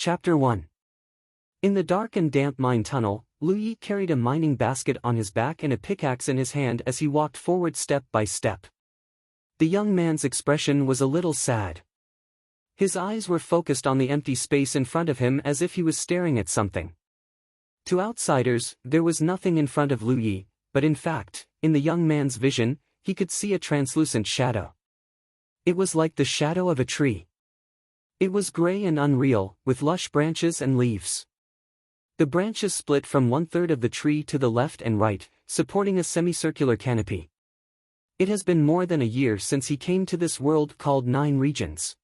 Chapter 1. In the dark and damp mine tunnel, Lu Yi carried a mining basket on his back and a pickaxe in his hand as he walked forward step by step. The young man's expression was a little sad. His eyes were focused on the empty space in front of him as if he was staring at something. To outsiders, there was nothing in front of Lu Yi, but in fact, in the young man's vision, he could see a translucent shadow. It was like the shadow of a tree. It was gray and unreal, with lush branches and leaves. The branches split from 1/3 of the tree to the left and right, supporting a semicircular canopy. It has been more than a year since he came to this world called 9 regions.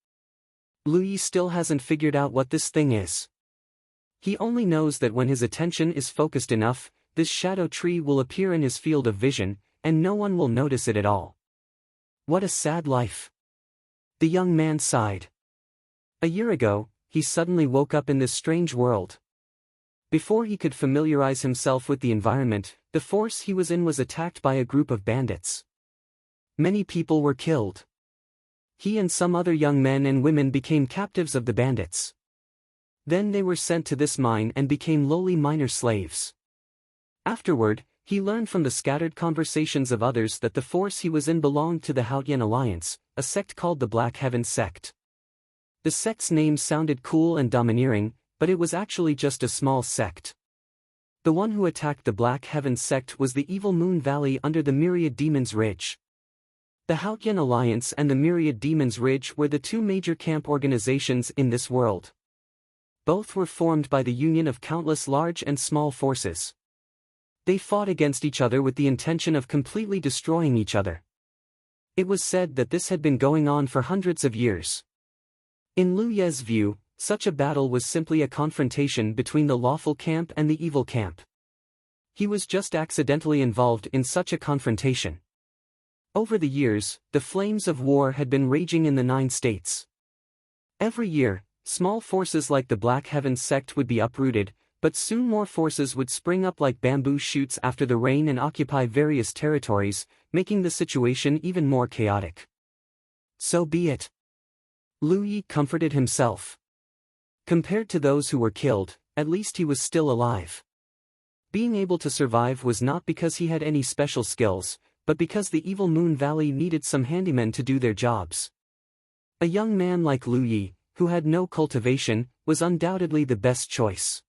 Lu Yi still hasn't figured out what this thing is. He only knows that when his attention is focused enough, this shadow tree will appear in his field of vision, and no one will notice it at all. What a sad life. The young man sighed. A year ago, he suddenly woke up in this strange world. Before he could familiarize himself with the environment, the force he was in was attacked by a group of bandits. Many people were killed. He and some other young men and women became captives of the bandits. Then they were sent to this mine and became lowly miner slaves. Afterward, he learned from the scattered conversations of others that the force he was in belonged to the Haotian Alliance, a sect called the Black Heaven Sect. The sect's name sounded cool and domineering, but it was actually just a small sect. The one who attacked the Black Heaven Sect was the evil Moon Valley under the Myriad Demons Ridge. The Haotian Alliance and the Myriad Demons Ridge were the two major camp organizations in this world. Both were formed by the union of countless large and small forces. They fought against each other with the intention of completely destroying each other. It was said that this had been going on for hundreds of years. In Lu Ye's view, such a battle was simply a confrontation between the lawful camp and the evil camp. He was just accidentally involved in such a confrontation. Over the years, the flames of war had been raging in the 9 states. Every year, small forces like the Black Heaven Sect would be uprooted, but soon more forces would spring up like bamboo shoots after the rain and occupy various territories, making the situation even more chaotic. So be it. Lu Yi comforted himself. Compared to those who were killed, at least he was still alive. Being able to survive was not because he had any special skills, but because the evil Moon Valley needed some handymen to do their jobs. A young man like Lu Yi, who had no cultivation, was undoubtedly the best choice.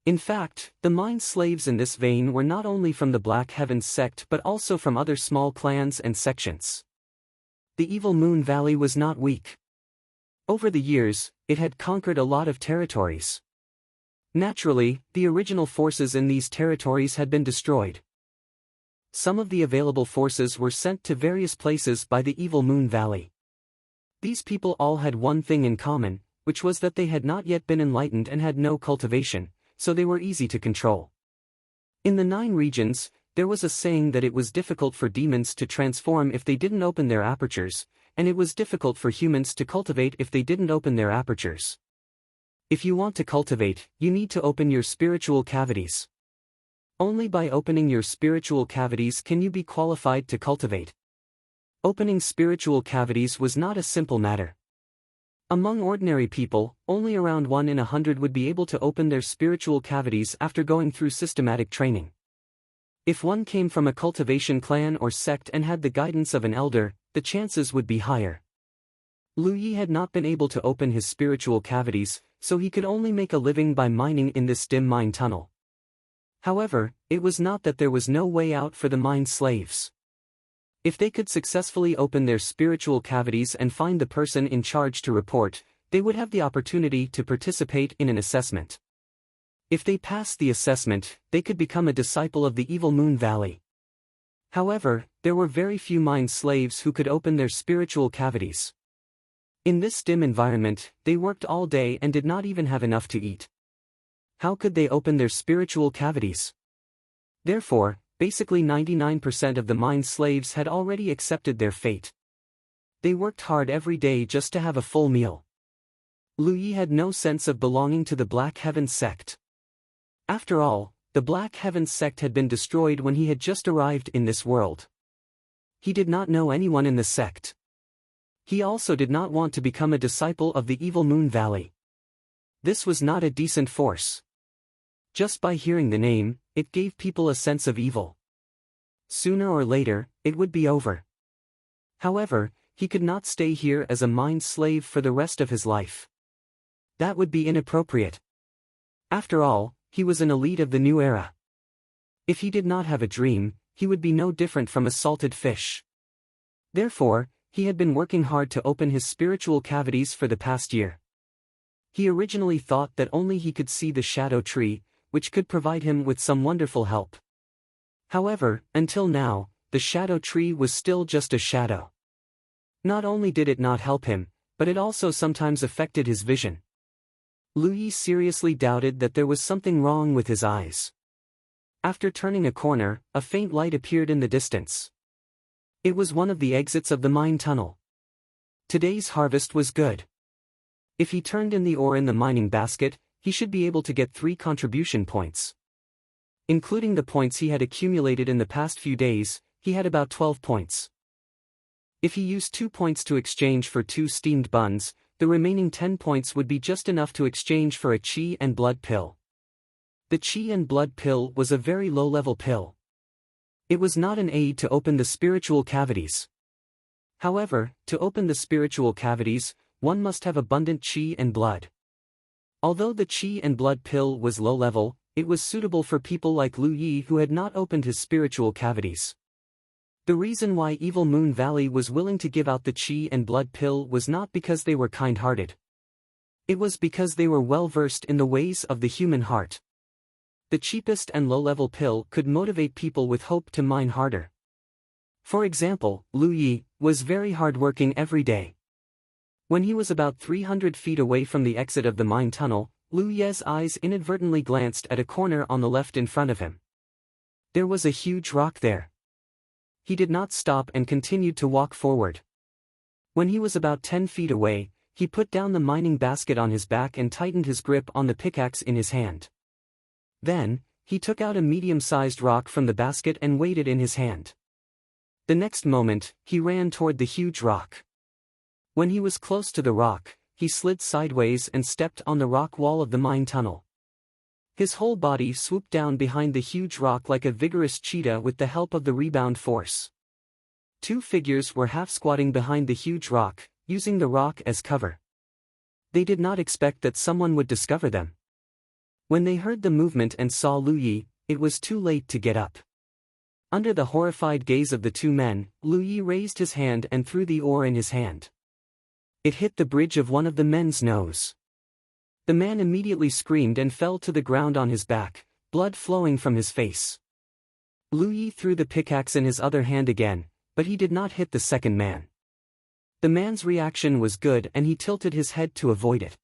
In fact, the mine slaves in this vein were not only from the Black Heaven Sect but also from other small clans and sections. The evil Moon Valley was not weak. Over the years, it had conquered a lot of territories. Naturally, the original forces in these territories had been destroyed. Some of the available forces were sent to various places by the evil Moon Valley. These people all had one thing in common, which was that they had not yet been enlightened and had no cultivation, so they were easy to control. In the 9 regions, there was a saying that it was difficult for demons to transform if they didn't open their apertures, and it was difficult for humans to cultivate if they didn't open their apertures. If you want to cultivate, you need to open your spiritual cavities. Only by opening your spiritual cavities can you be qualified to cultivate. Opening spiritual cavities was not a simple matter. Among ordinary people, only around 1 in 100 would be able to open their spiritual cavities after going through systematic training. If one came from a cultivation clan or sect and had the guidance of an elder, the chances would be higher. Lu Yi had not been able to open his spiritual cavities, so he could only make a living by mining in this dim mine tunnel. However, it was not that there was no way out for the mine slaves. If they could successfully open their spiritual cavities and find the person in charge to report, they would have the opportunity to participate in an assessment. If they passed the assessment, they could become a disciple of the evil Moon Valley. However, there were very few mine slaves who could open their spiritual cavities. In this dim environment, they worked all day and did not even have enough to eat. How could they open their spiritual cavities? Therefore, basically 99% of the mine slaves had already accepted their fate. They worked hard every day just to have a full meal. Lu Yi had no sense of belonging to the Black Heaven Sect. After all, the Black Heaven Sect had been destroyed when he had just arrived in this world. He did not know anyone in the sect. He also did not want to become a disciple of the evil Moon Valley. This was not a decent force. Just by hearing the name, it gave people a sense of evil. Sooner or later, it would be over. However, he could not stay here as a mind slave for the rest of his life. That would be inappropriate. After all, he was an elite of the new era. If he did not have a dream, he would be no different from a salted fish. Therefore, he had been working hard to open his spiritual cavities for the past year. He originally thought that only he could see the shadow tree, which could provide him with some wonderful help. However, until now, the shadow tree was still just a shadow. Not only did it not help him, but it also sometimes affected his vision. Lu Yi seriously doubted that there was something wrong with his eyes. After turning a corner, a faint light appeared in the distance. It was one of the exits of the mine tunnel. Today's harvest was good. If he turned in the ore in the mining basket, he should be able to get 3 contribution points. Including the points he had accumulated in the past few days, he had about 12 points. If he used 2 points to exchange for 2 steamed buns, the remaining 10 points would be just enough to exchange for a qi and blood pill. The qi and blood pill was a very low-level pill. It was not an aid to open the spiritual cavities. However, to open the spiritual cavities, one must have abundant qi and blood. Although the qi and blood pill was low-level, it was suitable for people like Lu Yi who had not opened his spiritual cavities. The reason why Evil Moon Valley was willing to give out the qi and blood pill was not because they were kind-hearted. It was because they were well-versed in the ways of the human heart. The cheapest and low-level pill could motivate people with hope to mine harder. For example, Lu Yi was very hard-working every day. When he was about 300 feet away from the exit of the mine tunnel, Lu Yi's eyes inadvertently glanced at a corner on the left in front of him. There was a huge rock there. He did not stop and continued to walk forward. When he was about 10 feet away, he put down the mining basket on his back and tightened his grip on the pickaxe in his hand. Then, he took out a medium-sized rock from the basket and weighed it in his hand. The next moment, he ran toward the huge rock. When he was close to the rock, he slid sideways and stepped on the rock wall of the mine tunnel. His whole body swooped down behind the huge rock like a vigorous cheetah with the help of the rebound force. 2 figures were half-squatting behind the huge rock, using the rock as cover. They did not expect that someone would discover them. When they heard the movement and saw Lu Yi, it was too late to get up. Under the horrified gaze of the 2 men, Lu Yi raised his hand and threw the ore in his hand. It hit the bridge of one of the men's nose. The man immediately screamed and fell to the ground on his back, blood flowing from his face. Lu Yi threw the pickaxe in his other hand again, but he did not hit the second man. The man's reaction was good and he tilted his head to avoid it.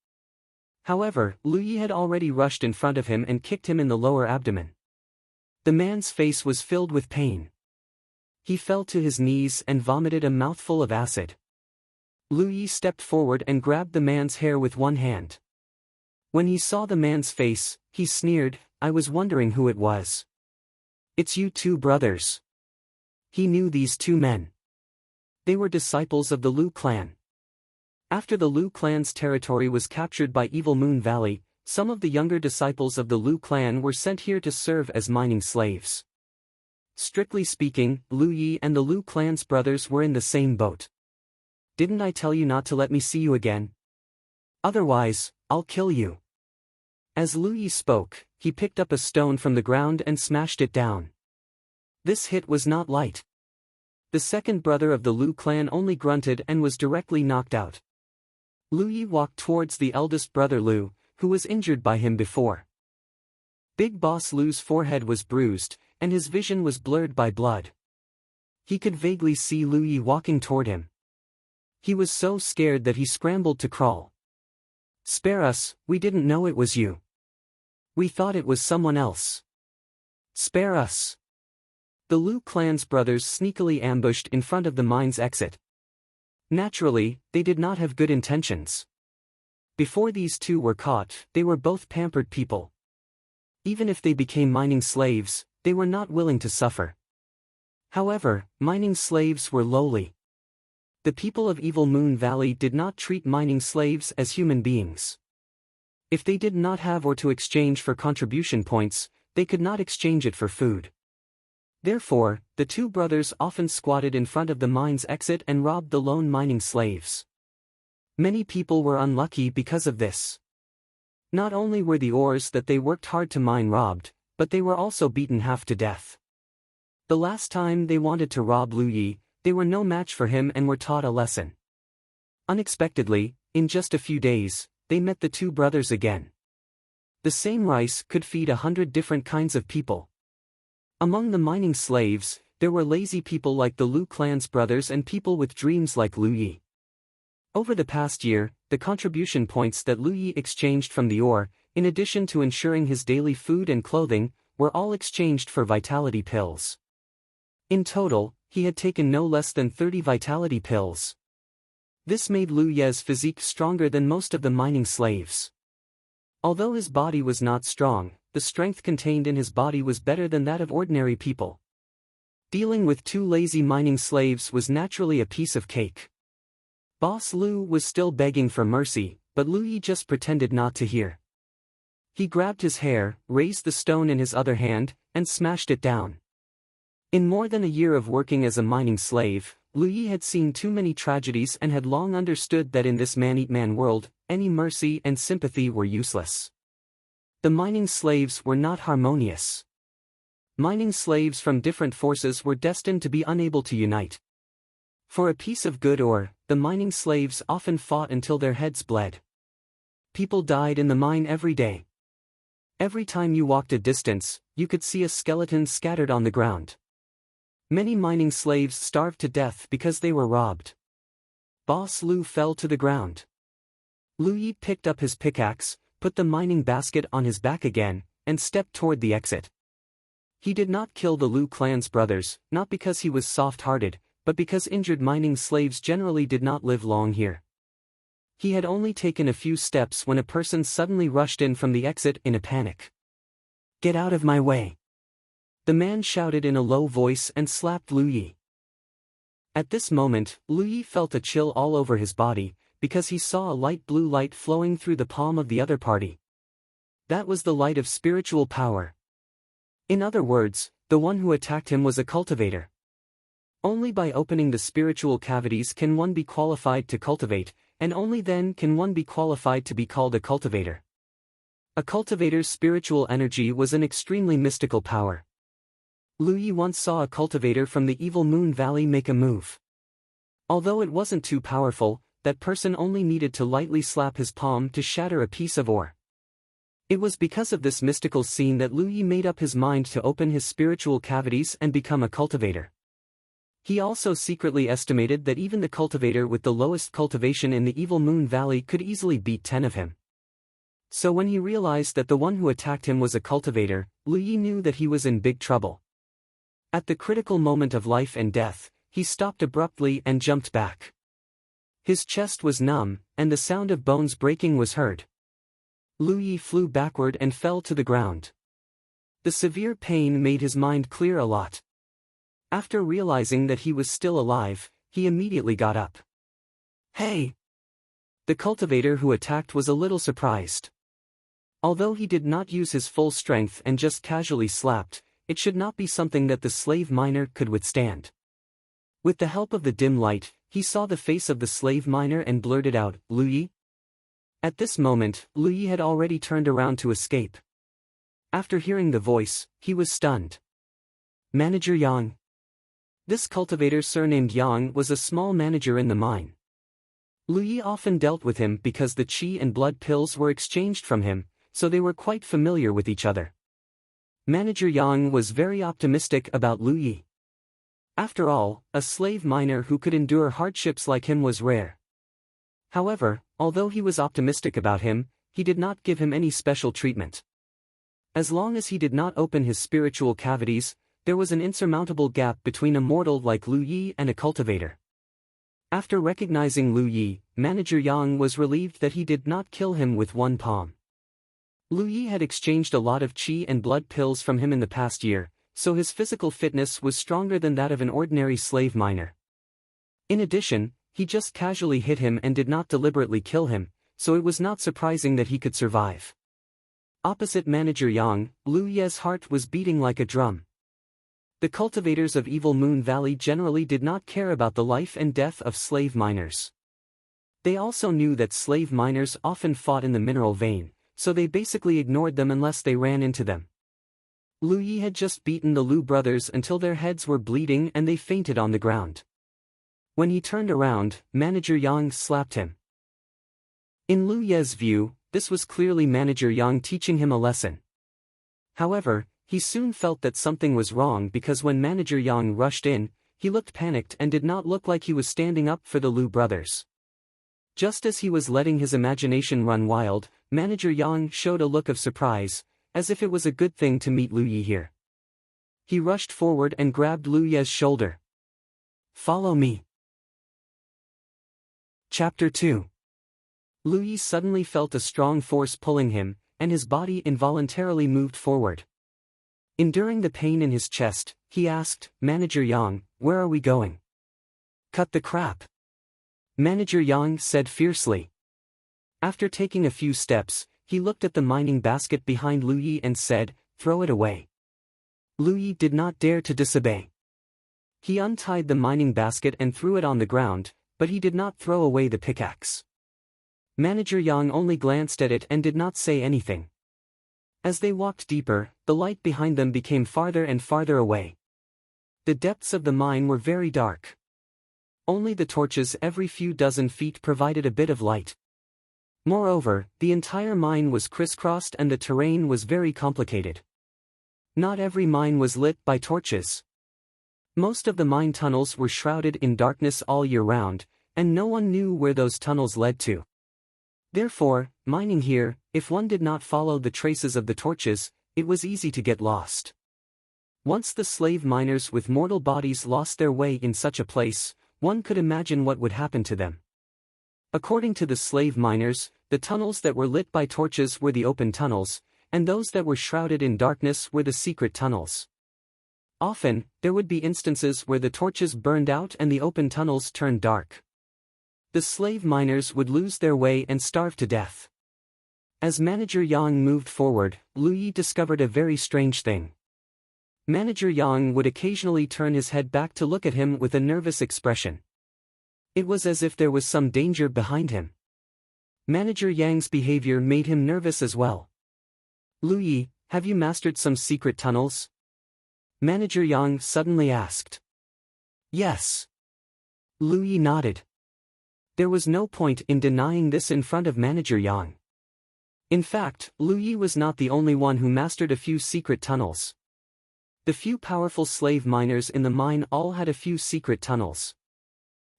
However, Lu Yi had already rushed in front of him and kicked him in the lower abdomen. The man's face was filled with pain. He fell to his knees and vomited a mouthful of acid. Lu Yi stepped forward and grabbed the man's hair with one hand. When he saw the man's face, he sneered, "I was wondering who it was. It's you 2 brothers." He knew these 2 men. They were disciples of the Lu clan. After the Lu clan's territory was captured by Evil Moon Valley, some of the younger disciples of the Lu clan were sent here to serve as mining slaves. Strictly speaking, Lu Yi and the Lu clan's brothers were in the same boat. "Didn't I tell you not to let me see you again? Otherwise, I'll kill you." As Lu Yi spoke, he picked up a stone from the ground and smashed it down. This hit was not light. The second brother of the Lu clan only grunted and was directly knocked out. Lu Yi walked towards the eldest brother Lu, who was injured by him before. Big Boss Lu's forehead was bruised, and his vision was blurred by blood. He could vaguely see Lu Yi walking toward him. He was so scared that he scrambled to crawl. "Spare us, we didn't know it was you. We thought it was someone else. Spare us." The Lu clan's brothers sneakily ambushed in front of the mine's exit. Naturally, they did not have good intentions. Before these 2 were caught, they were both pampered people. Even if they became mining slaves, they were not willing to suffer. However, mining slaves were lowly. The people of Evil Moon Valley did not treat mining slaves as human beings. If they did not have or to exchange for contribution points, they could not exchange it for food. Therefore, the two brothers often squatted in front of the mine's exit and robbed the lone mining slaves. Many people were unlucky because of this. Not only were the ores that they worked hard to mine robbed, but they were also beaten half to death. The last time they wanted to rob Lu Yi, they were no match for him and were taught a lesson. Unexpectedly, in just a few days, they met the two brothers again. The same rice could feed 100 different kinds of people. Among the mining slaves, there were lazy people like the Lu clan's brothers and people with dreams like Lu Yi. Over the past year, the contribution points that Lu Yi exchanged from the ore, in addition to ensuring his daily food and clothing, were all exchanged for vitality pills. In total, he had taken no less than 30 vitality pills. This made Lu Ye's physique stronger than most of the mining slaves. Although his body was not strong, the strength contained in his body was better than that of ordinary people. Dealing with two lazy mining slaves was naturally a piece of cake. Boss Lu was still begging for mercy, but Lu Yi just pretended not to hear. He grabbed his hair, raised the stone in his other hand, and smashed it down. In more than a year of working as a mining slave, Lu Yi had seen too many tragedies and had long understood that in this man-eat-man world, any mercy and sympathy were useless. The mining slaves were not harmonious. Mining slaves from different forces were destined to be unable to unite. For a piece of good ore, the mining slaves often fought until their heads bled. People died in the mine every day. Every time you walked a distance, you could see a skeleton scattered on the ground. Many mining slaves starved to death because they were robbed. Boss Lu fell to the ground. Lu Yi picked up his pickaxe, put the mining basket on his back again, and stepped toward the exit. He did not kill the Lu clan's brothers, not because he was soft-hearted, but because injured mining slaves generally did not live long here. He had only taken a few steps when a person suddenly rushed in from the exit in a panic. "Get out of my way!" The man shouted in a low voice and slapped Lu Yi. At this moment, Lu Yi felt a chill all over his body, because he saw a light blue light flowing through the palm of the other party. That was the light of spiritual power. In other words, the one who attacked him was a cultivator. Only by opening the spiritual cavities can one be qualified to cultivate, and only then can one be qualified to be called a cultivator. A cultivator's spiritual energy was an extremely mystical power. Lu Yi once saw a cultivator from the Evil Moon Valley make a move. Although it wasn't too powerful, that person only needed to lightly slap his palm to shatter a piece of ore. It was because of this mystical scene that Lu Yi made up his mind to open his spiritual cavities and become a cultivator. He also secretly estimated that even the cultivator with the lowest cultivation in the Evil Moon Valley could easily beat 10 of him. So when he realized that the one who attacked him was a cultivator, Lu Yi knew that he was in big trouble. At the critical moment of life and death, he stopped abruptly and jumped back. His chest was numb, and the sound of bones breaking was heard. Lu Yi flew backward and fell to the ground. The severe pain made his mind clear a lot. After realizing that he was still alive, he immediately got up. "Hey!" The cultivator who attacked was a little surprised. Although he did not use his full strength and just casually slapped, it should not be something that the slave miner could withstand. With the help of the dim light, he saw the face of the slave miner and blurted out, "Lu Yi?" At this moment, Lu Yi had already turned around to escape. After hearing the voice, he was stunned. "Manager Yang." This cultivator surnamed Yang was a small manager in the mine. Lu Yi often dealt with him because the qi and blood pills were exchanged from him, so they were quite familiar with each other. Manager Yang was very optimistic about Lu Yi. After all, a slave miner who could endure hardships like him was rare. However, although he was optimistic about him, he did not give him any special treatment. As long as he did not open his spiritual cavities, there was an insurmountable gap between a mortal like Lu Yi and a cultivator. After recognizing Lu Yi, Manager Yang was relieved that he did not kill him with one palm. Lu Yi had exchanged a lot of qi and blood pills from him in the past year, so his physical fitness was stronger than that of an ordinary slave miner. In addition, he just casually hit him and did not deliberately kill him, so it was not surprising that he could survive. Opposite Manager Yang, Lu Ye's heart was beating like a drum. The cultivators of Evil Moon Valley generally did not care about the life and death of slave miners. They also knew that slave miners often fought in the mineral vein, so they basically ignored them unless they ran into them. Lu Yi had just beaten the Lu brothers until their heads were bleeding and they fainted on the ground. When he turned around, Manager Yang slapped him. In Lu Ye's view, this was clearly Manager Yang teaching him a lesson. However, he soon felt that something was wrong because when Manager Yang rushed in, he looked panicked and did not look like he was standing up for the Lu brothers. Just as he was letting his imagination run wild, Manager Yang showed a look of surprise, as if it was a good thing to meet Lu Yi here. He rushed forward and grabbed Lu Ye's shoulder. "Follow me." Chapter 2. Lu Yi suddenly felt a strong force pulling him, and his body involuntarily moved forward. Enduring the pain in his chest, he asked, "Manager Yang, where are we going?" "Cut the crap," Manager Yang said fiercely. After taking a few steps, he looked at the mining basket behind Lu Yi and said, "Throw it away." Lu Yi did not dare to disobey. He untied the mining basket and threw it on the ground, but he did not throw away the pickaxe. Manager Yang only glanced at it and did not say anything. As they walked deeper, the light behind them became farther and farther away. The depths of the mine were very dark. Only the torches every few dozen feet provided a bit of light. Moreover, the entire mine was crisscrossed and the terrain was very complicated. Not every mine was lit by torches. Most of the mine tunnels were shrouded in darkness all year round, and no one knew where those tunnels led to. Therefore, mining here, if one did not follow the traces of the torches, it was easy to get lost. Once the slave miners with mortal bodies lost their way in such a place, one could imagine what would happen to them. According to the slave miners, the tunnels that were lit by torches were the open tunnels, and those that were shrouded in darkness were the secret tunnels. Often, there would be instances where the torches burned out and the open tunnels turned dark. The slave miners would lose their way and starve to death. As Manager Yang moved forward, Lu Yi discovered a very strange thing. Manager Yang would occasionally turn his head back to look at him with a nervous expression. It was as if there was some danger behind him. Manager Yang's behavior made him nervous as well. "Lu Yi, have you mastered some secret tunnels?" Manager Yang suddenly asked. "Yes." Lu Yi nodded. There was no point in denying this in front of Manager Yang. In fact, Lu Yi was not the only one who mastered a few secret tunnels. The few powerful slave miners in the mine all had a few secret tunnels.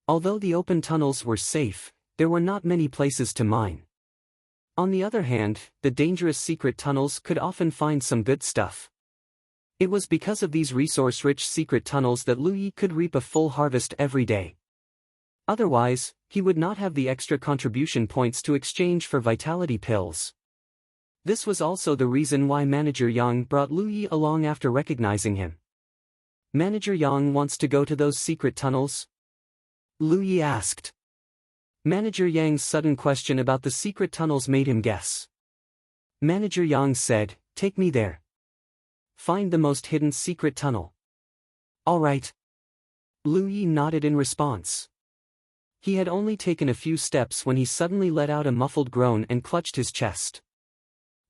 Although the open tunnels were safe, there were not many places to mine. On the other hand, the dangerous secret tunnels could often find some good stuff. It was because of these resource-rich secret tunnels that Lu Yi could reap a full harvest every day. Otherwise, he would not have the extra contribution points to exchange for vitality pills. This was also the reason why Manager Yang brought Lu Yi along after recognizing him. "Manager Yang wants to go to those secret tunnels?" Lu Yi asked. Manager Yang's sudden question about the secret tunnels made him guess. Manager Yang said, "Take me there. Find the most hidden secret tunnel." "All right." Lu Yi nodded in response. He had only taken a few steps when he suddenly let out a muffled groan and clutched his chest.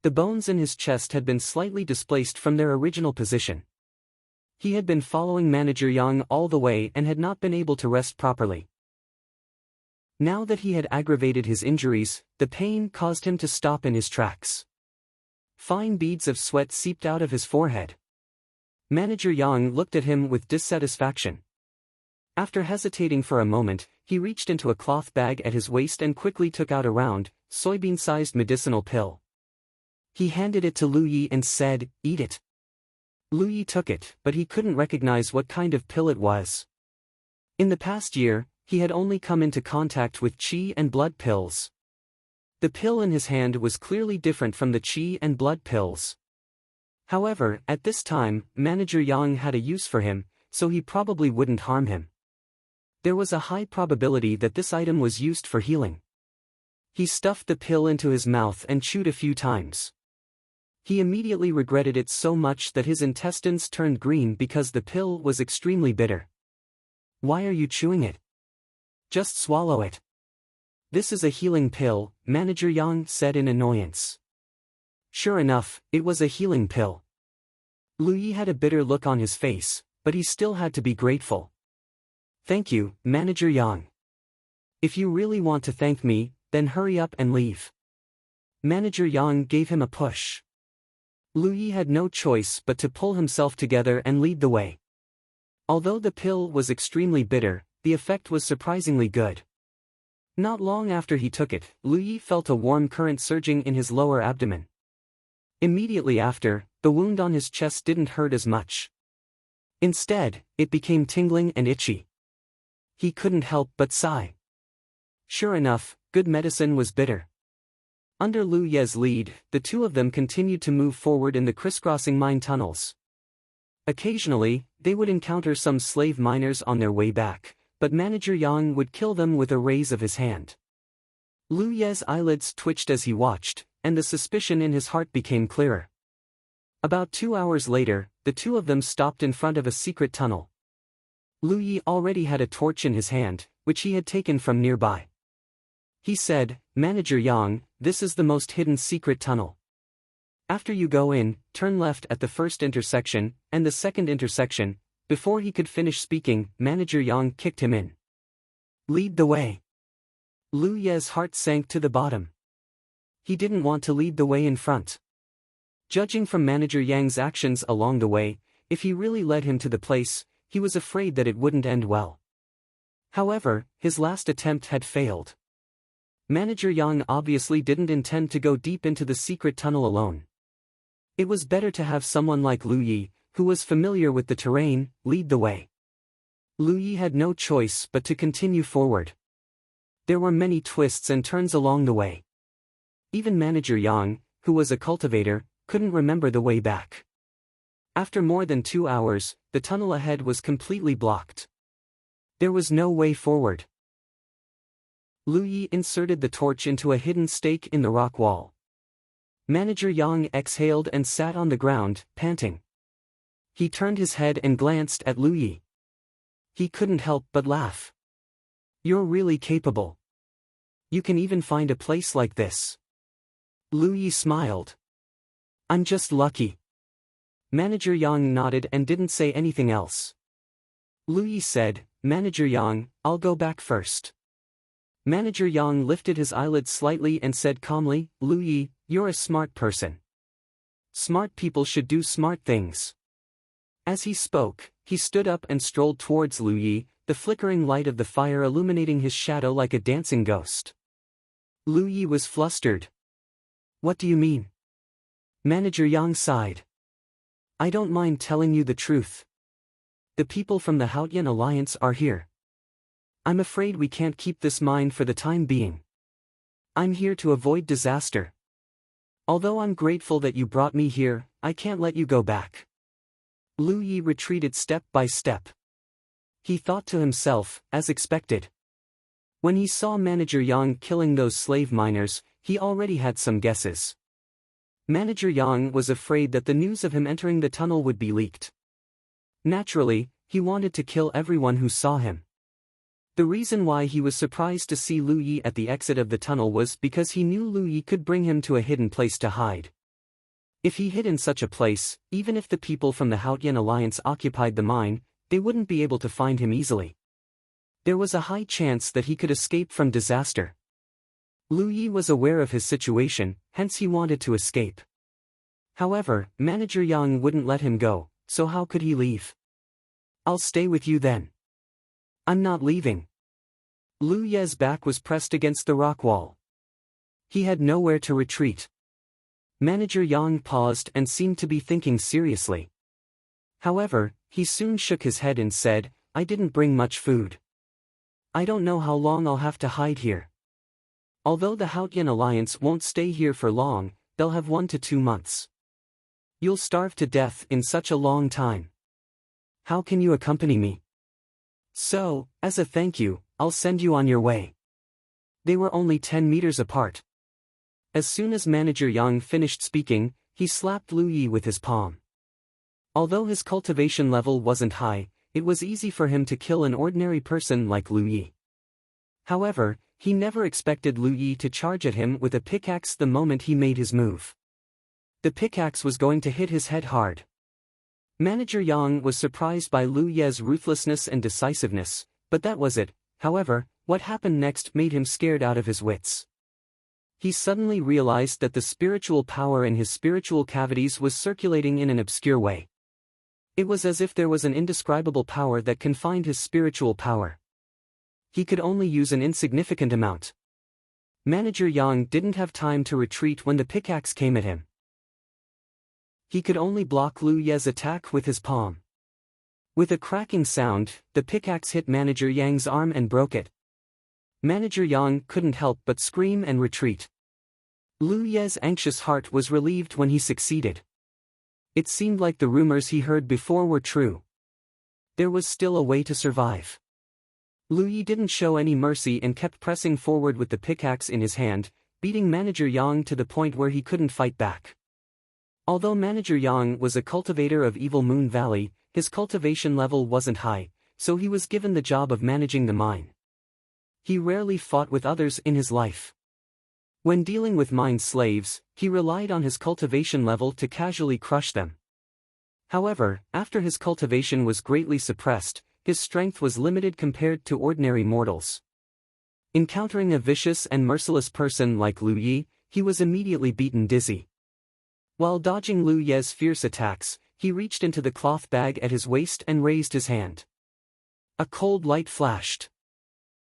The bones in his chest had been slightly displaced from their original position. He had been following Manager Yang all the way and had not been able to rest properly. Now that he had aggravated his injuries, the pain caused him to stop in his tracks. Fine beads of sweat seeped out of his forehead. Manager Yang looked at him with dissatisfaction. After hesitating for a moment, he reached into a cloth bag at his waist and quickly took out a round, soybean-sized medicinal pill. He handed it to Lu Yi and said, "Eat it." Lu Yi took it, but he couldn't recognize what kind of pill it was. In the past year, he had only come into contact with qi and blood pills. The pill in his hand was clearly different from the qi and blood pills. However, at this time, Manager Yang had a use for him, so he probably wouldn't harm him. There was a high probability that this item was used for healing. He stuffed the pill into his mouth and chewed a few times. He immediately regretted it so much that his intestines turned green because the pill was extremely bitter. "Why are you chewing it? Just swallow it." "This is a healing pill," Manager Yang said in annoyance. Sure enough, it was a healing pill. Lu Yi had a bitter look on his face, but he still had to be grateful. "Thank you, Manager Yang. If you really want to thank me, then hurry up and leave." Manager Yang gave him a push. Lu Yi had no choice but to pull himself together and lead the way. Although the pill was extremely bitter, the effect was surprisingly good. Not long after he took it, Lu Yi felt a warm current surging in his lower abdomen. Immediately after, the wound on his chest didn't hurt as much. Instead, it became tingling and itchy. He couldn't help but sigh. Sure enough, good medicine was bitter. Under Lu Ye's lead, the two of them continued to move forward in the crisscrossing mine tunnels. Occasionally, they would encounter some slave miners on their way back, but Manager Yang would kill them with a raise of his hand. Lu Ye's eyelids twitched as he watched, and the suspicion in his heart became clearer. About 2 hours later, the two of them stopped in front of a secret tunnel. Lu Yi already had a torch in his hand, which he had taken from nearby. He said, "Manager Yang, this is the most hidden secret tunnel. After you go in, turn left at the first intersection, and the second intersection." Before he could finish speaking, Manager Yang kicked him in. "Lead the way." Lu Ye's heart sank to the bottom. He didn't want to lead the way in front. Judging from Manager Yang's actions along the way, if he really led him to the place, he was afraid that it wouldn't end well. However, his last attempt had failed. Manager Yang obviously didn't intend to go deep into the secret tunnel alone. It was better to have someone like Lu Yi, who was familiar with the terrain, lead the way. Lu Yi had no choice but to continue forward. There were many twists and turns along the way. Even Manager Yang, who was a cultivator, couldn't remember the way back. After more than 2 hours, the tunnel ahead was completely blocked. There was no way forward. Lu Yi inserted the torch into a hidden stake in the rock wall. Manager Yang exhaled and sat on the ground, panting. He turned his head and glanced at Lu Yi. He couldn't help but laugh. "You're really capable. You can even find a place like this." Lu Yi smiled. "I'm just lucky." Manager Yang nodded and didn't say anything else. Lu Yi said, "Manager Yang, I'll go back first." Manager Yang lifted his eyelids slightly and said calmly, "Lu Yi, you're a smart person. Smart people should do smart things." As he spoke, he stood up and strolled towards Lu Yi, the flickering light of the fire illuminating his shadow like a dancing ghost. Lu Yi was flustered. "What do you mean?" Manager Yang sighed. "I don't mind telling you the truth. The people from the Haotian Alliance are here. I'm afraid we can't keep this mine for the time being. I'm here to avoid disaster. Although I'm grateful that you brought me here, I can't let you go back." Lu Yi retreated step by step. He thought to himself, as expected. When he saw Manager Yang killing those slave miners, he already had some guesses. Manager Yang was afraid that the news of him entering the tunnel would be leaked. Naturally, he wanted to kill everyone who saw him. The reason why he was surprised to see Lu Yi at the exit of the tunnel was because he knew Lu Yi could bring him to a hidden place to hide. If he hid in such a place, even if the people from the Haotian Alliance occupied the mine, they wouldn't be able to find him easily. There was a high chance that he could escape from disaster. Lu Yi was aware of his situation, hence he wanted to escape. However, Manager Yang wouldn't let him go, so how could he leave? "I'll stay with you then." "I'm not leaving." Lu Ye's back was pressed against the rock wall. He had nowhere to retreat. Manager Yang paused and seemed to be thinking seriously. However, he soon shook his head and said, "I didn't bring much food. I don't know how long I'll have to hide here. Although the Haotian Alliance won't stay here for long, they'll have 1 to 2 months. You'll starve to death in such a long time. How can you accompany me? So, as a thank you, I'll send you on your way." They were only 10 meters apart. As soon as Manager Yang finished speaking, he slapped Lu Yi with his palm. Although his cultivation level wasn't high, it was easy for him to kill an ordinary person like Lu Yi. However, he never expected Lu Yi to charge at him with a pickaxe the moment he made his move. The pickaxe was going to hit his head hard. Manager Yang was surprised by Lu Yi's ruthlessness and decisiveness, but that was it. However, what happened next made him scared out of his wits. He suddenly realized that the spiritual power in his spiritual cavities was circulating in an obscure way. It was as if there was an indescribable power that confined his spiritual power. He could only use an insignificant amount. Manager Yang didn't have time to retreat when the pickaxe came at him. He could only block Lu Yi's attack with his palm. With a cracking sound, the pickaxe hit Manager Yang's arm and broke it. Manager Yang couldn't help but scream and retreat. Lu Yi's anxious heart was relieved when he succeeded. It seemed like the rumors he heard before were true. There was still a way to survive. Lu Yi didn't show any mercy and kept pressing forward with the pickaxe in his hand, beating Manager Yang to the point where he couldn't fight back. Although Manager Yang was a cultivator of Evil Moon Valley, his cultivation level wasn't high, so he was given the job of managing the mine. He rarely fought with others in his life. When dealing with mine slaves, he relied on his cultivation level to casually crush them. However, after his cultivation was greatly suppressed, his strength was limited compared to ordinary mortals. Encountering a vicious and merciless person like Lu Yi, he was immediately beaten dizzy. While dodging Lu Yi's fierce attacks, he reached into the cloth bag at his waist and raised his hand. A cold light flashed.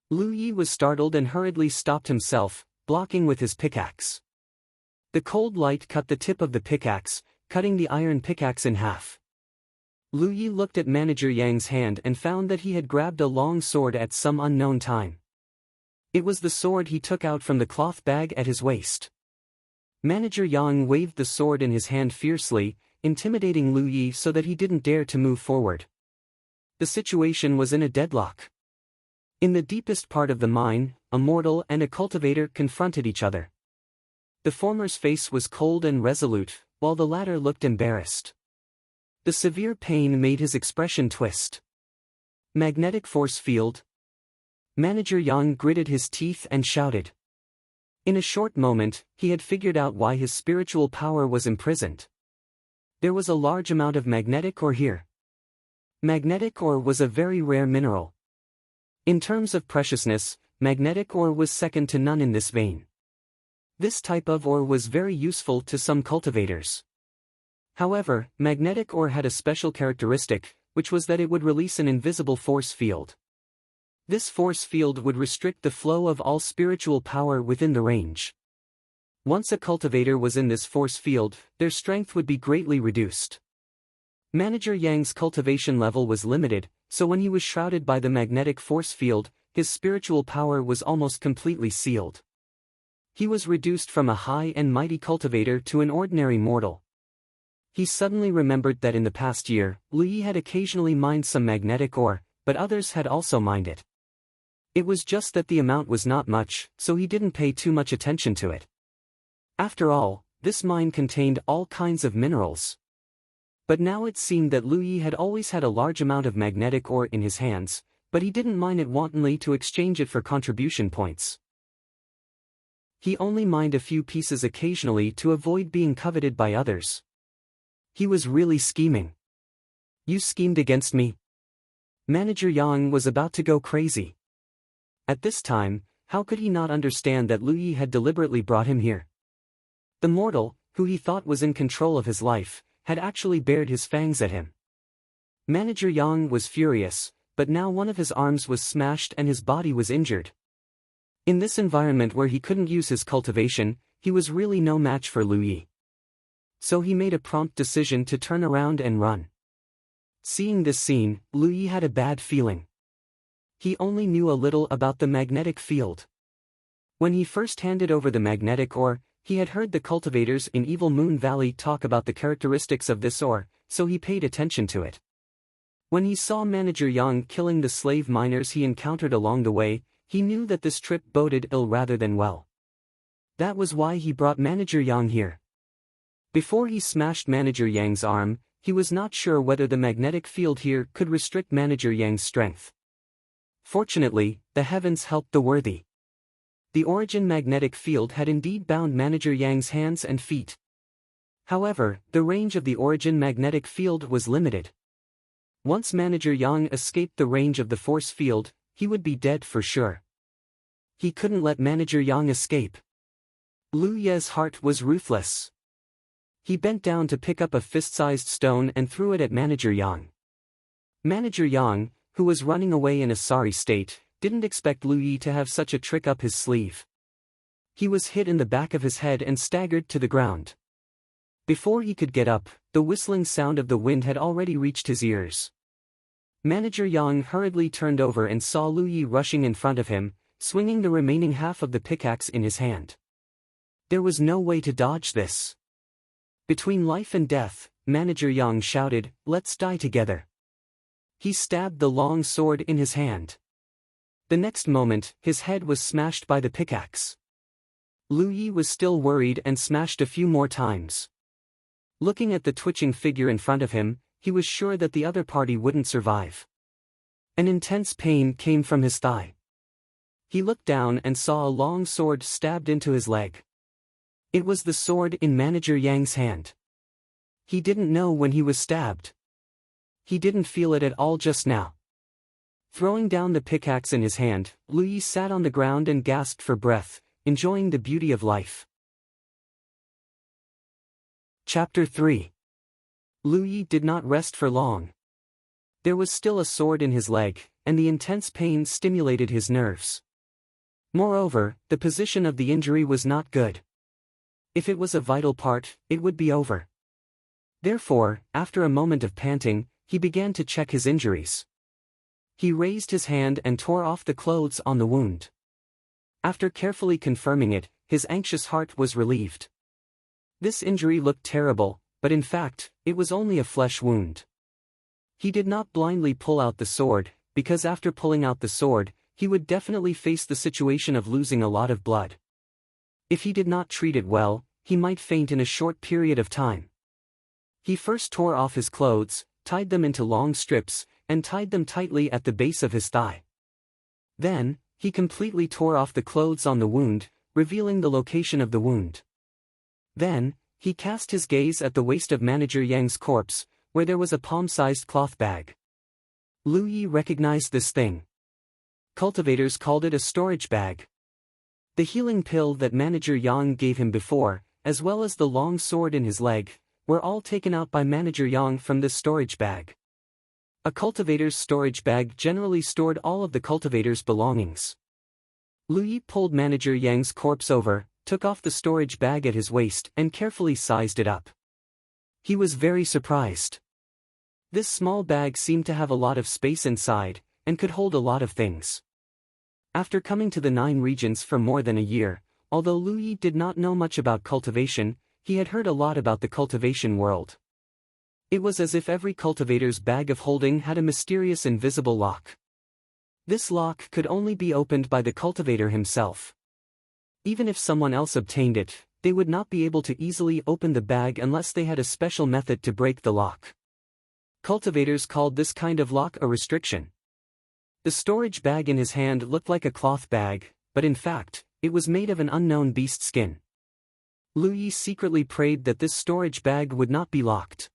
Lu Yi was startled and hurriedly stopped himself, blocking with his pickaxe. The cold light cut the tip of the pickaxe, cutting the iron pickaxe in half. Lu Yi looked at Manager Yang's hand and found that he had grabbed a long sword at some unknown time. It was the sword he took out from the cloth bag at his waist. Manager Yang waved the sword in his hand fiercely, intimidating Lu Yi so that he didn't dare to move forward. The situation was in a deadlock. In the deepest part of the mine, a mortal and a cultivator confronted each other. The former's face was cold and resolute, while the latter looked embarrassed. The severe pain made his expression twist. Magnetic force field. Manager Yang gritted his teeth and shouted. In a short moment, he had figured out why his spiritual power was imprisoned. There was a large amount of magnetic ore here. Magnetic ore was a very rare mineral. In terms of preciousness, magnetic ore was second to none in this vein. This type of ore was very useful to some cultivators. However, magnetic ore had a special characteristic, which was that it would release an invisible force field. This force field would restrict the flow of all spiritual power within the range. Once a cultivator was in this force field, their strength would be greatly reduced. Manager Yang's cultivation level was limited, so when he was shrouded by the magnetic force field, his spiritual power was almost completely sealed. He was reduced from a high and mighty cultivator to an ordinary mortal. He suddenly remembered that in the past year, Lu Yi had occasionally mined some magnetic ore, but others had also mined it. It was just that the amount was not much, so he didn't pay too much attention to it. After all, this mine contained all kinds of minerals. But now it seemed that Lu Yi had always had a large amount of magnetic ore in his hands, but he didn't mine it wantonly to exchange it for contribution points. He only mined a few pieces occasionally to avoid being coveted by others. He was really scheming. You schemed against me? Manager Yang was about to go crazy. At this time, how could he not understand that Lu Yi had deliberately brought him here? The mortal, who he thought was in control of his life, had actually bared his fangs at him. Manager Yang was furious, but now one of his arms was smashed and his body was injured. In this environment where he couldn't use his cultivation, he was really no match for Lu Yi. So he made a prompt decision to turn around and run. Seeing this scene, Lu Yi had a bad feeling. He only knew a little about the magnetic field. When he first handed over the magnetic ore, he had heard the cultivators in Evil Moon Valley talk about the characteristics of this ore, so he paid attention to it. When he saw Manager Yang killing the slave miners he encountered along the way, he knew that this trip boded ill rather than well. That was why he brought Manager Yang here. Before he smashed Manager Yang's arm, he was not sure whether the magnetic field here could restrict Manager Yang's strength. Fortunately, the heavens helped the worthy. The origin magnetic field had indeed bound Manager Yang's hands and feet. However, the range of the origin magnetic field was limited. Once Manager Yang escaped the range of the force field, he would be dead for sure. He couldn't let Manager Yang escape. Lu Ye's heart was ruthless. He bent down to pick up a fist-sized stone and threw it at Manager Yang. Manager Yang, who was running away in a sorry state, didn't expect Lu Yi to have such a trick up his sleeve. He was hit in the back of his head and staggered to the ground. Before he could get up, the whistling sound of the wind had already reached his ears. Manager Yang hurriedly turned over and saw Lu Yi rushing in front of him, swinging the remaining half of the pickaxe in his hand. There was no way to dodge this. Between life and death, Manager Yang shouted, "Let's die together." He stabbed the long sword in his hand. The next moment, his head was smashed by the pickaxe. Lu Yi was still worried and smashed a few more times. Looking at the twitching figure in front of him, he was sure that the other party wouldn't survive. An intense pain came from his thigh. He looked down and saw a long sword stabbed into his leg. It was the sword in Manager Yang's hand. He didn't know when he was stabbed. He didn't feel it at all just now. Throwing down the pickaxe in his hand, Lu Yi sat on the ground and gasped for breath, enjoying the beauty of life. Chapter 3. Lu Yi did not rest for long. There was still a sword in his leg, and the intense pain stimulated his nerves. Moreover, the position of the injury was not good. If it was a vital part, it would be over. Therefore, after a moment of panting, he began to check his injuries. He raised his hand and tore off the clothes on the wound. After carefully confirming it, his anxious heart was relieved. This injury looked terrible, but in fact, it was only a flesh wound. He did not blindly pull out the sword, because after pulling out the sword, he would definitely face the situation of losing a lot of blood. If he did not treat it well, he might faint in a short period of time. He first tore off his clothes, tied them into long strips, and tied them tightly at the base of his thigh. Then, he completely tore off the clothes on the wound, revealing the location of the wound. Then, he cast his gaze at the waist of Manager Yang's corpse, where there was a palm-sized cloth bag. Lu Yi recognized this thing. Cultivators called it a storage bag. The healing pill that Manager Yang gave him before, as well as the long sword in his leg, were all taken out by Manager Yang from this storage bag. A cultivator's storage bag generally stored all of the cultivator's belongings. Lu Yi pulled Manager Yang's corpse over, took off the storage bag at his waist and carefully sized it up. He was very surprised. This small bag seemed to have a lot of space inside, and could hold a lot of things. After coming to the 9 regions for more than a year, although Lu Yi did not know much about cultivation, he had heard a lot about the cultivation world. It was as if every cultivator's bag of holding had a mysterious invisible lock. This lock could only be opened by the cultivator himself. Even if someone else obtained it, they would not be able to easily open the bag unless they had a special method to break the lock. Cultivators called this kind of lock a restriction. The storage bag in his hand looked like a cloth bag, but in fact, it was made of an unknown beast skin. Lu Yi secretly prayed that this storage bag would not be locked.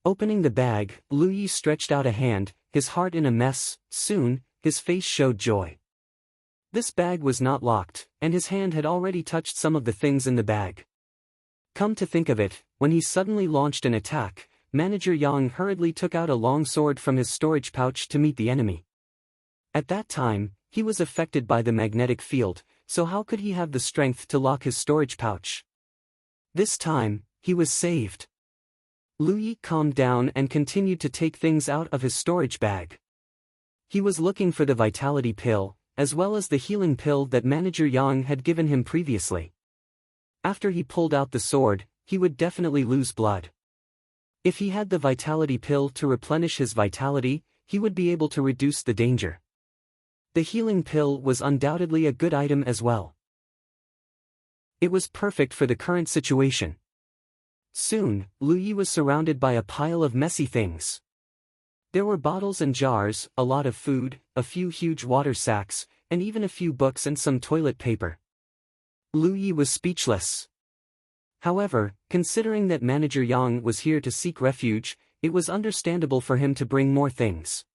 Opening the bag, Lu Yi stretched out a hand, his heart in a mess. Soon, his face showed joy. This bag was not locked, and his hand had already touched some of the things in the bag. Come to think of it, when he suddenly launched an attack, Manager Yang hurriedly took out a long sword from his storage pouch to meet the enemy. At that time, he was affected by the magnetic field, so how could he have the strength to lock his storage pouch? This time, he was saved. Lu Yi calmed down and continued to take things out of his storage bag. He was looking for the vitality pill, as well as the healing pill that Manager Yang had given him previously. After he pulled out the sword, he would definitely lose blood. If he had the vitality pill to replenish his vitality, he would be able to reduce the danger. The healing pill was undoubtedly a good item as well. It was perfect for the current situation. Soon, Lu Yi was surrounded by a pile of messy things. There were bottles and jars, a lot of food, a few huge water sacks, and even a few books and some toilet paper. Lu Yi was speechless. However, considering that Manager Yang was here to seek refuge, it was understandable for him to bring more things.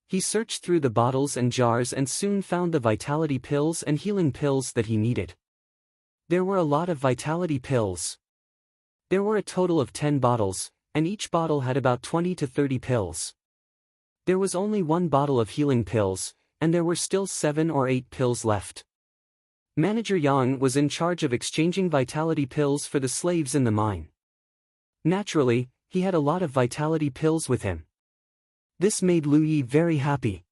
He searched through the bottles and jars and soon found the vitality pills and healing pills that he needed. There were a lot of vitality pills. There were a total of 10 bottles, and each bottle had about 20 to 30 pills. There was only one bottle of healing pills, and there were still 7 or 8 pills left. Manager Yang was in charge of exchanging vitality pills for the slaves in the mine. Naturally, he had a lot of vitality pills with him. This made Lu Yi very happy.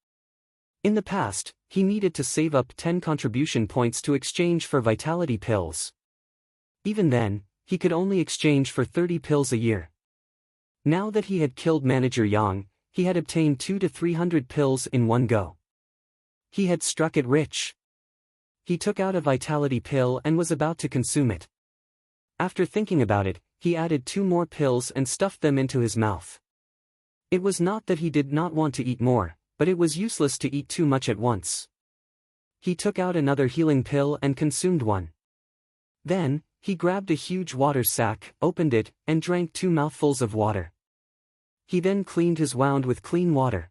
In the past, he needed to save up 10 contribution points to exchange for vitality pills. Even then, he could only exchange for 30 pills a year. Now that he had killed Manager Yang, he had obtained 200 to 300 pills in one go. He had struck it rich. He took out a vitality pill and was about to consume it. After thinking about it, he added 2 more pills and stuffed them into his mouth. It was not that he did not want to eat more, but it was useless to eat too much at once. He took out another healing pill and consumed one. Then, he grabbed a huge water sack, opened it, and drank 2 mouthfuls of water. He then cleaned his wound with clean water.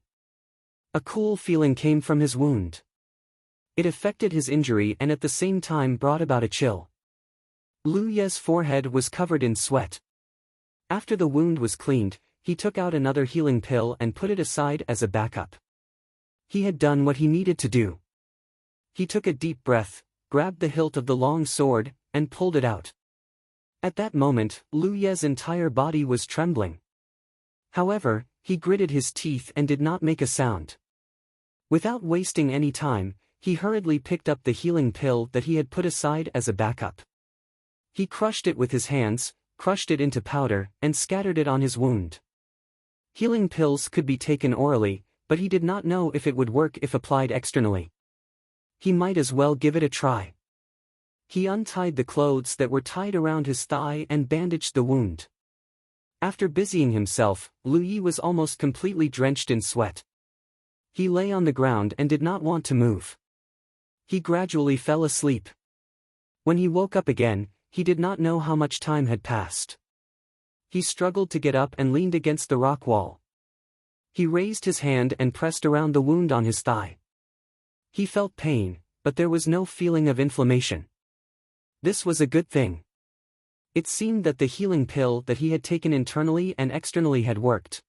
A cool feeling came from his wound. It affected his injury and at the same time brought about a chill. Lu Ye's forehead was covered in sweat. After the wound was cleaned, he took out another healing pill and put it aside as a backup. He had done what he needed to do. He took a deep breath, grabbed the hilt of the long sword, and pulled it out. At that moment, Lu Ye's entire body was trembling. However, he gritted his teeth and did not make a sound. Without wasting any time, he hurriedly picked up the healing pill that he had put aside as a backup. He crushed it with his hands, crushed it into powder, and scattered it on his wound. Healing pills could be taken orally, but he did not know if it would work if applied externally. He might as well give it a try. He untied the clothes that were tied around his thigh and bandaged the wound. After busying himself, Lu Yi was almost completely drenched in sweat. He lay on the ground and did not want to move. He gradually fell asleep. When he woke up again, he did not know how much time had passed. He struggled to get up and leaned against the rock wall. He raised his hand and pressed around the wound on his thigh. He felt pain, but there was no feeling of inflammation. This was a good thing. It seemed that the healing pill that he had taken internally and externally had worked.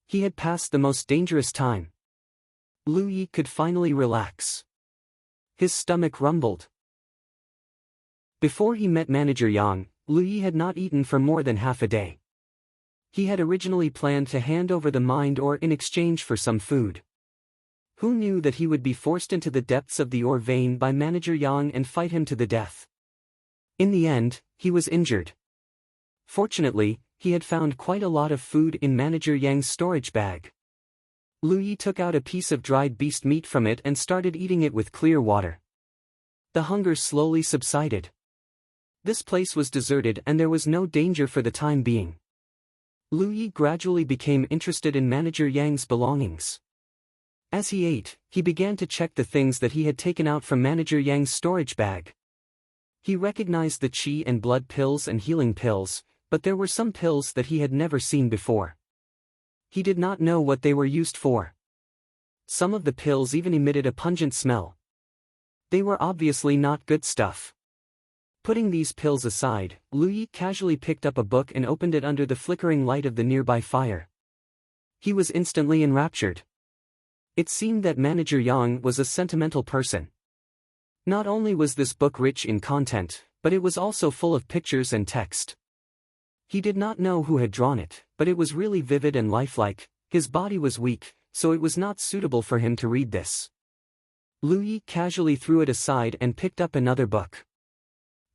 He had passed the most dangerous time. Lu Yi could finally relax. His stomach rumbled. Before he met Manager Yang, Lu Yi had not eaten for more than half a day. He had originally planned to hand over the mind ore in exchange for some food. Who knew that he would be forced into the depths of the ore vein by Manager Yang and fight him to the death? In the end, he was injured. Fortunately, he had found quite a lot of food in Manager Yang's storage bag. Lu Yi took out a piece of dried beast meat from it and started eating it with clear water. The hunger slowly subsided. This place was deserted and there was no danger for the time being. Lu Yi gradually became interested in Manager Yang's belongings. As he ate, he began to check the things that he had taken out from Manager Yang's storage bag. He recognized the qi and blood pills and healing pills, but there were some pills that he had never seen before. He did not know what they were used for. Some of the pills even emitted a pungent smell. They were obviously not good stuff. Putting these pills aside, Lu Yi casually picked up a book and opened it under the flickering light of the nearby fire. He was instantly enraptured. It seemed that Manager Yang was a sentimental person. Not only was this book rich in content, but it was also full of pictures and text. He did not know who had drawn it, but it was really vivid and lifelike. His body was weak, so it was not suitable for him to read this. Lu Yi casually threw it aside and picked up another book.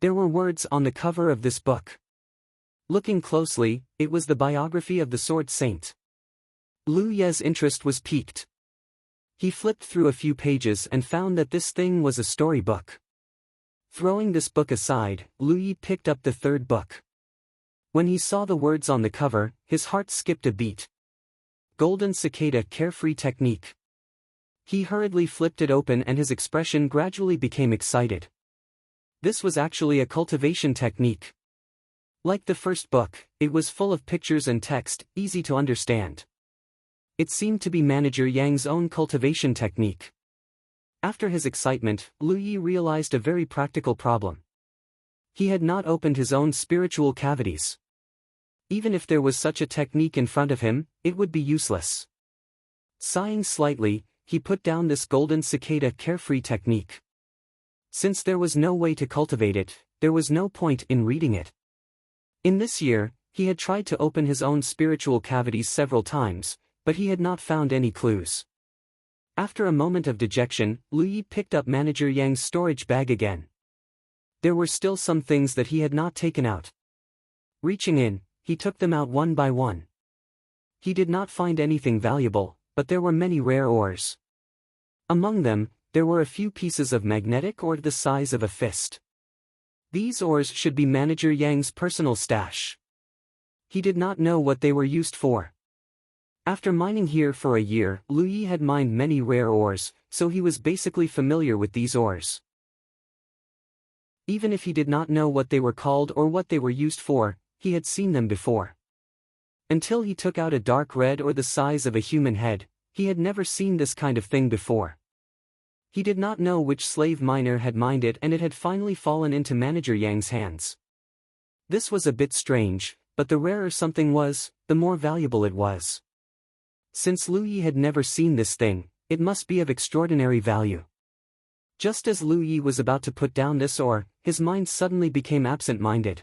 There were words on the cover of this book. Looking closely, it was the biography of the Sword Saint. Lu Ye's interest was piqued. He flipped through a few pages and found that this thing was a storybook. Throwing this book aside, Louis picked up the third book. When he saw the words on the cover, his heart skipped a beat. Golden Cicada Carefree Technique. He hurriedly flipped it open and his expression gradually became excited. This was actually a cultivation technique. Like the first book, it was full of pictures and text, easy to understand. It seemed to be Manager Yang's own cultivation technique. After his excitement, Louis realized a very practical problem. He had not opened his own spiritual cavities. Even if there was such a technique in front of him, it would be useless. Sighing slightly, he put down this Golden Cicada Carefree technique. Since there was no way to cultivate it, there was no point in reading it. In this year, he had tried to open his own spiritual cavities several times, but he had not found any clues. After a moment of dejection, Louis picked up Manager Yang's storage bag again. There were still some things that he had not taken out. Reaching in, he took them out one by one. He did not find anything valuable, but there were many rare ores. Among them, there were a few pieces of magnetic ore the size of a fist. These ores should be Manager Yang's personal stash. He did not know what they were used for. After mining here for a year, Louis had mined many rare ores, so he was basically familiar with these ores. Even if he did not know what they were called or what they were used for, he had seen them before. Until he took out a dark red ore the size of a human head, he had never seen this kind of thing before. He did not know which slave miner had mined it and it had finally fallen into Manager Yang's hands. This was a bit strange, but the rarer something was, the more valuable it was. Since Louis had never seen this thing, it must be of extraordinary value. Just as Louis was about to put down this ore, his mind suddenly became absent-minded.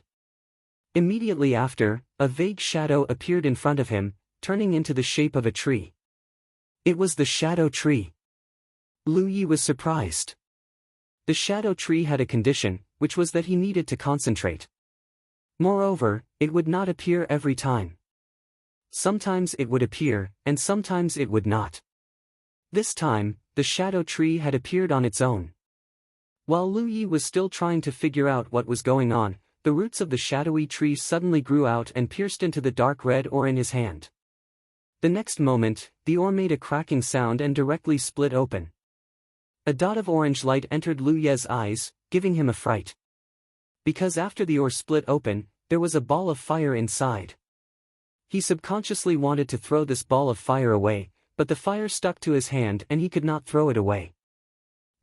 Immediately after, a vague shadow appeared in front of him, turning into the shape of a tree. It was the shadow tree. Louis was surprised. The shadow tree had a condition, which was that he needed to concentrate. Moreover, it would not appear every time. Sometimes it would appear, and sometimes it would not. This time, the shadow tree had appeared on its own. While Louis was still trying to figure out what was going on, the roots of the shadowy tree suddenly grew out and pierced into the dark red ore in his hand. The next moment, the ore made a cracking sound and directly split open. A dot of orange light entered Louis's eyes, giving him a fright. Because after the ore split open, there was a ball of fire inside. He subconsciously wanted to throw this ball of fire away, but the fire stuck to his hand and he could not throw it away.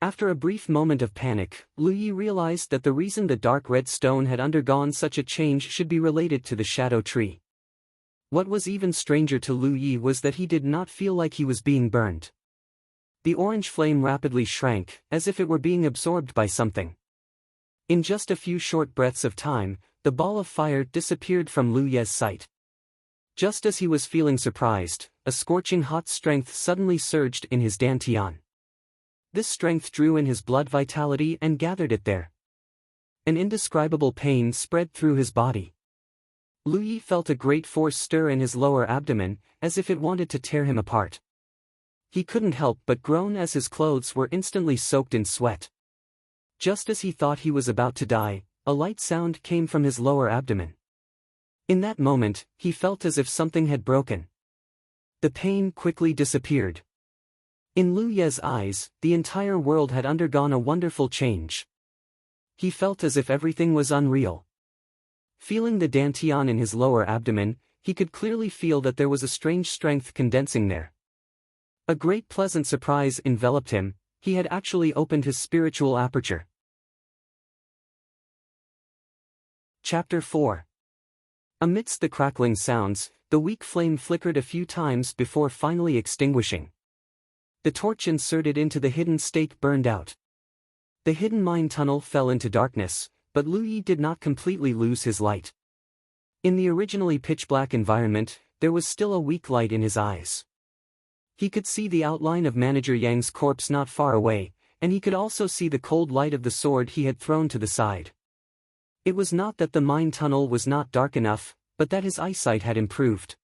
After a brief moment of panic, Louis realized that the reason the dark red stone had undergone such a change should be related to the shadow tree. What was even stranger to Louis was that he did not feel like he was being burned. The orange flame rapidly shrank, as if it were being absorbed by something. In just a few short breaths of time, the ball of fire disappeared from Louis's sight. Just as he was feeling surprised, a scorching hot strength suddenly surged in his dantian. This strength drew in his blood vitality and gathered it there. An indescribable pain spread through his body. Louis felt a great force stir in his lower abdomen, as if it wanted to tear him apart. He couldn't help but groan as his clothes were instantly soaked in sweat. Just as he thought he was about to die, a light sound came from his lower abdomen. In that moment, he felt as if something had broken. The pain quickly disappeared. In Louis's eyes, the entire world had undergone a wonderful change. He felt as if everything was unreal. Feeling the dantian in his lower abdomen, he could clearly feel that there was a strange strength condensing there. A great pleasant surprise enveloped him, he had actually opened his spiritual aperture. Chapter 4. Amidst the crackling sounds, the weak flame flickered a few times before finally extinguishing. The torch inserted into the hidden stake burned out. The hidden mine tunnel fell into darkness, but Louis did not completely lose his light. In the originally pitch-black environment, there was still a weak light in his eyes. He could see the outline of Manager Yang's corpse not far away, and he could also see the cold light of the sword he had thrown to the side. It was not that the mine tunnel was not dark enough, but that his eyesight had improved.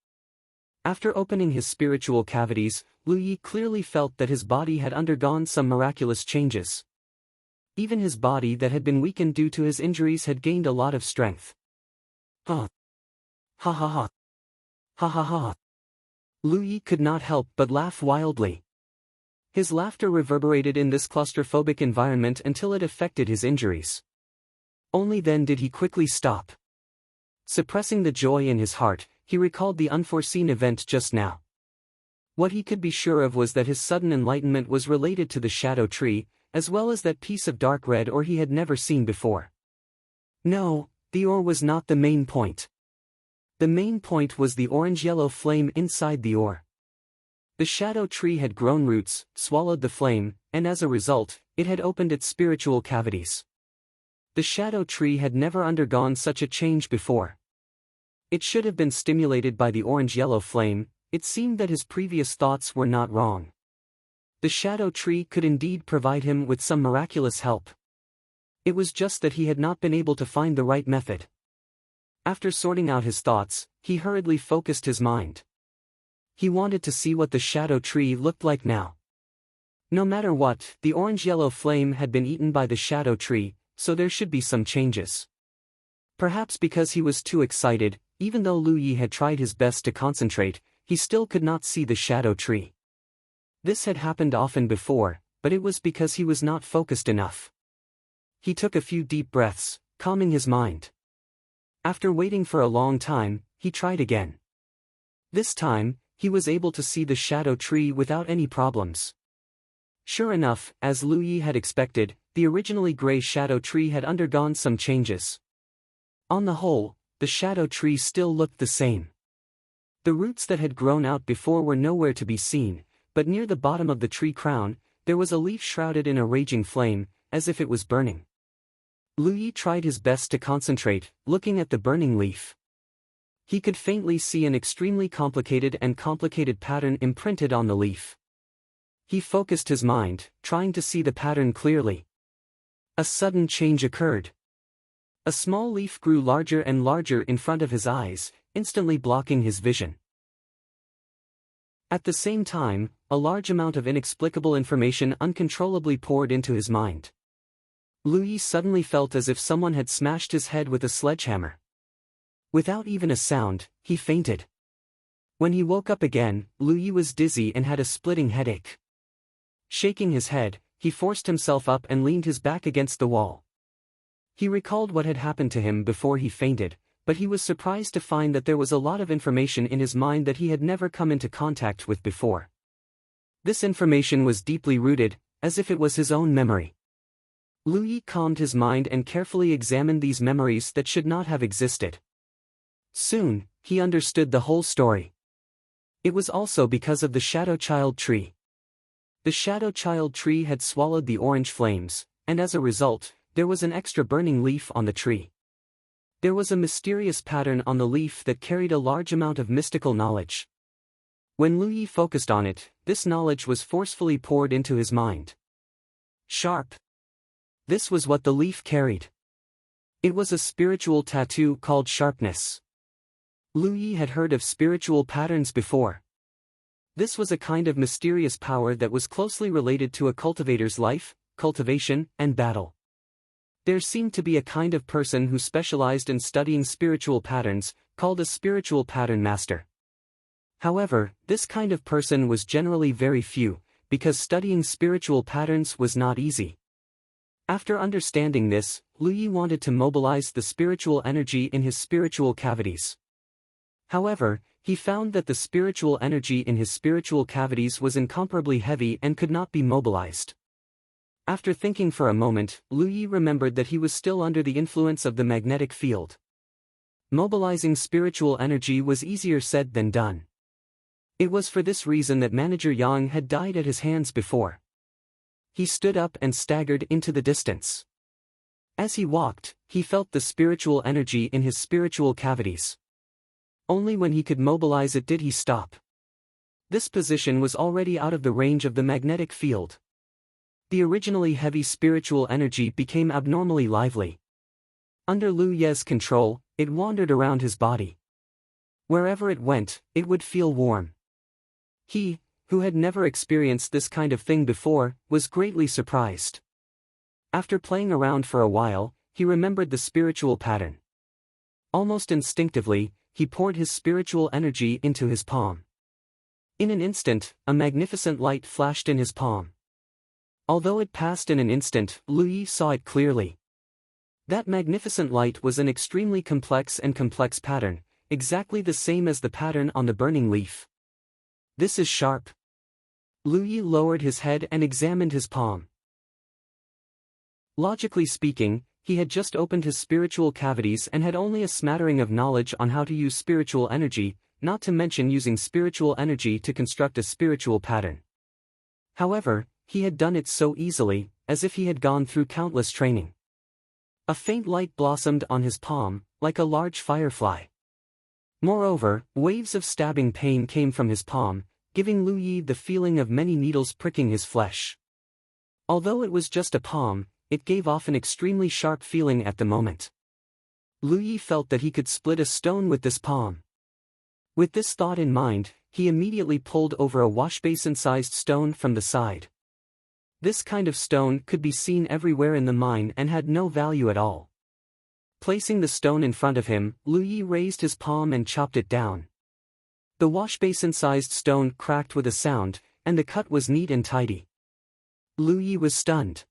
After opening his spiritual cavities, Lu Yi clearly felt that his body had undergone some miraculous changes. Even his body that had been weakened due to his injuries had gained a lot of strength. Ha! Ha ha ha! Ha ha ha! Lu Yi could not help but laugh wildly. His laughter reverberated in this claustrophobic environment until it affected his injuries. Only then did he quickly stop. Suppressing the joy in his heart, he recalled the unforeseen event just now. What he could be sure of was that his sudden enlightenment was related to the shadow tree, as well as that piece of dark red ore he had never seen before. No, the ore was not the main point. The main point was the orange-yellow flame inside the ore. The shadow tree had grown roots, swallowed the flame, and as a result, it had opened its spiritual cavities. The shadow tree had never undergone such a change before. It should have been stimulated by the orange-yellow flame. It seemed that his previous thoughts were not wrong. The shadow tree could indeed provide him with some miraculous help. It was just that he had not been able to find the right method. After sorting out his thoughts, he hurriedly focused his mind. He wanted to see what the shadow tree looked like now. No matter what, the orange-yellow flame had been eaten by the shadow tree, so there should be some changes. Perhaps because he was too excited, even though Lu Yi had tried his best to concentrate, he still could not see the shadow tree. This had happened often before, but it was because he was not focused enough. He took a few deep breaths, calming his mind. After waiting for a long time, he tried again. This time, he was able to see the shadow tree without any problems. Sure enough, as Lu Yi had expected, the originally gray shadow tree had undergone some changes. On the whole, the shadow tree still looked the same. The roots that had grown out before were nowhere to be seen, but near the bottom of the tree crown, there was a leaf shrouded in a raging flame, as if it was burning. Lu Yi tried his best to concentrate, looking at the burning leaf. He could faintly see an extremely complicated pattern imprinted on the leaf. He focused his mind, trying to see the pattern clearly. A sudden change occurred. A small leaf grew larger and larger in front of his eyes, instantly blocking his vision. At the same time, a large amount of inexplicable information uncontrollably poured into his mind. Lu Yi suddenly felt as if someone had smashed his head with a sledgehammer. Without even a sound, he fainted. When he woke up again, Lu Yi was dizzy and had a splitting headache. Shaking his head, he forced himself up and leaned his back against the wall. He recalled what had happened to him before he fainted, but he was surprised to find that there was a lot of information in his mind that he had never come into contact with before. This information was deeply rooted, as if it was his own memory. Lu Yi calmed his mind and carefully examined these memories that should not have existed. Soon, he understood the whole story. It was also because of the Shadow Child tree. The Shadow Child tree had swallowed the orange flames, and as a result, there was an extra burning leaf on the tree. There was a mysterious pattern on the leaf that carried a large amount of mystical knowledge. When Lu Yi focused on it, this knowledge was forcefully poured into his mind. Sharp. This was what the leaf carried. It was a spiritual tattoo called sharpness. Lu Yi had heard of spiritual patterns before. This was a kind of mysterious power that was closely related to a cultivator's life, cultivation, and battle. There seemed to be a kind of person who specialized in studying spiritual patterns, called a spiritual pattern master. However, this kind of person was generally very few, because studying spiritual patterns was not easy. After understanding this, Lu Yi wanted to mobilize the spiritual energy in his spiritual cavities. However, he found that the spiritual energy in his spiritual cavities was incomparably heavy and could not be mobilized. After thinking for a moment, Lu Yi remembered that he was still under the influence of the magnetic field. Mobilizing spiritual energy was easier said than done. It was for this reason that Manager Yang had died at his hands before. He stood up and staggered into the distance. As he walked, he felt the spiritual energy in his spiritual cavities. Only when he could mobilize it did he stop. This position was already out of the range of the magnetic field. The originally heavy spiritual energy became abnormally lively. Under Lu Ye's control, it wandered around his body. Wherever it went, it would feel warm. He, who had never experienced this kind of thing before, was greatly surprised. After playing around for a while, he remembered the spiritual pattern. Almost instinctively, he poured his spiritual energy into his palm. In an instant, a magnificent light flashed in his palm. Although it passed in an instant, Lu Yi saw it clearly. That magnificent light was an extremely complex pattern, exactly the same as the pattern on the burning leaf. This is sharp. Lu Yi lowered his head and examined his palm. Logically speaking, he had just opened his spiritual cavities and had only a smattering of knowledge on how to use spiritual energy, not to mention using spiritual energy to construct a spiritual pattern. However, he had done it so easily, as if he had gone through countless training. A faint light blossomed on his palm, like a large firefly. Moreover, waves of stabbing pain came from his palm, giving Lu Yi the feeling of many needles pricking his flesh. Although it was just a palm, it gave off an extremely sharp feeling at the moment. Lu Yi felt that he could split a stone with this palm. With this thought in mind, he immediately pulled over a washbasin-sized stone from the side. This kind of stone could be seen everywhere in the mine and had no value at all. Placing the stone in front of him, Lu Yi raised his palm and chopped it down. The washbasin-sized stone cracked with a sound, and the cut was neat and tidy. Lu Yi was stunned.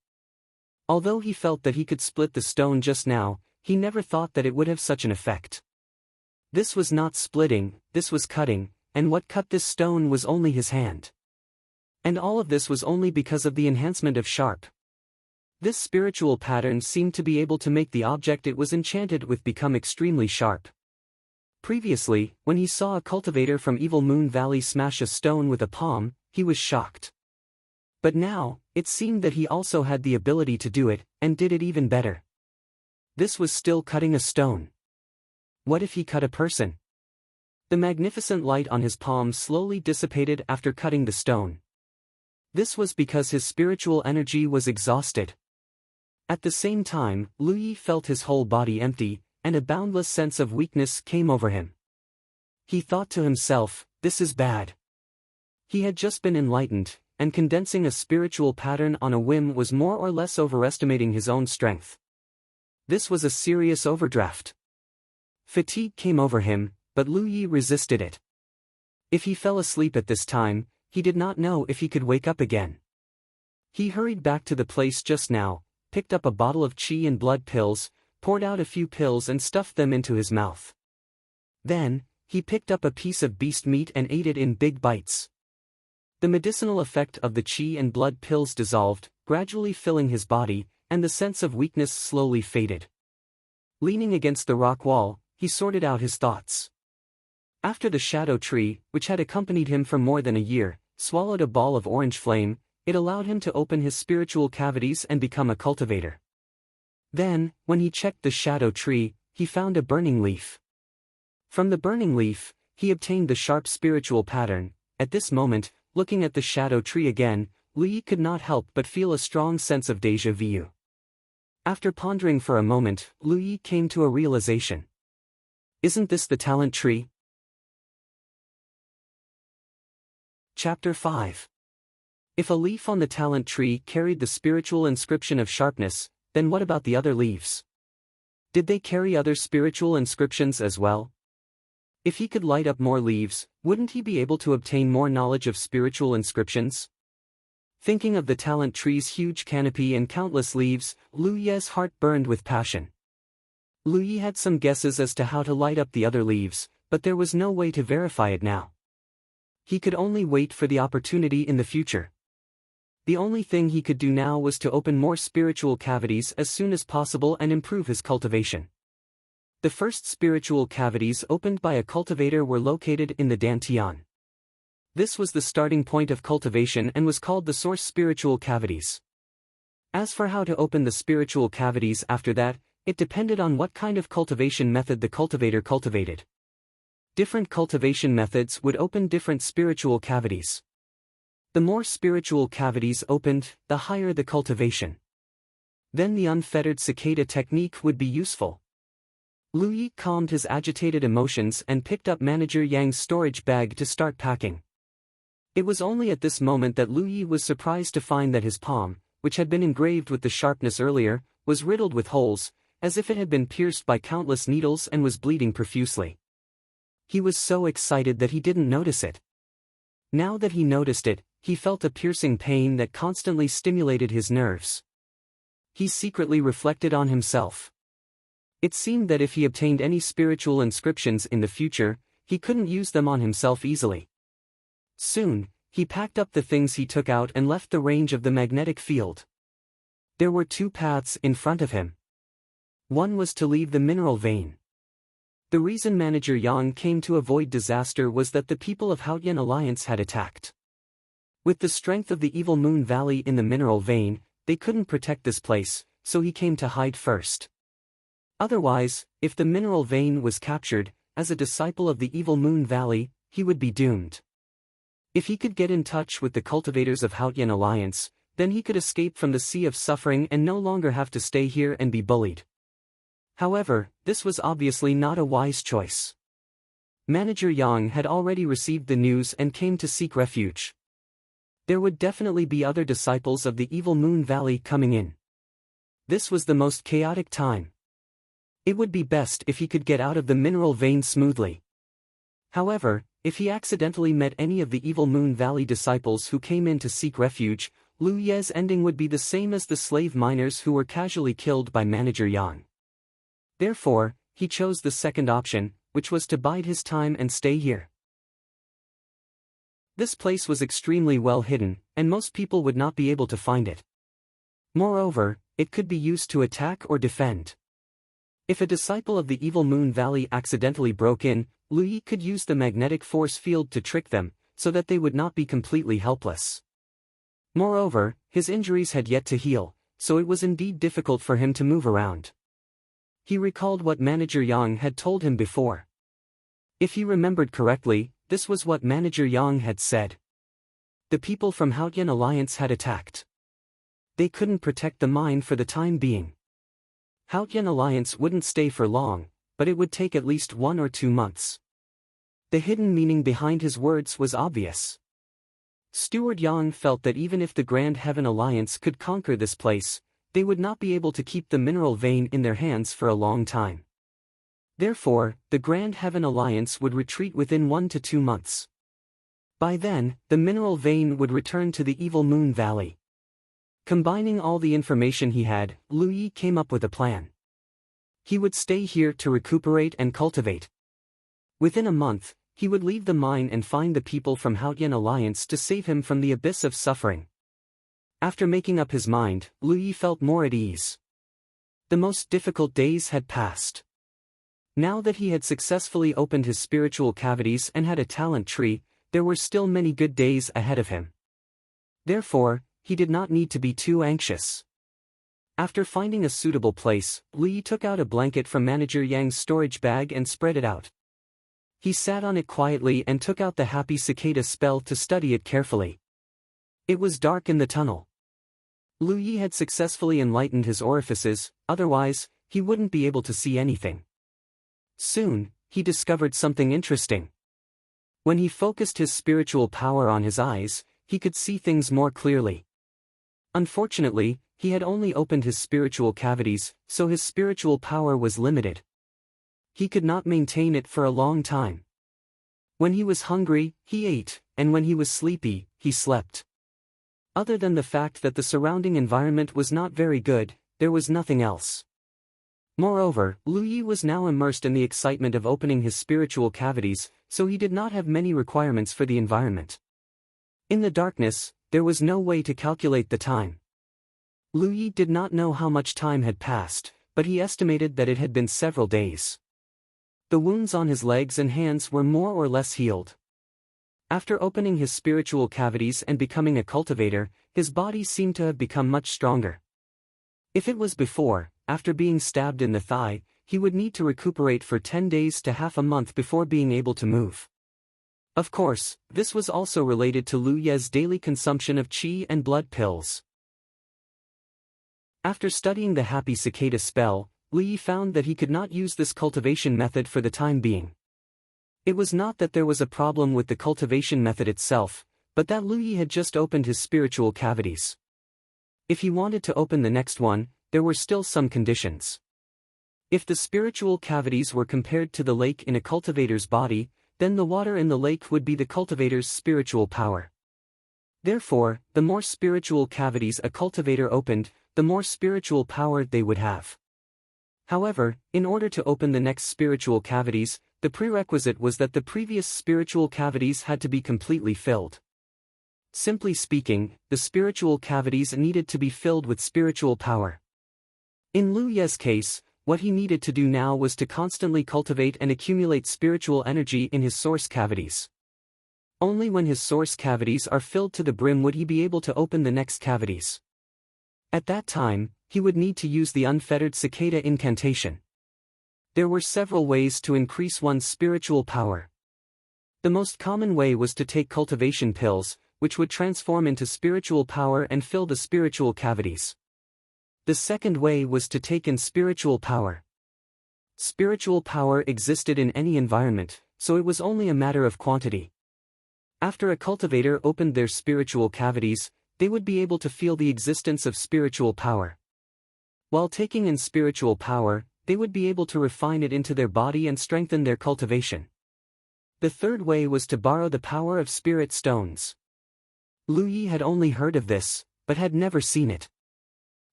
Although he felt that he could split the stone just now, he never thought that it would have such an effect. This was not splitting, this was cutting, and what cut this stone was only his hand. And all of this was only because of the enhancement of sharp. This spiritual pattern seemed to be able to make the object it was enchanted with become extremely sharp. Previously, when he saw a cultivator from Evil Moon Valley smash a stone with a palm, he was shocked. But now, it seemed that he also had the ability to do it, and did it even better. This was still cutting a stone. What if he cut a person? The magnificent light on his palm slowly dissipated after cutting the stone. This was because his spiritual energy was exhausted. At the same time, Lu Yi felt his whole body empty, and a boundless sense of weakness came over him. He thought to himself, this is bad. He had just been enlightened, and condensing a spiritual pattern on a whim was more or less overestimating his own strength. This was a serious overdraft. Fatigue came over him, but Lu Yi resisted it. If he fell asleep at this time, he did not know if he could wake up again. He hurried back to the place just now, picked up a bottle of qi and blood pills, poured out a few pills and stuffed them into his mouth. Then, he picked up a piece of beast meat and ate it in big bites. The medicinal effect of the qi and blood pills dissolved, gradually filling his body, and the sense of weakness slowly faded. Leaning against the rock wall, he sorted out his thoughts. After the shadow tree, which had accompanied him for more than a year, swallowed a ball of orange flame, it allowed him to open his spiritual cavities and become a cultivator. Then, when he checked the shadow tree, he found a burning leaf. From the burning leaf, he obtained the sharp spiritual pattern. At this moment, looking at the shadow tree again, Lu Yi could not help but feel a strong sense of déjà vu. After pondering for a moment, Lu Yi came to a realization. Isn't this the talent tree? Chapter 5. If a leaf on the talent tree carried the spiritual inscription of sharpness, then what about the other leaves? Did they carry other spiritual inscriptions as well? If he could light up more leaves, wouldn't he be able to obtain more knowledge of spiritual inscriptions? Thinking of the talent tree's huge canopy and countless leaves, Lu Yi's heart burned with passion. Lu Yi had some guesses as to how to light up the other leaves, but there was no way to verify it now. He could only wait for the opportunity in the future. The only thing he could do now was to open more spiritual cavities as soon as possible and improve his cultivation. The first spiritual cavities opened by a cultivator were located in the dantian. This was the starting point of cultivation and was called the source spiritual cavities. As for how to open the spiritual cavities after that, it depended on what kind of cultivation method the cultivator cultivated. Different cultivation methods would open different spiritual cavities. The more spiritual cavities opened, the higher the cultivation. Then the unfettered cicada technique would be useful. Lu Yi calmed his agitated emotions and picked up Manager Yang's storage bag to start packing. It was only at this moment that Lu Yi was surprised to find that his palm, which had been engraved with the sharpness earlier, was riddled with holes, as if it had been pierced by countless needles and was bleeding profusely. He was so excited that he didn't notice it. Now that he noticed it, he felt a piercing pain that constantly stimulated his nerves. He secretly reflected on himself. It seemed that if he obtained any spiritual inscriptions in the future, he couldn't use them on himself easily. Soon, he packed up the things he took out and left the range of the magnetic field. There were two paths in front of him. One was to leave the mineral vein. The reason Manager Yang came to avoid disaster was that the people of Haotian Alliance had attacked. With the strength of the Evil Moon Valley in the mineral vein, they couldn't protect this place, so he came to hide first. Otherwise, if the mineral vein was captured, as a disciple of the Evil Moon Valley, he would be doomed. If he could get in touch with the cultivators of Haotian Alliance, then he could escape from the sea of suffering and no longer have to stay here and be bullied. However, this was obviously not a wise choice. Manager Yang had already received the news and came to seek refuge. There would definitely be other disciples of the Evil Moon Valley coming in. This was the most chaotic time. It would be best if he could get out of the mineral vein smoothly. However, if he accidentally met any of the Evil Moon Valley disciples who came in to seek refuge, Lu Ye's ending would be the same as the slave miners who were casually killed by Manager Yang. Therefore, he chose the second option, which was to bide his time and stay here. This place was extremely well hidden, and most people would not be able to find it. Moreover, it could be used to attack or defend. If a disciple of the Evil Moon Valley accidentally broke in, Lu Yi could use the magnetic force field to trick them, so that they would not be completely helpless. Moreover, his injuries had yet to heal, so it was indeed difficult for him to move around. He recalled what Manager Yang had told him before. If he remembered correctly, this was what Manager Yang had said. The people from Haotian Alliance had attacked. They couldn't protect the mine for the time being. Haotian Alliance wouldn't stay for long, but it would take at least 1 or 2 months. The hidden meaning behind his words was obvious. Steward Yang felt that even if the Grand Heaven Alliance could conquer this place, they would not be able to keep the mineral vein in their hands for a long time. Therefore, the Grand Heaven Alliance would retreat within 1 to 2 months. By then, the mineral vein would return to the Evil Moon Valley. Combining all the information he had, Lu Yi came up with a plan. He would stay here to recuperate and cultivate. Within a month, he would leave the mine and find the people from Haotian Alliance to save him from the abyss of suffering. After making up his mind, Lu Yi felt more at ease. The most difficult days had passed. Now that he had successfully opened his spiritual cavities and had a talent tree, there were still many good days ahead of him. Therefore, he did not need to be too anxious. After finding a suitable place, Lu Yi took out a blanket from Manager Yang's storage bag and spread it out. He sat on it quietly and took out the Happy Cicada spell to study it carefully. It was dark in the tunnel. Lu Yi had successfully enlightened his orifices, otherwise, he wouldn't be able to see anything. Soon, he discovered something interesting. When he focused his spiritual power on his eyes, he could see things more clearly. Unfortunately, he had only opened his spiritual cavities, so his spiritual power was limited. He could not maintain it for a long time. When he was hungry, he ate, and when he was sleepy, he slept. Other than the fact that the surrounding environment was not very good, there was nothing else. Moreover, Lu Yi was now immersed in the excitement of opening his spiritual cavities, so he did not have many requirements for the environment. In the darkness, there was no way to calculate the time. Lu Yi did not know how much time had passed, but he estimated that it had been several days. The wounds on his legs and hands were more or less healed. After opening his spiritual cavities and becoming a cultivator, his body seemed to have become much stronger. If it was before, after being stabbed in the thigh, he would need to recuperate for 10 days to half a month before being able to move. Of course, this was also related to Lu Ye's daily consumption of qi and blood pills. After studying the Happy Cicada spell, Lu Yi found that he could not use this cultivation method for the time being. It was not that there was a problem with the cultivation method itself, but that Lu Yi had just opened his spiritual cavities. If he wanted to open the next one, there were still some conditions. If the spiritual cavities were compared to the lake in a cultivator's body, then the water in the lake would be the cultivator's spiritual power. Therefore, the more spiritual cavities a cultivator opened, the more spiritual power they would have. However, in order to open the next spiritual cavities, the prerequisite was that the previous spiritual cavities had to be completely filled. Simply speaking, the spiritual cavities needed to be filled with spiritual power. In Lu Ye's case, what he needed to do now was to constantly cultivate and accumulate spiritual energy in his source cavities. Only when his source cavities are filled to the brim would he be able to open the next cavities. At that time, he would need to use the unfettered cicada incantation. There were several ways to increase one's spiritual power. The most common way was to take cultivation pills, which would transform into spiritual power and fill the spiritual cavities. The second way was to take in spiritual power. Spiritual power existed in any environment, so it was only a matter of quantity. After a cultivator opened their spiritual cavities, they would be able to feel the existence of spiritual power. While taking in spiritual power, they would be able to refine it into their body and strengthen their cultivation. The third way was to borrow the power of spirit stones. Lu Yi had only heard of this, but had never seen it.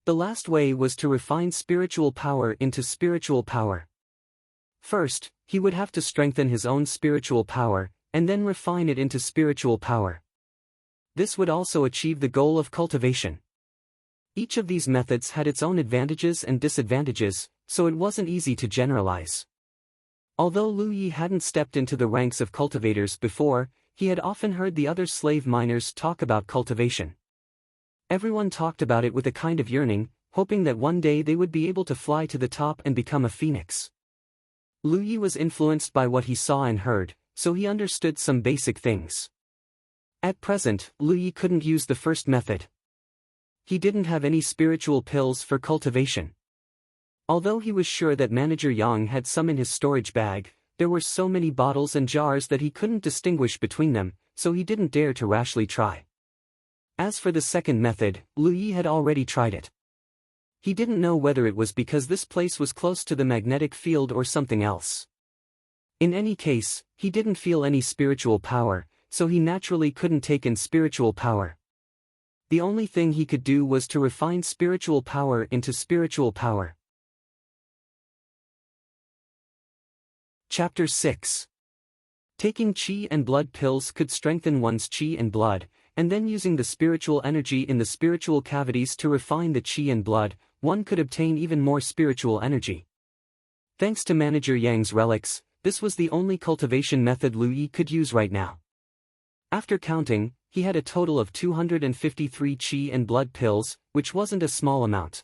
The last way was to refine spiritual power into spiritual power. First, he would have to strengthen his own spiritual power, and then refine it into spiritual power. This would also achieve the goal of cultivation. Each of these methods had its own advantages and disadvantages, so it wasn't easy to generalize. Although Lu Yi hadn't stepped into the ranks of cultivators before, he had often heard the other slave miners talk about cultivation. Everyone talked about it with a kind of yearning, hoping that one day they would be able to fly to the top and become a phoenix. Lu Yi was influenced by what he saw and heard, so he understood some basic things. At present, Lu Yi couldn't use the first method. He didn't have any spiritual pills for cultivation. Although he was sure that Manager Yang had some in his storage bag, there were so many bottles and jars that he couldn't distinguish between them, so he didn't dare to rashly try. As for the second method, Lu Yi had already tried it. He didn't know whether it was because this place was close to the magnetic field or something else. In any case, he didn't feel any spiritual power, so he naturally couldn't take in spiritual power. The only thing he could do was to refine spiritual power into spiritual power. Chapter 6. Taking qi and blood pills could strengthen one's qi and blood, and then using the spiritual energy in the spiritual cavities to refine the qi and blood, one could obtain even more spiritual energy. Thanks to Manager Yang's relics, this was the only cultivation method Lu Yi could use right now. After counting, he had a total of 253 qi and blood pills, which wasn't a small amount.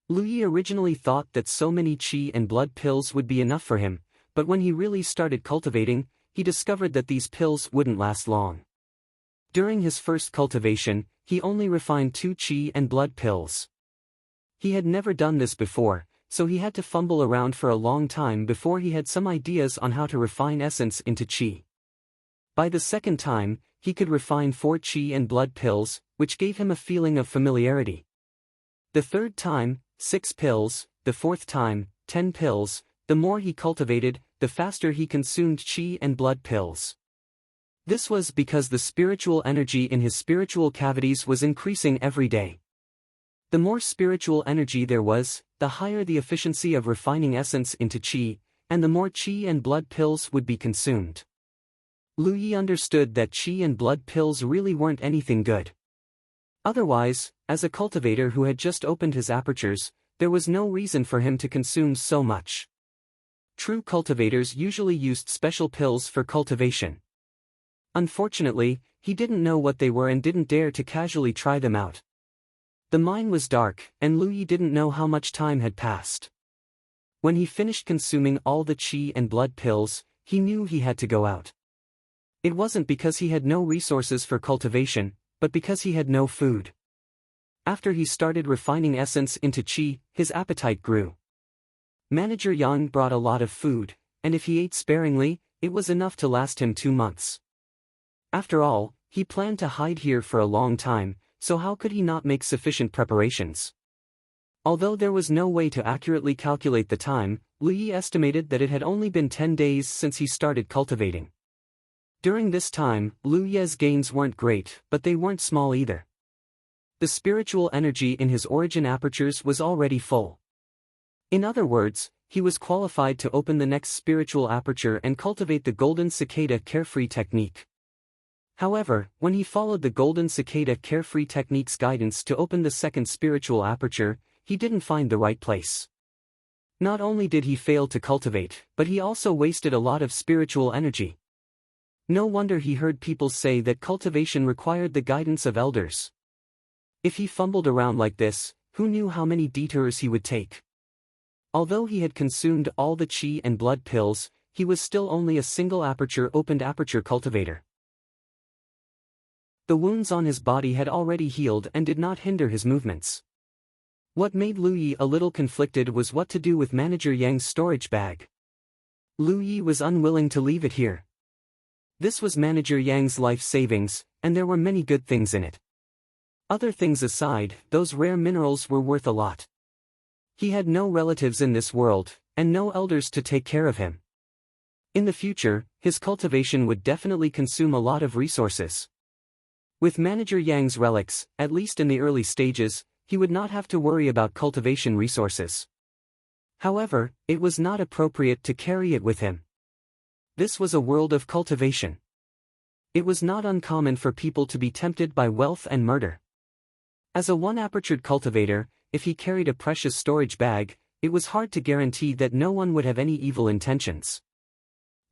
Lu Yi originally thought that so many qi and blood pills would be enough for him, but when he really started cultivating, he discovered that these pills wouldn't last long. During his first cultivation, he only refined 2 qi and blood pills. He had never done this before, so he had to fumble around for a long time before he had some ideas on how to refine essence into qi. By the second time, he could refine 4 qi and blood pills, which gave him a feeling of familiarity. The third time, 6 pills, the fourth time, 10 pills. The more he cultivated, the faster he consumed qi and blood pills. This was because the spiritual energy in his spiritual cavities was increasing every day. The more spiritual energy there was, the higher the efficiency of refining essence into qi, and the more qi and blood pills would be consumed. Lu Yi understood that qi and blood pills really weren't anything good. Otherwise, as a cultivator who had just opened his apertures, there was no reason for him to consume so much. True cultivators usually used special pills for cultivation. Unfortunately, he didn't know what they were and didn't dare to casually try them out. The mine was dark, and Lu Yi didn't know how much time had passed. When he finished consuming all the qi and blood pills, he knew he had to go out. It wasn't because he had no resources for cultivation, but because he had no food. After he started refining essence into qi, his appetite grew. Manager Yang brought a lot of food, and if he ate sparingly, it was enough to last him 2 months. After all, He planned to hide here for a long time, so how could he not make sufficient preparations? Although there was no way to accurately calculate the time, Li estimated that it had only been 10 days since he started cultivating. During this time, Liu Ye's gains weren't great, but they weren't small either. The spiritual energy in his origin apertures was already full. In other words, he was qualified to open the next spiritual aperture and cultivate the Golden Cicada Carefree technique. However, when he followed the Golden Cicada Carefree technique's guidance to open the second spiritual aperture, he didn't find the right place. Not only did he fail to cultivate, but he also wasted a lot of spiritual energy. No wonder he heard people say that cultivation required the guidance of elders. If he fumbled around like this, who knew how many detours he would take? Although he had consumed all the qi and blood pills, he was still only a single opened aperture cultivator. The wounds on his body had already healed and did not hinder his movements. What made Liu Yi a little conflicted was what to do with Manager Yang's storage bag. Liu Yi was unwilling to leave it here. This was Manager Yang's life savings, and there were many good things in it. Other things aside, those rare minerals were worth a lot. He had no relatives in this world, and no elders to take care of him. In the future, his cultivation would definitely consume a lot of resources. With Manager Yang's relics, at least in the early stages, he would not have to worry about cultivation resources. However, it was not appropriate to carry it with him. This was a world of cultivation. It was not uncommon for people to be tempted by wealth and murder. As a one-apertured cultivator, if he carried a precious storage bag, it was hard to guarantee that no one would have any evil intentions.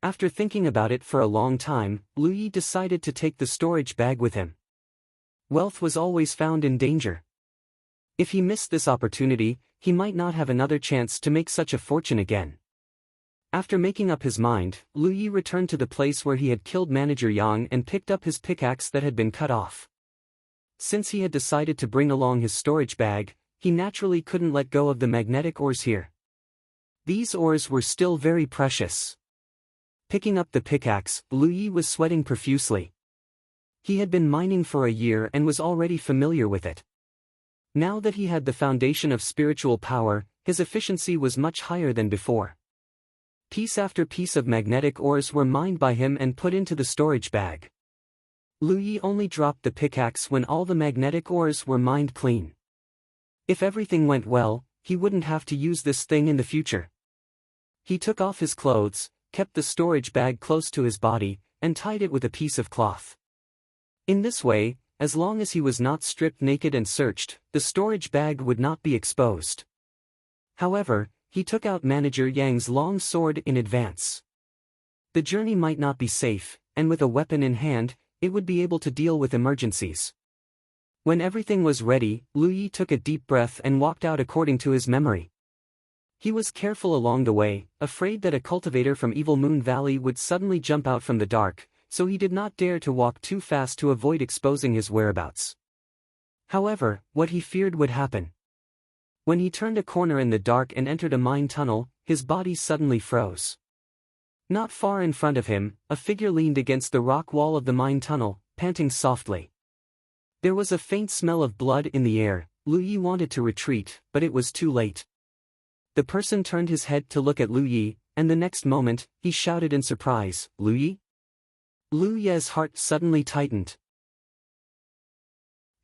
After thinking about it for a long time, Liu Yi decided to take the storage bag with him. Wealth was always found in danger. If he missed this opportunity, he might not have another chance to make such a fortune again. After making up his mind, Liu Yi returned to the place where he had killed Manager Yang and picked up his pickaxe that had been cut off. Since he had decided to bring along his storage bag, he naturally couldn't let go of the magnetic ores here. These ores were still very precious. Picking up the pickaxe, Liu Yi was sweating profusely. He had been mining for a year and was already familiar with it. Now that he had the foundation of spiritual power, his efficiency was much higher than before. Piece after piece of magnetic ores were mined by him and put into the storage bag. Liu Yi only dropped the pickaxe when all the magnetic ores were mined clean. If everything went well, he wouldn't have to use this thing in the future. He took off his clothes, kept the storage bag close to his body, and tied it with a piece of cloth. In this way, as long as he was not stripped naked and searched, the storage bag would not be exposed. However, he took out Manager Yang's long sword in advance. The journey might not be safe, and with a weapon in hand, it would be able to deal with emergencies. When everything was ready, Liu Yi took a deep breath and walked out according to his memory. He was careful along the way, afraid that a cultivator from Evil Moon Valley would suddenly jump out from the dark, so he did not dare to walk too fast to avoid exposing his whereabouts. However, what he feared would happen. When he turned a corner in the dark and entered a mine tunnel, his body suddenly froze. Not far in front of him, a figure leaned against the rock wall of the mine tunnel, panting softly. There was a faint smell of blood in the air. Liu Yi wanted to retreat, but it was too late. The person turned his head to look at Liu Yi, and the next moment, he shouted in surprise, "Liu Yi?" Liu Ye's heart suddenly tightened.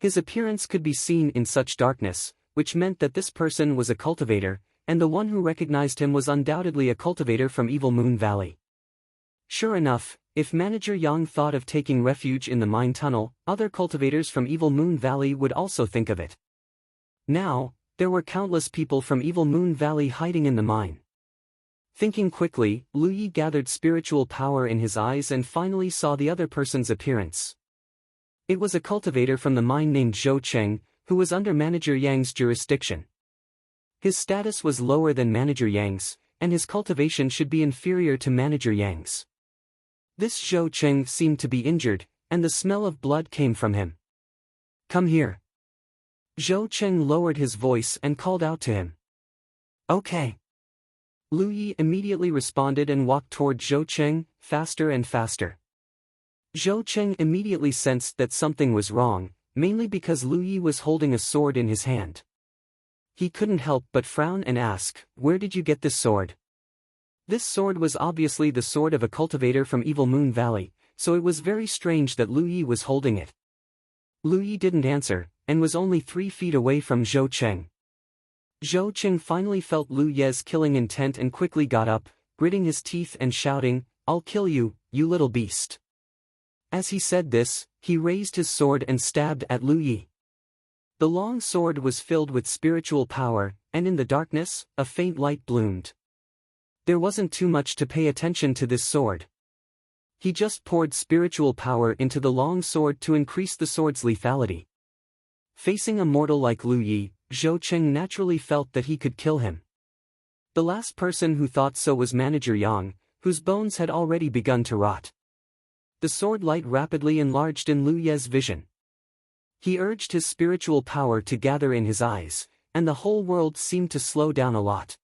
His appearance could be seen in such darkness, which meant that this person was a cultivator, and the one who recognized him was undoubtedly a cultivator from Evil Moon Valley. Sure enough, if Manager Yang thought of taking refuge in the mine tunnel, other cultivators from Evil Moon Valley would also think of it. Now, there were countless people from Evil Moon Valley hiding in the mine. Thinking quickly, Liu Yi gathered spiritual power in his eyes and finally saw the other person's appearance. It was a cultivator from the mine named Zhou Cheng, who was under Manager Yang's jurisdiction. His status was lower than Manager Yang's, and his cultivation should be inferior to Manager Yang's. This Zhou Cheng seemed to be injured, and the smell of blood came from him. "Come here." Zhou Cheng lowered his voice and called out to him. "Okay." Liu Yi immediately responded and walked toward Zhou Cheng, faster and faster. Zhou Cheng immediately sensed that something was wrong, mainly because Lu Yi was holding a sword in his hand. He couldn't help but frown and ask, "Where did you get this sword?" This sword was obviously the sword of a cultivator from Evil Moon Valley, so it was very strange that Lu Yi was holding it. Lu Yi didn't answer, and was only 3 feet away from Zhou Cheng. Zhou Cheng finally felt Lu Ye's killing intent and quickly got up, gritting his teeth and shouting, "I'll kill you, you little beast." As he said this, he raised his sword and stabbed at Lu Yi. The long sword was filled with spiritual power, and in the darkness, a faint light bloomed. There wasn't too much to pay attention to this sword. He just poured spiritual power into the long sword to increase the sword's lethality. Facing a mortal like Lu Yi, Zhou Cheng naturally felt that he could kill him. The last person who thought so was Manager Yang, whose bones had already begun to rot. The sword light rapidly enlarged in Lu Ye's vision. He urged his spiritual power to gather in his eyes, and the whole world seemed to slow down a lot.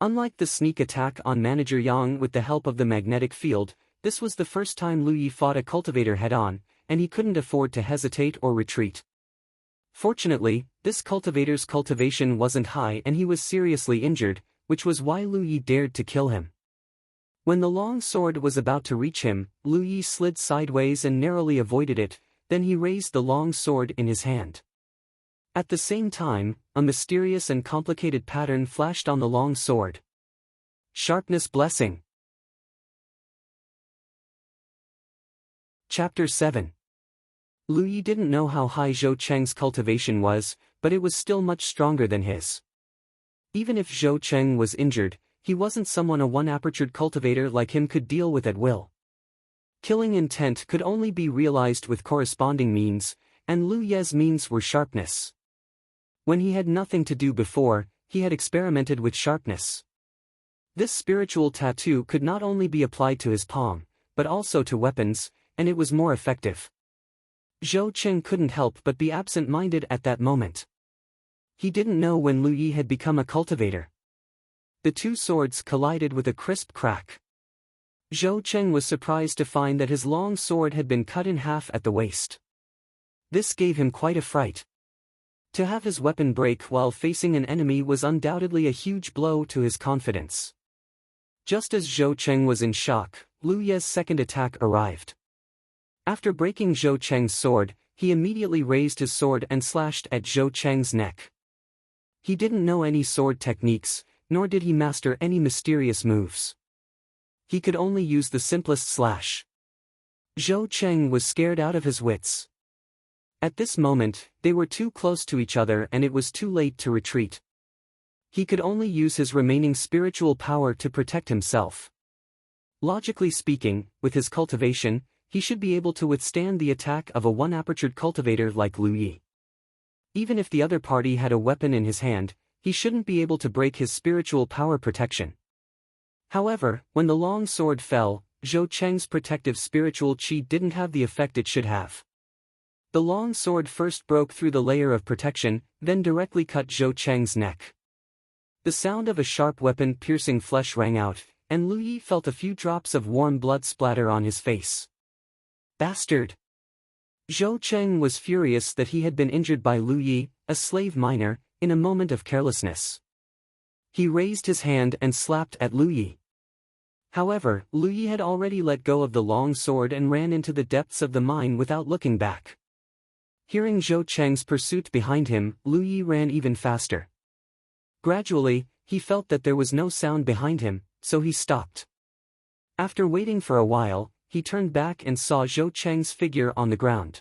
Unlike the sneak attack on Manager Yang with the help of the magnetic field, this was the first time Lu Yi fought a cultivator head-on, and he couldn't afford to hesitate or retreat. Fortunately, this cultivator's cultivation wasn't high and he was seriously injured, which was why Lu Yi dared to kill him. When the long sword was about to reach him, Lu Yi slid sideways and narrowly avoided it, then he raised the long sword in his hand. At the same time, a mysterious and complicated pattern flashed on the long sword. Sharpness Blessing. Chapter 7. Lu Yi didn't know how high Zhou Cheng's cultivation was, but it was still much stronger than his. Even if Zhou Cheng was injured, he wasn't someone a one-apertured cultivator like him could deal with at will. Killing intent could only be realized with corresponding means, and Lu Ye's means were sharpness. When he had nothing to do before, he had experimented with sharpness. This spiritual tattoo could not only be applied to his palm, but also to weapons, and it was more effective. Zhou Cheng couldn't help but be absent-minded at that moment. He didn't know when Lu Yi had become a cultivator. The two swords collided with a crisp crack. Zhou Cheng was surprised to find that his long sword had been cut in half at the waist. This gave him quite a fright. To have his weapon break while facing an enemy was undoubtedly a huge blow to his confidence. Just as Zhou Cheng was in shock, Lu Ye's second attack arrived. After breaking Zhou Cheng's sword, he immediately raised his sword and slashed at Zhou Cheng's neck. He didn't know any sword techniques, nor did he master any mysterious moves. He could only use the simplest slash. Zhou Cheng was scared out of his wits. At this moment, they were too close to each other and it was too late to retreat. He could only use his remaining spiritual power to protect himself. Logically speaking, with his cultivation, he should be able to withstand the attack of a one-apertured cultivator like Lu Yi. Even if the other party had a weapon in his hand, he shouldn't be able to break his spiritual power protection. However, when the long sword fell, Zhou Cheng's protective spiritual qi didn't have the effect it should have. The long sword first broke through the layer of protection, then directly cut Zhou Cheng's neck. The sound of a sharp weapon piercing flesh rang out, and Lu Yi felt a few drops of warm blood splatter on his face. Bastard! Zhou Cheng was furious that he had been injured by Lu Yi, a slave miner, in a moment of carelessness. He raised his hand and slapped at Lu Yi. However, Lu Yi had already let go of the long sword and ran into the depths of the mine without looking back. Hearing Zhou Cheng's pursuit behind him, Lu Yi ran even faster. Gradually, he felt that there was no sound behind him, so he stopped. After waiting for a while, he turned back and saw Zhou Cheng's figure on the ground.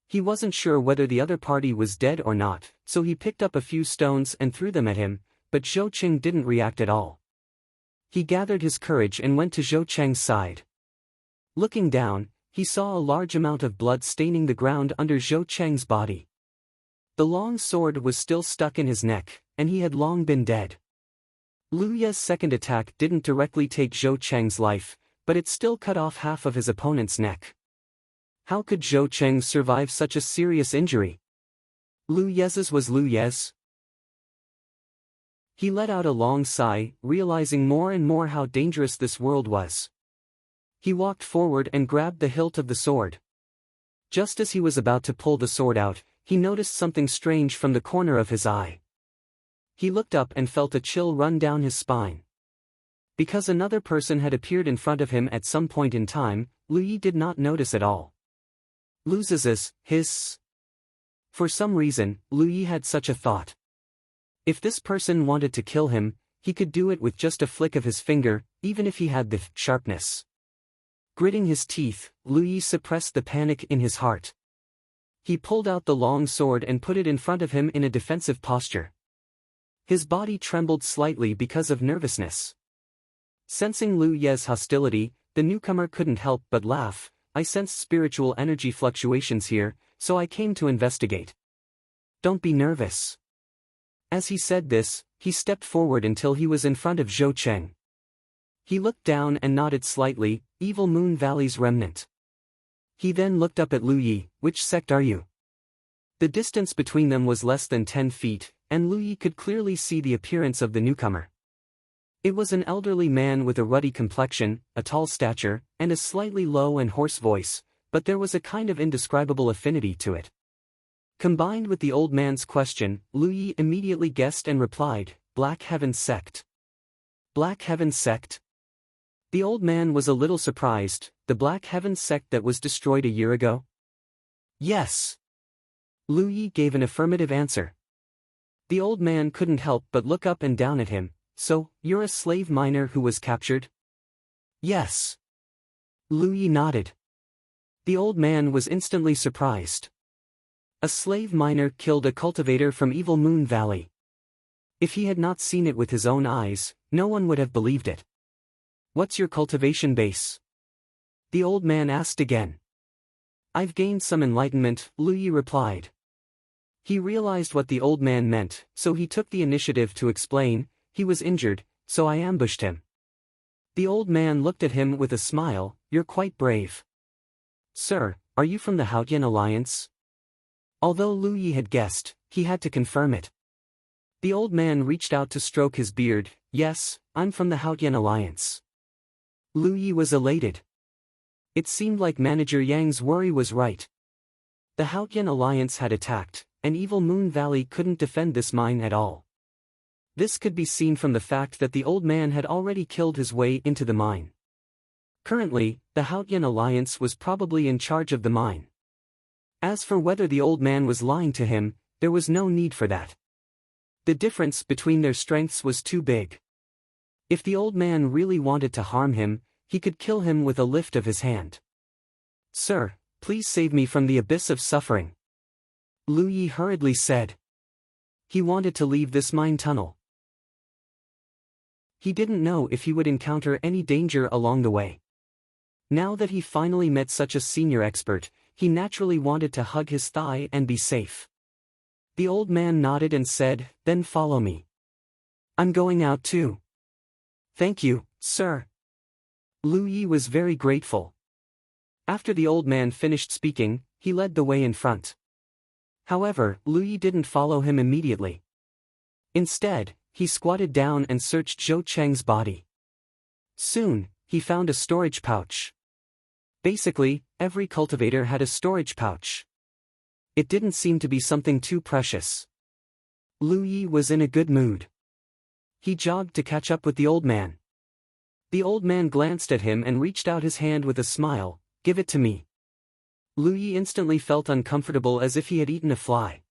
He wasn't sure whether the other party was dead or not, so he picked up a few stones and threw them at him, but Zhou Cheng didn't react at all. He gathered his courage and went to Zhou Cheng's side. Looking down, he saw a large amount of blood staining the ground under Zhou Cheng's body. The long sword was still stuck in his neck, and he had long been dead. Lu Ye's second attack didn't directly take Zhou Cheng's life, but it still cut off half of his opponent's neck. How could Zhou Cheng survive such a serious injury? Lu Ye's was Lu Ye's. He let out a long sigh, realizing more and more how dangerous this world was. He walked forward and grabbed the hilt of the sword. Just as he was about to pull the sword out, he noticed something strange from the corner of his eye. He looked up and felt a chill run down his spine. Because another person had appeared in front of him at some point in time, Lu Yi did not notice at all. Loses his. For some reason, Lu Yi had such a thought. If this person wanted to kill him, he could do it with just a flick of his finger, even if he had the sharpness. Gritting his teeth, Lu Yi suppressed the panic in his heart. He pulled out the long sword and put it in front of him in a defensive posture. His body trembled slightly because of nervousness. Sensing Lu Ye's hostility, the newcomer couldn't help but laugh. I sensed spiritual energy fluctuations here, so I came to investigate. Don't be nervous. As he said this, he stepped forward until he was in front of Zhou Cheng. He looked down and nodded slightly, Evil Moon Valley's remnant. He then looked up at Lu Yi. Which sect are you? The distance between them was less than 10 feet, and Lu Yi could clearly see the appearance of the newcomer. It was an elderly man with a ruddy complexion, a tall stature, and a slightly low and hoarse voice, but there was a kind of indescribable affinity to it. Combined with the old man's question, Lu Yi immediately guessed and replied, Black Heaven Sect. Black Heaven Sect? The old man was a little surprised. The Black Heaven Sect that was destroyed a year ago? Yes. Lu Yi gave an affirmative answer. The old man couldn't help but look up and down at him. So, you're a slave miner who was captured? Yes. Lu Yi nodded. The old man was instantly surprised. A slave miner killed a cultivator from Evil Moon Valley. If he had not seen it with his own eyes, no one would have believed it. What's your cultivation base? The old man asked again. I've gained some enlightenment, Lu Yi replied. He realized what the old man meant, so he took the initiative to explain. He was injured, so I ambushed him. The old man looked at him with a smile. You're quite brave. Sir, are you from the Haotian Alliance? Although Lu Yi had guessed, he had to confirm it. The old man reached out to stroke his beard. Yes, I'm from the Haotian Alliance. Lu Yi was elated. It seemed like Manager Yang's worry was right. The Haotian Alliance had attacked, and Evil Moon Valley couldn't defend this mine at all. This could be seen from the fact that the old man had already killed his way into the mine. Currently, the Haotian Alliance was probably in charge of the mine. As for whether the old man was lying to him, there was no need for that. The difference between their strengths was too big. If the old man really wanted to harm him, he could kill him with a lift of his hand. Sir, please save me from the abyss of suffering. Lu Yi hurriedly said. He wanted to leave this mine tunnel. He didn't know if he would encounter any danger along the way. Now that he finally met such a senior expert, he naturally wanted to hug his thigh and be safe. The old man nodded and said, Then follow me. I'm going out too. Thank you, sir. Lu Yi was very grateful. After the old man finished speaking, he led the way in front. However, Lu Yi didn't follow him immediately. Instead, he squatted down and searched Zhou Cheng's body. Soon, he found a storage pouch. Basically, every cultivator had a storage pouch. It didn't seem to be something too precious. Lu Yi was in a good mood. He jogged to catch up with the old man. The old man glanced at him and reached out his hand with a smile. Give it to me. Lu Yi instantly felt uncomfortable as if he had eaten a fly.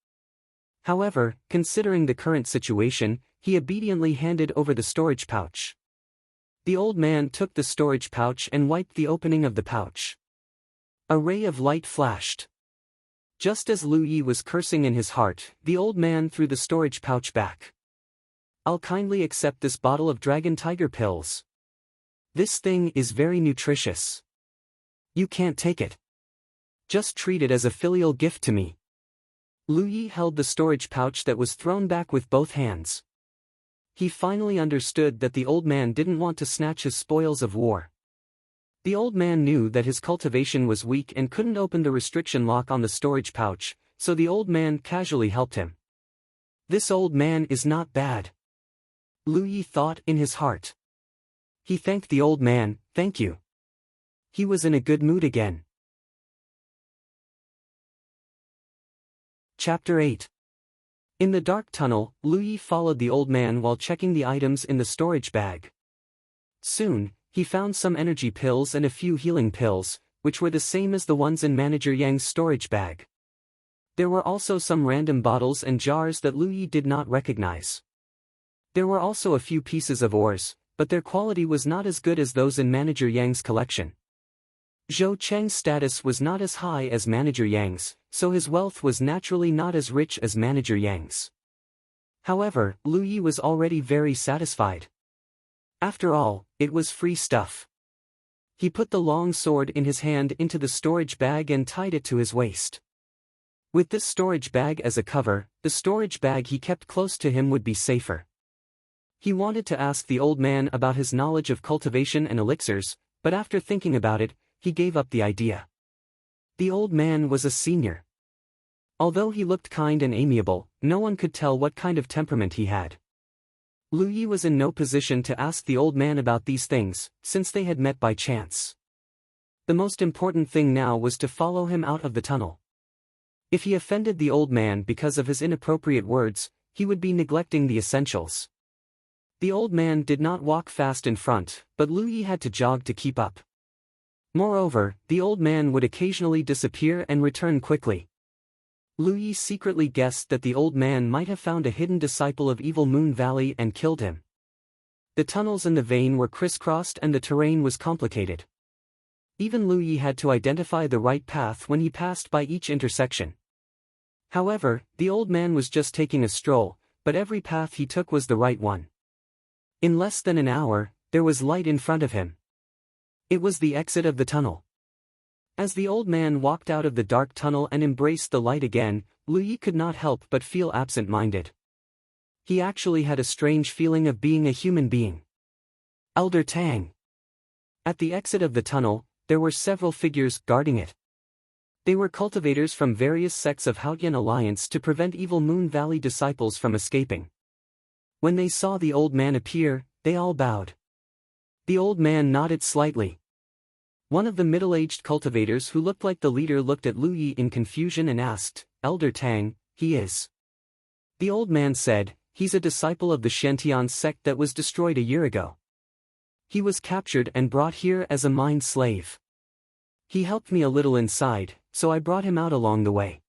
However, considering the current situation, he obediently handed over the storage pouch. The old man took the storage pouch and wiped the opening of the pouch. A ray of light flashed. Just as Lu Yi was cursing in his heart, the old man threw the storage pouch back. I'll kindly accept this bottle of dragon tiger pills. This thing is very nutritious. You can't take it. Just treat it as a filial gift to me. Lu Yi held the storage pouch that was thrown back with both hands. He finally understood that the old man didn't want to snatch his spoils of war. The old man knew that his cultivation was weak and couldn't open the restriction lock on the storage pouch, so the old man casually helped him. This old man is not bad. Lu Yi thought in his heart. He thanked the old man. Thank you. He was in a good mood again. Chapter 8. In the dark tunnel, Lu Yi followed the old man while checking the items in the storage bag. Soon, he found some energy pills and a few healing pills, which were the same as the ones in Manager Yang's storage bag. There were also some random bottles and jars that Lu Yi did not recognize. There were also a few pieces of ores, but their quality was not as good as those in Manager Yang's collection. Zhou Cheng's status was not as high as Manager Yang's, so his wealth was naturally not as rich as Manager Yang's. However, Lu Yi was already very satisfied. After all, it was free stuff. He put the long sword in his hand into the storage bag and tied it to his waist. With this storage bag as a cover, the storage bag he kept close to him would be safer. He wanted to ask the old man about his knowledge of cultivation and elixirs, but after thinking about it, he gave up the idea. The old man was a senior. Although he looked kind and amiable, no one could tell what kind of temperament he had. Lu Yi was in no position to ask the old man about these things, since they had met by chance. The most important thing now was to follow him out of the tunnel. If he offended the old man because of his inappropriate words, he would be neglecting the essentials. The old man did not walk fast in front, but Lu Yi had to jog to keep up. Moreover, the old man would occasionally disappear and return quickly. Lu Yi secretly guessed that the old man might have found a hidden disciple of Evil Moon Valley and killed him. The tunnels in the vein were crisscrossed and the terrain was complicated. Even Lu Yi had to identify the right path when he passed by each intersection. However, the old man was just taking a stroll, but every path he took was the right one. In less than an hour, there was light in front of him. It was the exit of the tunnel. As the old man walked out of the dark tunnel and embraced the light again, Lu Yi could not help but feel absent-minded. He actually had a strange feeling of being a human being. Elder Tang. At the exit of the tunnel, there were several figures guarding it. They were cultivators from various sects of Haotian Alliance to prevent Evil Moon Valley disciples from escaping. When they saw the old man appear, they all bowed. The old man nodded slightly. One of the middle-aged cultivators who looked like the leader looked at Lu Yi in confusion and asked, "Elder Tang, he is?" The old man said, "He's a disciple of the Shentian sect that was destroyed a year ago. He was captured and brought here as a mind slave. He helped me a little inside, so I brought him out along the way."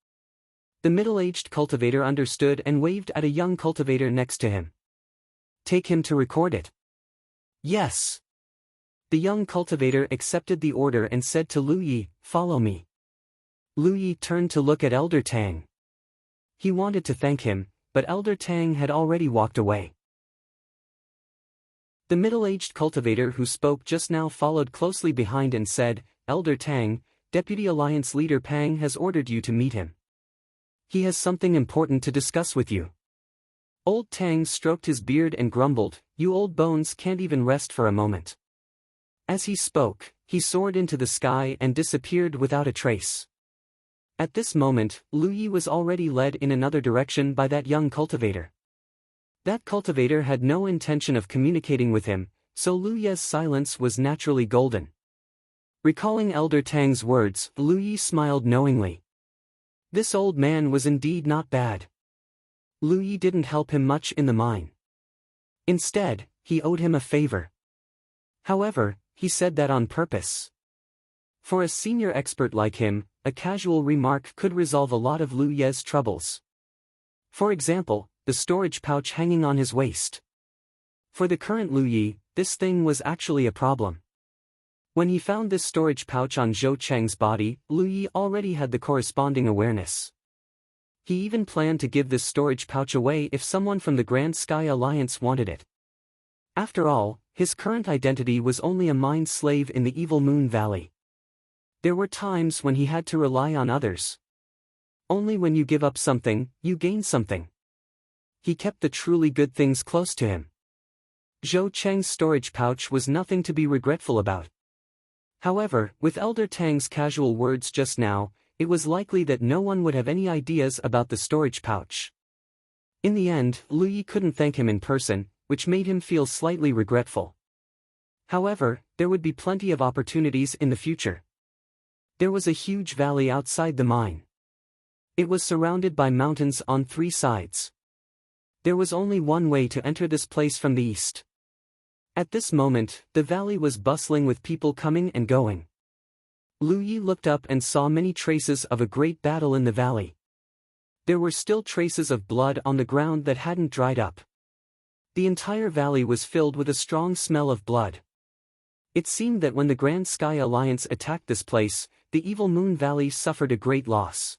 The middle-aged cultivator understood and waved at a young cultivator next to him. "Take him to record it." "Yes." The young cultivator accepted the order and said to Lu Yi, "Follow me." Lu Yi turned to look at Elder Tang. He wanted to thank him, but Elder Tang had already walked away. The middle-aged cultivator who spoke just now followed closely behind and said, "Elder Tang, Deputy Alliance Leader Pang has ordered you to meet him. He has something important to discuss with you." Old Tang stroked his beard and grumbled, "You old bones can't even rest for a moment." As he spoke, he soared into the sky and disappeared without a trace. At this moment, Lu Yi was already led in another direction by that young cultivator. That cultivator had no intention of communicating with him, so Lu Yi's silence was naturally golden. Recalling Elder Tang's words, Lu Yi smiled knowingly. This old man was indeed not bad. Lu Yi didn't help him much in the mine. Instead, he owed him a favor. However, he said that on purpose. For a senior expert like him, a casual remark could resolve a lot of Lu Yi's troubles. For example, the storage pouch hanging on his waist. For the current Lu Yi, this thing was actually a problem. When he found this storage pouch on Zhou Cheng's body, Lu Yi already had the corresponding awareness. He even planned to give this storage pouch away if someone from the Grand Sky Alliance wanted it. After all, his current identity was only a mind slave in the Evil Moon Valley. There were times when he had to rely on others. Only when you give up something, you gain something. He kept the truly good things close to him. Zhou Cheng's storage pouch was nothing to be regretful about. However, with Elder Tang's casual words just now, it was likely that no one would have any ideas about the storage pouch. In the end, Lu Yi couldn't thank him in person, which made him feel slightly regretful. However, there would be plenty of opportunities in the future. There was a huge valley outside the mine. It was surrounded by mountains on 3 sides. There was only one way to enter this place from the east. At this moment, the valley was bustling with people coming and going. Lu Yi looked up and saw many traces of a great battle in the valley. There were still traces of blood on the ground that hadn't dried up. The entire valley was filled with a strong smell of blood. It seemed that when the Grand Sky Alliance attacked this place, the Evil Moon Valley suffered a great loss.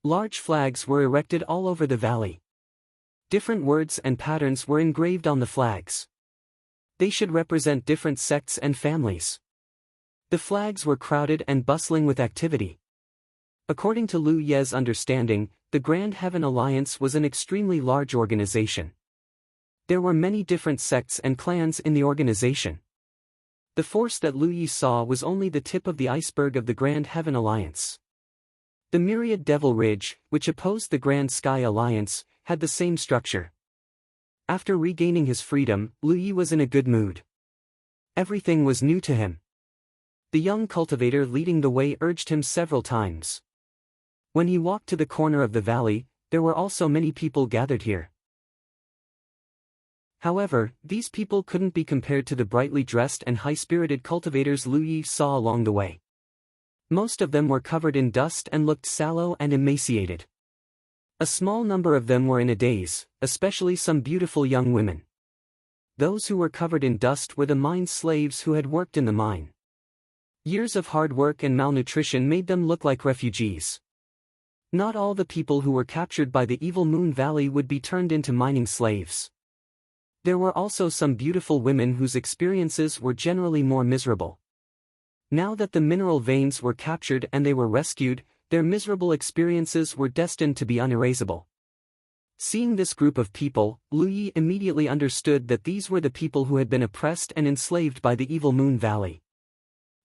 Large flags were erected all over the valley. Different words and patterns were engraved on the flags. They should represent different sects and families. The flags were crowded and bustling with activity. According to Lu Ye's understanding, the Grand Heaven Alliance was an extremely large organization. There were many different sects and clans in the organization. The force that Lu Yi saw was only the tip of the iceberg of the Grand Heaven Alliance. The myriad Devil Ridge, which opposed the Grand Sky Alliance, had the same structure. After regaining his freedom, Lu Yi was in a good mood. Everything was new to him. The young cultivator leading the way urged him several times. When he walked to the corner of the valley, there were also many people gathered here. However, these people couldn't be compared to the brightly dressed and high-spirited cultivators Lu Yi saw along the way. Most of them were covered in dust and looked sallow and emaciated. A small number of them were in a daze, especially some beautiful young women. Those who were covered in dust were the mine slaves who had worked in the mine. Years of hard work and malnutrition made them look like refugees. Not all the people who were captured by the Evil Moon Valley would be turned into mining slaves. There were also some beautiful women whose experiences were generally more miserable. Now that the mineral veins were captured and they were rescued, their miserable experiences were destined to be unerasable. Seeing this group of people, Lu Yi immediately understood that these were the people who had been oppressed and enslaved by the Evil Moon Valley.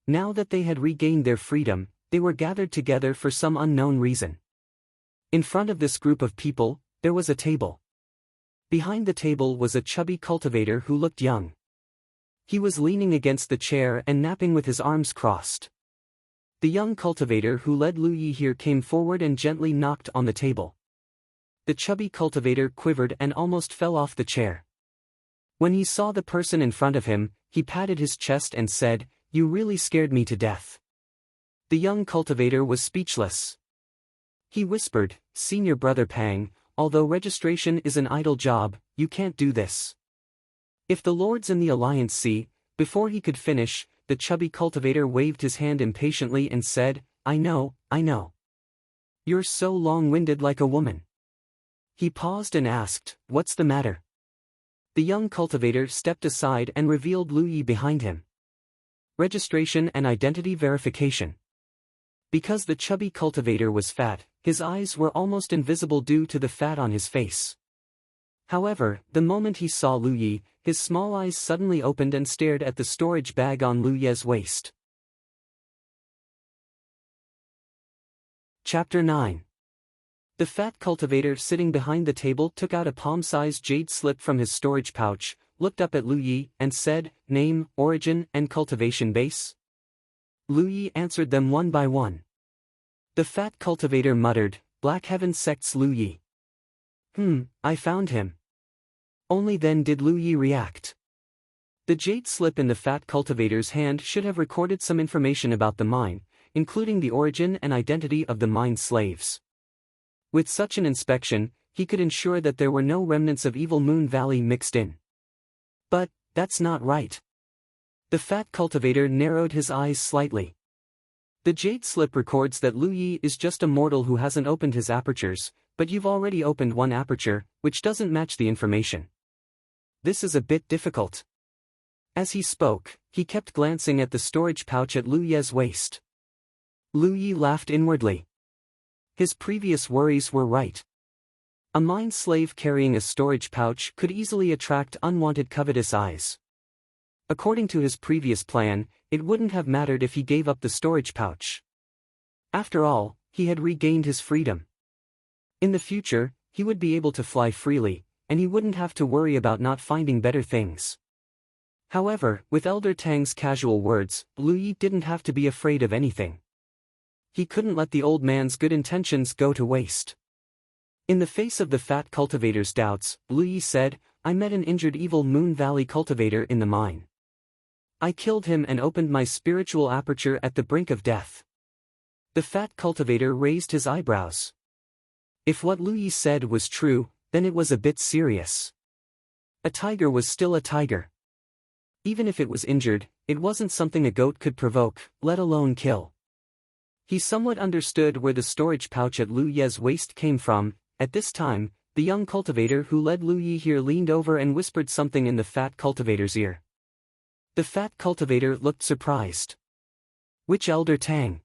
Now that they had regained their freedom, they were gathered together for some unknown reason. In front of this group of people, there was a table. Behind the table was a chubby cultivator who looked young. He was leaning against the chair and napping with his arms crossed. The young cultivator who led Lu Yi here came forward and gently knocked on the table. The chubby cultivator quivered and almost fell off the chair. When he saw the person in front of him, he patted his chest and said, "You really scared me to death." The young cultivator was speechless. He whispered, "Senior Brother Pang, although registration is an idle job, you can't do this. If the lords in the Alliance see..." Before he could finish, the chubby cultivator waved his hand impatiently and said, I know. You're so long-winded like a woman." He paused and asked, "What's the matter?" The young cultivator stepped aside and revealed Lu Yi behind him. Registration and identity verification. Because the chubby cultivator was fat, his eyes were almost invisible due to the fat on his face. However, the moment he saw Lu Yi, his small eyes suddenly opened and stared at the storage bag on Lu Ye's waist. Chapter 9. The fat cultivator sitting behind the table took out a palm-sized jade slip from his storage pouch, looked up at Lu Yi, and said, "Name, origin, and cultivation base?" Lu Yi answered them one by one. The fat cultivator muttered, "Black Heaven Sect's Lu Yi. I found him." Only then did Lu Yi react. The jade slip in the fat cultivator's hand should have recorded some information about the mine, including the origin and identity of the mine slaves. With such an inspection, he could ensure that there were no remnants of Evil Moon Valley mixed in. But that's not right. The fat cultivator narrowed his eyes slightly. The jade slip records that Lu Yi is just a mortal who hasn't opened his apertures, but you've already opened one aperture, which doesn't match the information. This is a bit difficult. As he spoke, he kept glancing at the storage pouch at Lu Ye's waist. Lu Yi laughed inwardly. His previous worries were right. A mine slave carrying a storage pouch could easily attract unwanted covetous eyes. According to his previous plan, it wouldn't have mattered if he gave up the storage pouch. After all, he had regained his freedom. In the future, he would be able to fly freely, and he wouldn't have to worry about not finding better things. However, with Elder Tang's casual words, Lu Yi didn't have to be afraid of anything. He couldn't let the old man's good intentions go to waste. In the face of the fat cultivator's doubts, Lu Yi said, I met an injured evil Moon Valley cultivator in the mine. I killed him and opened my spiritual aperture at the brink of death. The fat cultivator raised his eyebrows. If what Lu Yi said was true, then it was a bit serious. A tiger was still a tiger. Even if it was injured, it wasn't something a goat could provoke, let alone kill. He somewhat understood where the storage pouch at Lu Ye's waist came from. At this time, the young cultivator who led Lu Yi here leaned over and whispered something in the fat cultivator's ear. The fat cultivator looked surprised. Which Elder Tang?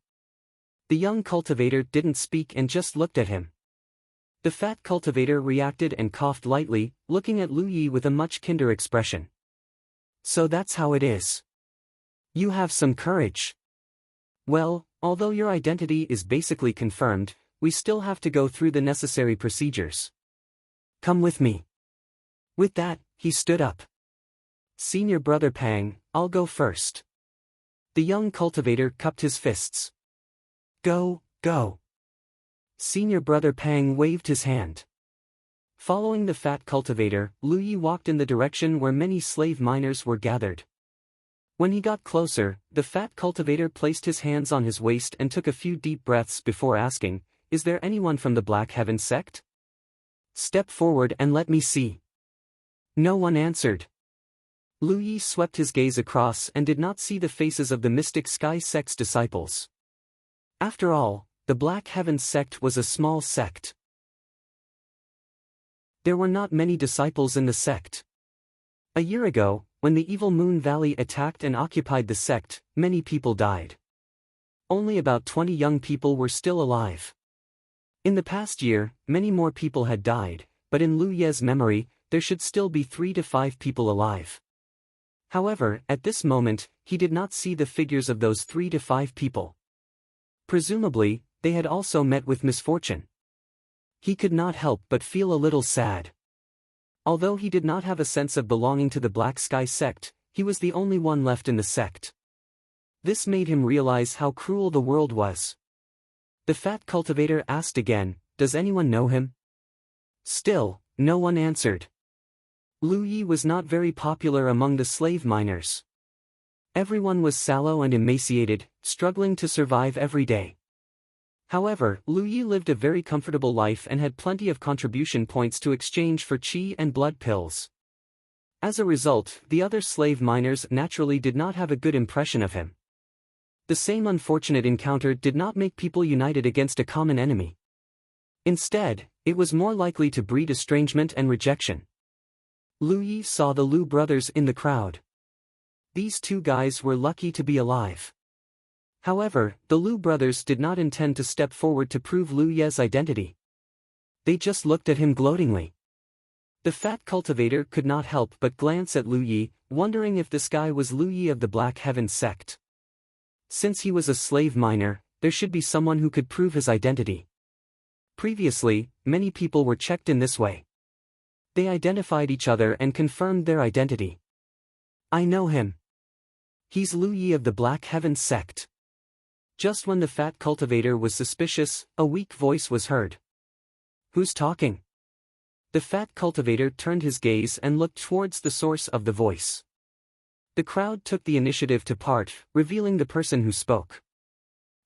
The young cultivator didn't speak and just looked at him. The fat cultivator reacted and coughed lightly, looking at Lu Yi with a much kinder expression. So that's how it is. You have some courage. Well, although your identity is basically confirmed, we still have to go through the necessary procedures. Come with me. With that, he stood up. Senior Brother Pang, I'll go first. The young cultivator cupped his fists. Go, go. Senior Brother Pang waved his hand. Following the fat cultivator, Lu Yi walked in the direction where many slave miners were gathered. When he got closer, the fat cultivator placed his hands on his waist and took a few deep breaths before asking, Is there anyone from the Black Heaven sect? Step forward and let me see. No one answered. Lu Yi swept his gaze across and did not see the faces of the Mystic Sky sect's disciples. After all, the Black Heaven sect was a small sect. There were not many disciples in the sect. A year ago, when the evil Moon Valley attacked and occupied the sect, many people died. Only about 20 young people were still alive. In the past year, many more people had died, but in Lu Ye's memory, there should still be 3 to 5 people alive. However, at this moment, he did not see the figures of those 3 to 5 people. Presumably, they had also met with misfortune. He could not help but feel a little sad. Although he did not have a sense of belonging to the Black Sky sect, he was the only one left in the sect. This made him realize how cruel the world was. The fat cultivator asked again, Does anyone know him? Still, no one answered. Lu Yi was not very popular among the slave miners. Everyone was sallow and emaciated, struggling to survive every day. However, Lu Yi lived a very comfortable life and had plenty of contribution points to exchange for qi and blood pills. As a result, the other slave miners naturally did not have a good impression of him. The same unfortunate encounter did not make people united against a common enemy. Instead, it was more likely to breed estrangement and rejection. Lu Yi saw the Lu brothers in the crowd. These two guys were lucky to be alive. However, the Lu brothers did not intend to step forward to prove Lu Ye's identity. They just looked at him gloatingly. The fat cultivator could not help but glance at Lu Yi, wondering if this guy was Lu Yi of the Black Heaven sect. Since he was a slave miner, there should be someone who could prove his identity. Previously, many people were checked in this way. They identified each other and confirmed their identity. I know him. He's Lu Yi of the Black Heaven sect. Just when the fat cultivator was suspicious, a weak voice was heard. Who's talking? The fat cultivator turned his gaze and looked towards the source of the voice. The crowd took the initiative to part, revealing the person who spoke.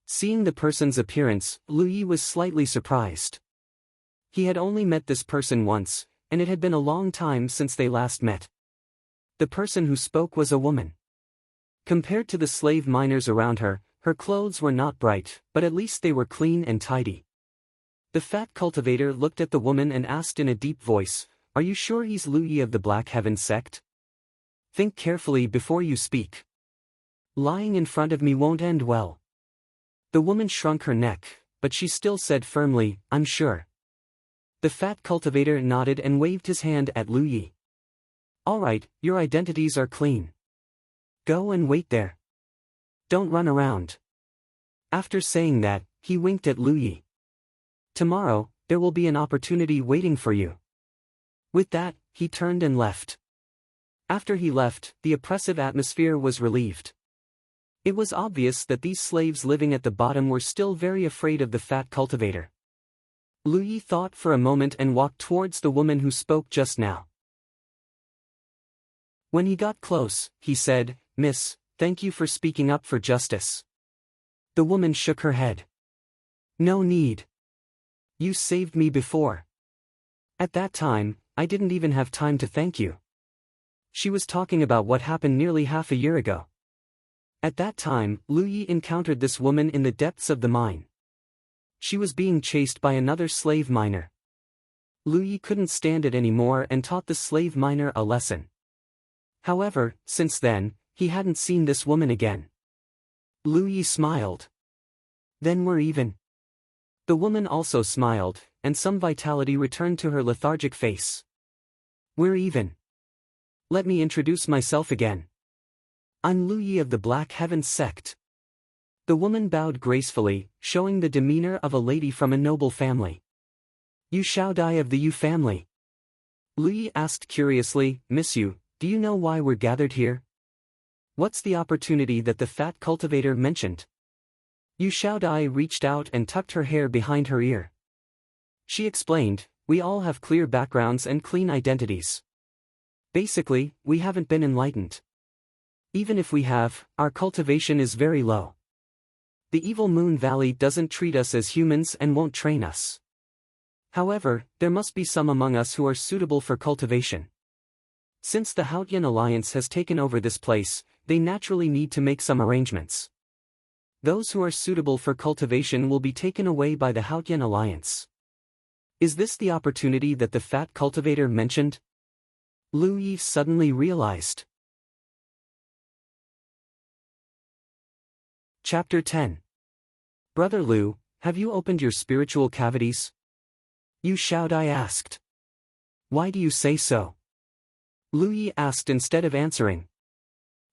Seeing the person's appearance, Lu Yi was slightly surprised. He had only met this person once, and it had been a long time since they last met. The person who spoke was a woman. Compared to the slave miners around her, her clothes were not bright, but at least they were clean and tidy. The fat cultivator looked at the woman and asked in a deep voice, Are you sure he's Lu Yi of the Black Heaven sect? Think carefully before you speak. Lying in front of me won't end well. The woman shrunk her neck, but she still said firmly, I'm sure. The fat cultivator nodded and waved his hand at Lu Yi. All right, your identities are clean. Go and wait there. Don't run around. After saying that, he winked at Lu Yi. Tomorrow, there will be an opportunity waiting for you. With that, he turned and left. After he left, the oppressive atmosphere was relieved. It was obvious that these slaves living at the bottom were still very afraid of the fat cultivator. Lu Yi thought for a moment and walked towards the woman who spoke just now. When he got close, he said, "Miss, thank you for speaking up for justice." The woman shook her head. "No need. You saved me before. At that time, I didn't even have time to thank you." She was talking about what happened nearly half a year ago. At that time, Lu Yi encountered this woman in the depths of the mine. She was being chased by another slave miner. Lu Yi couldn't stand it anymore and taught the slave miner a lesson. However, since then, he hadn't seen this woman again. Lu Yi smiled. "Then we're even." The woman also smiled, and some vitality returned to her lethargic face. "We're even. Let me introduce myself again. I'm Lu Yi of the Black Heaven sect." The woman bowed gracefully, showing the demeanor of a lady from a noble family. "You Shao Dai of the Yu family?" Lu Yi asked curiously, "Miss Yu, do you know why we're gathered here? What's the opportunity that the fat cultivator mentioned?" Yu Shao Dai reached out and tucked her hair behind her ear. She explained, "We all have clear backgrounds and clean identities. Basically, we haven't been enlightened. Even if we have, our cultivation is very low. The evil Moon Valley doesn't treat us as humans and won't train us. However, there must be some among us who are suitable for cultivation. Since the Haotian Alliance has taken over this place, they naturally need to make some arrangements. Those who are suitable for cultivation will be taken away by the Haotian Alliance. Is this the opportunity that the fat cultivator mentioned?" Lu Yi suddenly realized. Chapter 10. "Brother Lu, have you opened your spiritual cavities?" Yu Shao Dai asked. "Why do you say so?" Lu Yi asked instead of answering.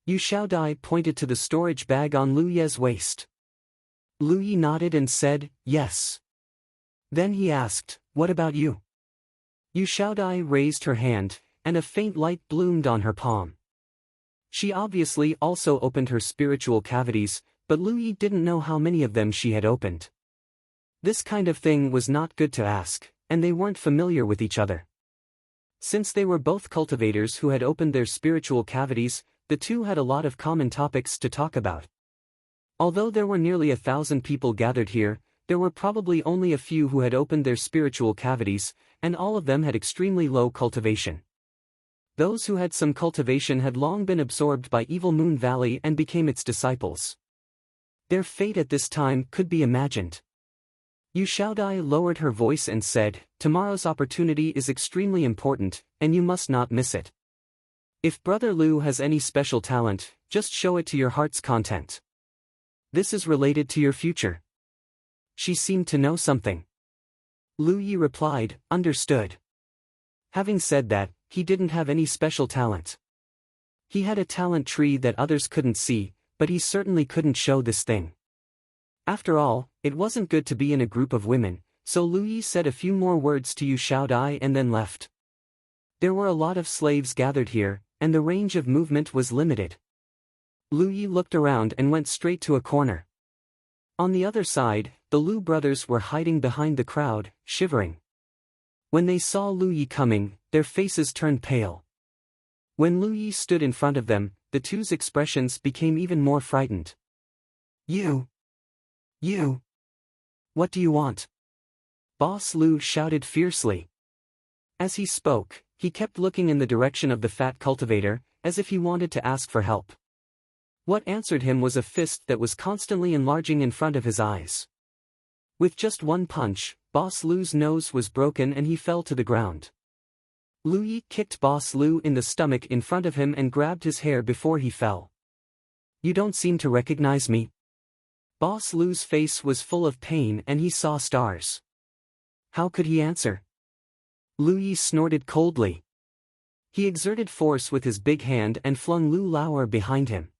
Yu Shao Dai pointed to the storage bag on Lu Ye's waist. Lu Yi nodded and said, "Yes." Then he asked, "What about you?" Yu Shao Dai raised her hand, and a faint light bloomed on her palm. She obviously also opened her spiritual cavities, but Lu Yi didn't know how many of them she had opened. This kind of thing was not good to ask, and they weren't familiar with each other. Since they were both cultivators who had opened their spiritual cavities, the two had a lot of common topics to talk about. Although there were nearly 1,000 people gathered here, there were probably only a few who had opened their spiritual cavities, and all of them had extremely low cultivation. Those who had some cultivation had long been absorbed by Evil Moon Valley and became its disciples. Their fate at this time could be imagined. Yu Shao Dai lowered her voice and said, "Tomorrow's opportunity is extremely important, and you must not miss it. If Brother Lu has any special talent, just show it to your heart's content. This is related to your future." She seemed to know something. Lu Yi replied, "Understood." Having said that, he didn't have any special talent. He had a talent tree that others couldn't see, but he certainly couldn't show this thing. After all, it wasn't good to be in a group of women, so Lu Yi said a few more words to Yu Shao Dai and then left. There were a lot of slaves gathered here, and the range of movement was limited. Lu Yi looked around and went straight to a corner. On the other side, the Lu brothers were hiding behind the crowd, shivering. When they saw Lu Yi coming, their faces turned pale. When Lu Yi stood in front of them, the two's expressions became even more frightened. You! What do you want?" Boss Lu shouted fiercely. As he spoke, he kept looking in the direction of the fat cultivator, as if he wanted to ask for help. What answered him was a fist that was constantly enlarging in front of his eyes. With just one punch, Boss Lu's nose was broken and he fell to the ground. Lu Yi kicked Boss Lu in the stomach in front of him and grabbed his hair before he fell. "You don't seem to recognize me." Boss Lu's face was full of pain and he saw stars. How could he answer? Lu Yi snorted coldly. He exerted force with his big hand and flung Lu Lauer behind him.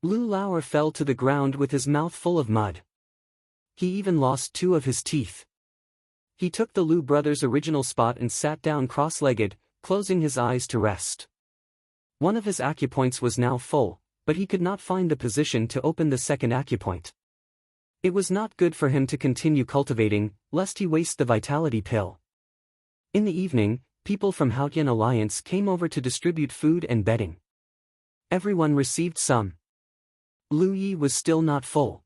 Lu Lauer fell to the ground with his mouth full of mud. He even lost 2 of his teeth. He took the Lu brothers' original spot and sat down cross-legged, closing his eyes to rest. One of his acupoints was now full, but he could not find the position to open the second acupoint. It was not good for him to continue cultivating, lest he waste the vitality pill. In the evening, people from Haotian Alliance came over to distribute food and bedding. Everyone received some. Lu Yi was still not full.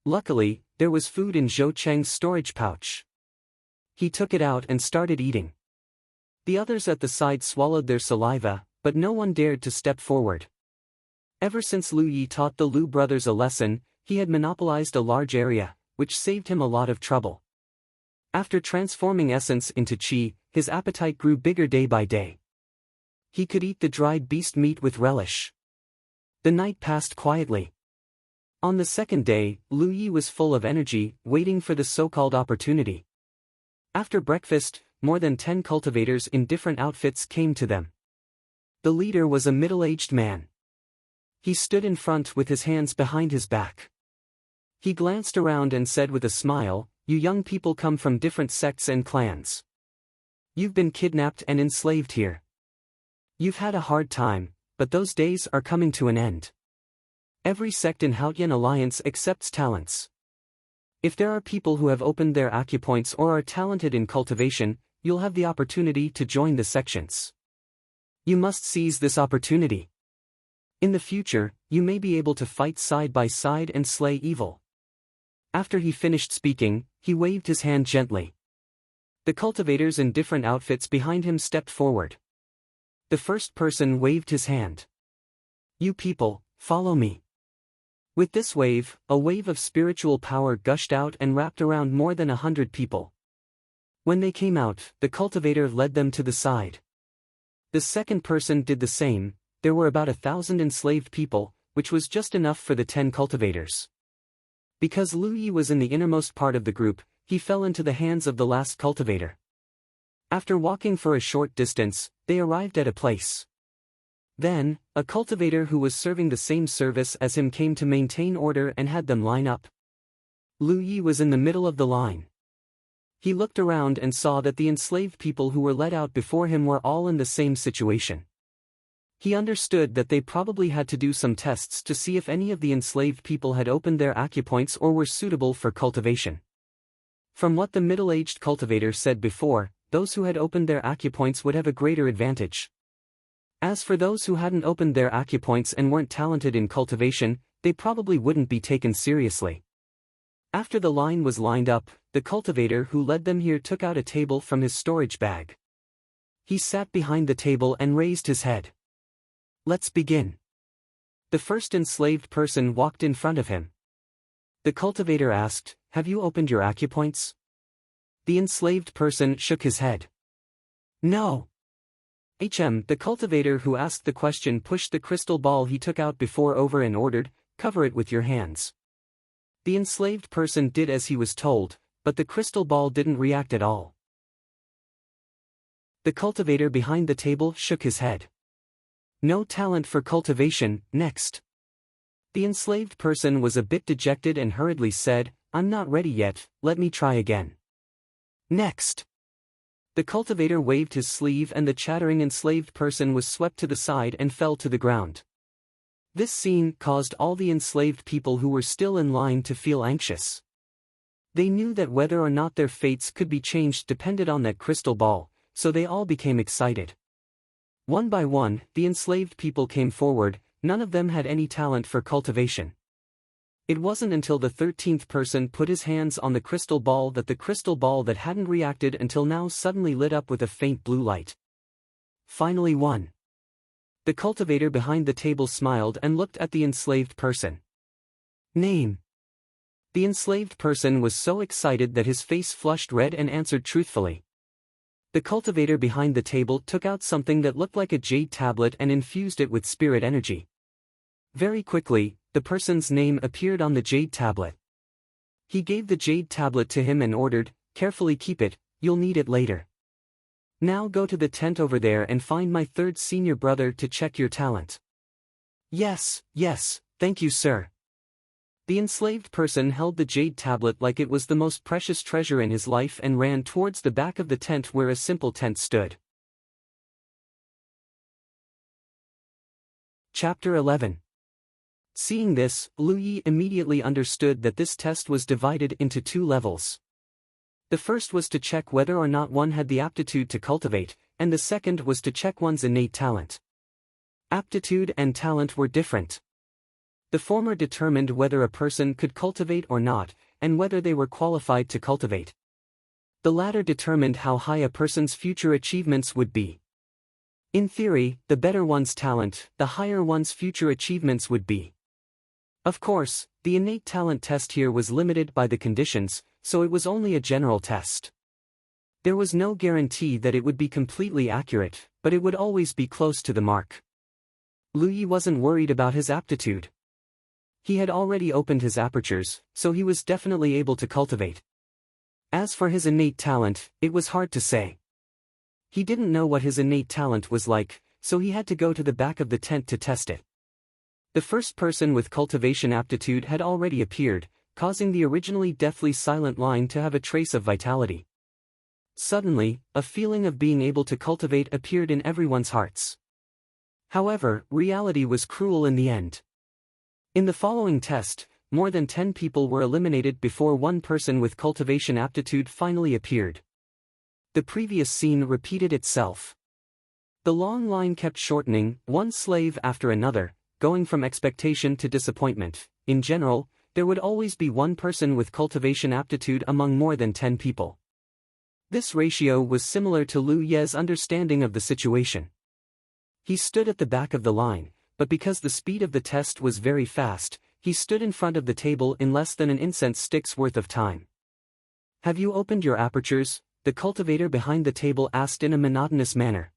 Luckily, there was food in Zhou Cheng's storage pouch. He took it out and started eating. The others at the side swallowed their saliva, but no one dared to step forward. Ever since Lu Yi taught the Lu brothers a lesson, he had monopolized a large area, which saved him a lot of trouble. After transforming essence into qi, his appetite grew bigger day by day. He could eat the dried beast meat with relish. The night passed quietly. On the second day, Lu Yi was full of energy, waiting for the so-called opportunity. After breakfast, more than 10 cultivators in different outfits came to them. The leader was a middle-aged man. He stood in front with his hands behind his back. He glanced around and said with a smile, "You young people come from different sects and clans. You've been kidnapped and enslaved here. You've had a hard time, but those days are coming to an end. Every sect in Haotian Alliance accepts talents. If there are people who have opened their acupoints or are talented in cultivation, you'll have the opportunity to join the sections. You must seize this opportunity. In the future, you may be able to fight side by side and slay evil." After he finished speaking, he waved his hand gently. The cultivators in different outfits behind him stepped forward. The first person waved his hand. "You people, follow me." With this wave, a wave of spiritual power gushed out and wrapped around more than 100 people. When they came out, the cultivator led them to the side. The second person did the same. There were about 1,000 enslaved people, which was just enough for the 10 cultivators. Because Lu Yi was in the innermost part of the group, he fell into the hands of the last cultivator. After walking for a short distance, they arrived at a place. Then, a cultivator who was serving the same service as him came to maintain order and had them line up. Lu Yi was in the middle of the line. He looked around and saw that the enslaved people who were led out before him were all in the same situation. He understood that they probably had to do some tests to see if any of the enslaved people had opened their acupoints or were suitable for cultivation. From what the middle-aged cultivator said before, those who had opened their acupoints would have a greater advantage. As for those who hadn't opened their acupoints and weren't talented in cultivation, they probably wouldn't be taken seriously. After the line was lined up, the cultivator who led them here took out a table from his storage bag. He sat behind the table and raised his head. "Let's begin." The first enslaved person walked in front of him. The cultivator asked, "Have you opened your acupoints?" The enslaved person shook his head. "No." The cultivator who asked the question pushed the crystal ball he took out before over and ordered, "Cover it with your hands." The enslaved person did as he was told, but the crystal ball didn't react at all. The cultivator behind the table shook his head. "No talent for cultivation, next." The enslaved person was a bit dejected and hurriedly said, "I'm not ready yet, let me try again." "Next." The cultivator waved his sleeve and the chattering enslaved person was swept to the side and fell to the ground. This scene caused all the enslaved people who were still in line to feel anxious. They knew that whether or not their fates could be changed depended on that crystal ball, so they all became excited. One by one, the enslaved people came forward. None of them had any talent for cultivation. It wasn't until the 13th person put his hands on the crystal ball that the crystal ball that hadn't reacted until now suddenly lit up with a faint blue light. Finally one. The cultivator behind the table smiled and looked at the enslaved person. "Name." The enslaved person was so excited that his face flushed red and answered truthfully. The cultivator behind the table took out something that looked like a jade tablet and infused it with spirit energy. Very quickly, the person's name appeared on the jade tablet. He gave the jade tablet to him and ordered, "Carefully keep it, you'll need it later. Now go to the tent over there and find my third senior brother to check your talent." Yes, thank you sir." The enslaved person held the jade tablet like it was the most precious treasure in his life and ran towards the back of the tent where a simple tent stood. Chapter 11. Seeing this, Lu Yi immediately understood that this test was divided into two levels. The first was to check whether or not one had the aptitude to cultivate, and the second was to check one's innate talent. Aptitude and talent were different. The former determined whether a person could cultivate or not, and whether they were qualified to cultivate. The latter determined how high a person's future achievements would be. In theory, the better one's talent, the higher one's future achievements would be. Of course, the innate talent test here was limited by the conditions, so it was only a general test. There was no guarantee that it would be completely accurate, but it would always be close to the mark. Lu Yi wasn't worried about his aptitude. He had already opened his apertures, so he was definitely able to cultivate. As for his innate talent, it was hard to say. He didn't know what his innate talent was like, so he had to go to the back of the tent to test it. The first person with cultivation aptitude had already appeared, causing the originally deathly silent line to have a trace of vitality. Suddenly, a feeling of being able to cultivate appeared in everyone's hearts. However, reality was cruel in the end. In the following test, more than 10 people were eliminated before one person with cultivation aptitude finally appeared. The previous scene repeated itself. The long line kept shortening, one slave after another, going from expectation to disappointment. In general, there would always be one person with cultivation aptitude among more than 10 people. This ratio was similar to Lu Ye's understanding of the situation. He stood at the back of the line, but because the speed of the test was very fast, he stood in front of the table in less than an incense stick's worth of time. "Have you opened your apertures?" the cultivator behind the table asked in a monotonous manner.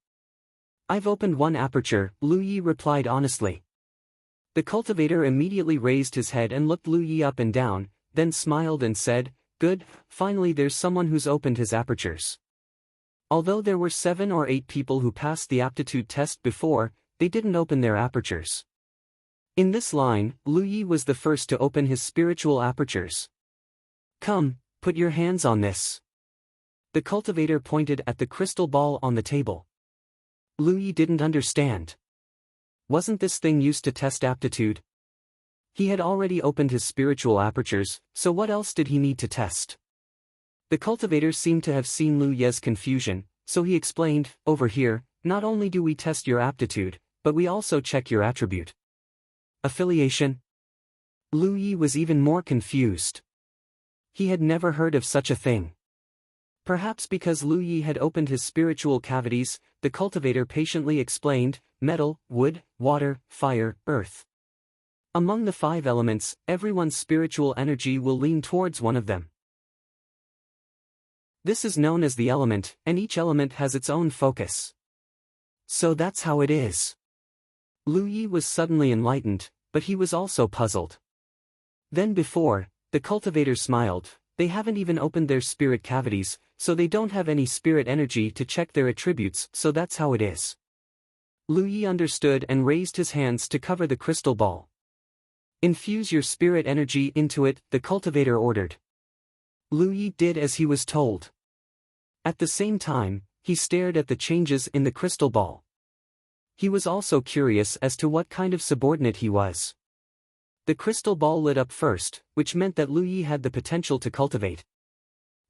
"I've opened one aperture," Lu Yi replied honestly. The cultivator immediately raised his head and looked Lu Yi up and down, then smiled and said, "Good, finally there's someone who's opened his apertures." Although there were 7 or 8 people who passed the aptitude test before, they didn't open their apertures. In this line, Lu Yi was the first to open his spiritual apertures. "Come, put your hands on this." The cultivator pointed at the crystal ball on the table. Lu Yi didn't understand. Wasn't this thing used to test aptitude? He had already opened his spiritual apertures, so what else did he need to test? The cultivator seemed to have seen Lu Ye's confusion, so he explained, "Over here, not only do we test your aptitude, but we also check your attribute." Affiliation? Lu Yi was even more confused. He had never heard of such a thing. Perhaps because Lu Yi had opened his spiritual cavities, the cultivator patiently explained, "Metal, wood, water, fire, earth. Among the 5 elements, everyone's spiritual energy will lean towards one of them. This is known as the element, and each element has its own focus. So that's how it is." Lu Yi was suddenly enlightened, but he was also puzzled. Then before, the cultivator smiled, "They haven't even opened their spirit cavities, so they don't have any spirit energy to check their attributes, so that's how it is." Lu Yi understood and raised his hands to cover the crystal ball. "Infuse your spirit energy into it," the cultivator ordered. Lu Yi did as he was told. At the same time, he stared at the changes in the crystal ball. He was also curious as to what kind of subordinate he was. The crystal ball lit up first, which meant that Lu Yi had the potential to cultivate.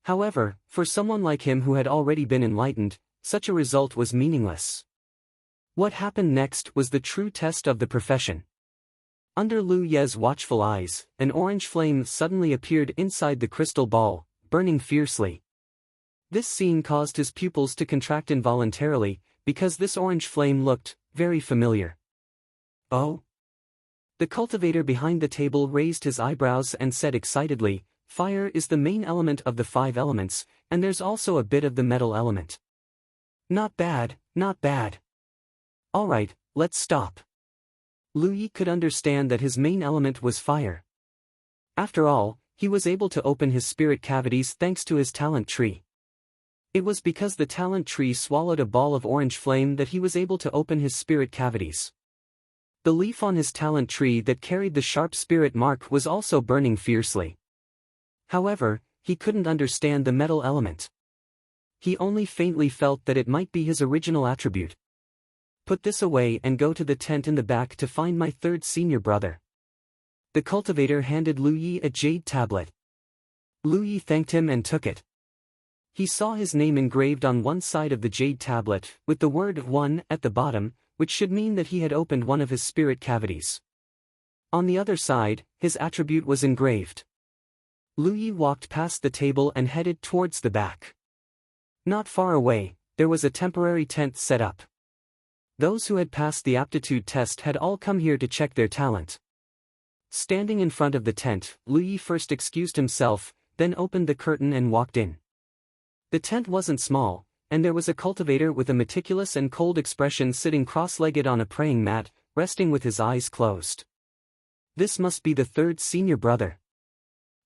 However, for someone like him who had already been enlightened, such a result was meaningless. What happened next was the true test of the profession. Under Lu Ye's watchful eyes, an orange flame suddenly appeared inside the crystal ball, burning fiercely. This scene caused his pupils to contract involuntarily, because this orange flame looked very familiar. "Oh?" The cultivator behind the table raised his eyebrows and said excitedly, "Fire is the main element of the 5 elements, and there's also a bit of the metal element." "Not bad, not bad. Alright, let's stop." Lu Yi could understand that his main element was fire. After all, he was able to open his spirit cavities thanks to his talent tree. It was because the talent tree swallowed a ball of orange flame that he was able to open his spirit cavities. The leaf on his talent tree that carried the sharp spirit mark was also burning fiercely. However, he couldn't understand the metal element. He only faintly felt that it might be his original attribute. Put this away and go to the tent in the back to find my third senior brother. The cultivator handed Lu Yi a jade tablet. Lu Yi thanked him and took it. He saw his name engraved on one side of the jade tablet, with the word 1 at the bottom, which should mean that he had opened one of his spirit cavities. On the other side, his attribute was engraved. Lu Yi walked past the table and headed towards the back. Not far away, there was a temporary tent set up. Those who had passed the aptitude test had all come here to check their talent. Standing in front of the tent, Lu Yi first excused himself, then opened the curtain and walked in. The tent wasn't small, and there was a cultivator with a meticulous and cold expression sitting cross-legged on a praying mat, resting with his eyes closed. This must be the third senior brother.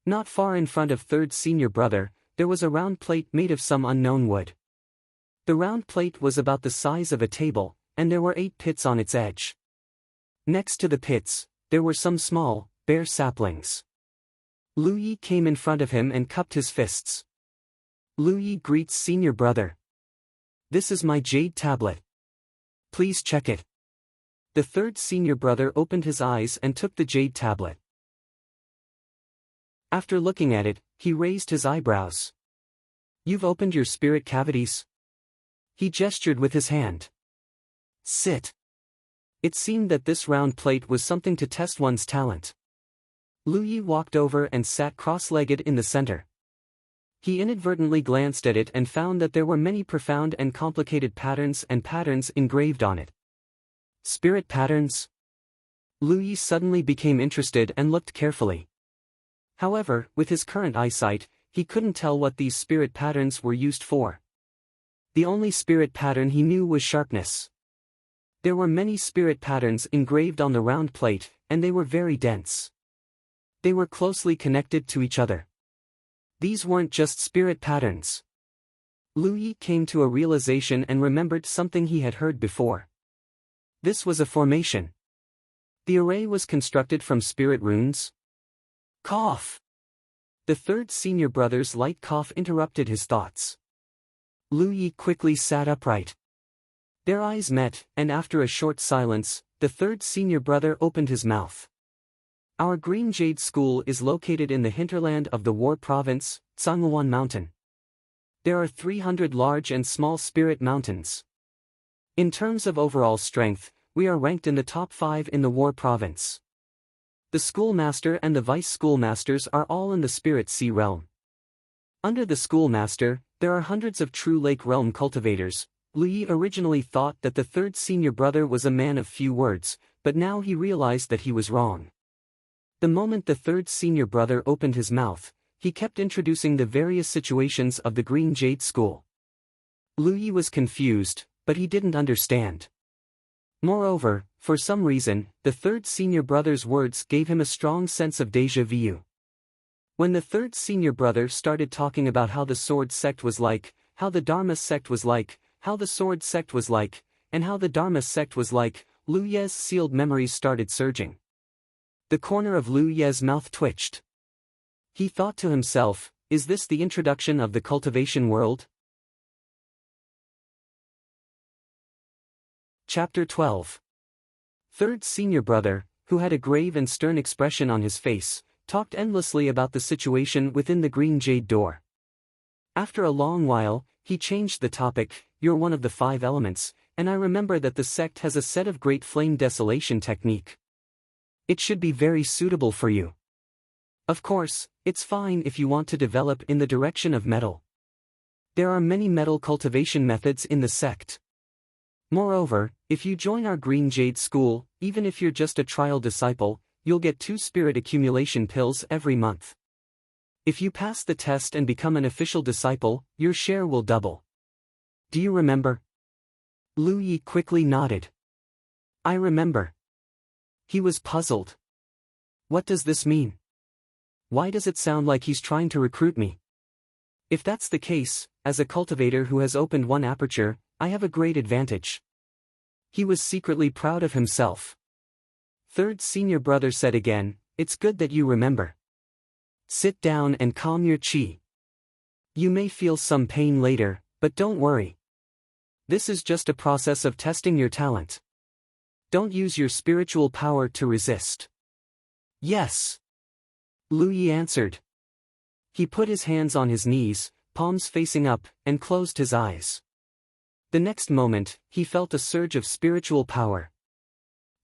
Not far in front of third senior brother, there was a round plate made of some unknown wood. The round plate was about the size of a table, and there were 8 pits on its edge. Next to the pits, there were some small, bare saplings. Lu Yi came in front of him and cupped his fists. Lu Yi greets senior brother. This is my jade tablet. Please check it. The third senior brother opened his eyes and took the jade tablet. After looking at it, he raised his eyebrows. You've opened your spirit cavities? He gestured with his hand. Sit. It seemed that this round plate was something to test one's talent. Lu Yi walked over and sat cross-legged in the center. He inadvertently glanced at it and found that there were many profound and complicated patterns engraved on it. Spirit patterns? Lu Yi suddenly became interested and looked carefully. However, with his current eyesight, he couldn't tell what these spirit patterns were used for. The only spirit pattern he knew was sharpness. There were many spirit patterns engraved on the round plate, and they were very dense. They were closely connected to each other. These weren't just spirit patterns. Lu Yi came to a realization and remembered something he had heard before. This was a formation. The array was constructed from spirit runes. Cough! The third senior brother's light cough interrupted his thoughts. Lu Yi quickly sat upright. Their eyes met, and after a short silence, the third senior brother opened his mouth. Our Green Jade School is located in the hinterland of the War Province, Tsangwan Mountain. There are 300 large and small spirit mountains. In terms of overall strength, we are ranked in the top 5 in the War Province. The schoolmaster and the vice schoolmasters are all in the Spirit Sea realm. Under the schoolmaster, there are hundreds of true Lake Realm cultivators. Lu Yi originally thought that the third senior brother was a man of few words, but now he realized that he was wrong. The moment the third senior brother opened his mouth, he kept introducing the various situations of the Green Jade School. Lu Yi was confused, but he didn't understand. Moreover, for some reason, the third senior brother's words gave him a strong sense of déjà vu. When the third senior brother started talking about how the sword sect was like, how the Dharma sect was like, how the sword sect was like, and how the Dharma sect was like, Lu Ye's sealed memories started surging. The corner of Lu Ye's mouth twitched. He thought to himself, is this the introduction of the cultivation world? Chapter 12. Third senior brother, who had a grave and stern expression on his face, talked endlessly about the situation within the Green Jade door. After a long while, he changed the topic. You're one of the 5 elements, and I remember that the sect has a set of great flame desolation technique. It should be very suitable for you. Of course, it's fine if you want to develop in the direction of metal. There are many metal cultivation methods in the sect. Moreover, if you join our Green Jade School, even if you're just a trial disciple, you'll get 2 spirit accumulation pills every month. If you pass the test and become an official disciple, your share will double. Do you remember? Lu Yi quickly nodded. I remember. He was puzzled. What does this mean? Why does it sound like he's trying to recruit me? If that's the case, as a cultivator who has opened one aperture, I have a great advantage. He was secretly proud of himself. Third senior brother said again, it's good that you remember. Sit down and calm your chi. You may feel some pain later, but don't worry. This is just a process of testing your talent. Don't use your spiritual power to resist. Yes. Lu Yi answered. He put his hands on his knees, palms facing up, and closed his eyes. The next moment, he felt a surge of spiritual power.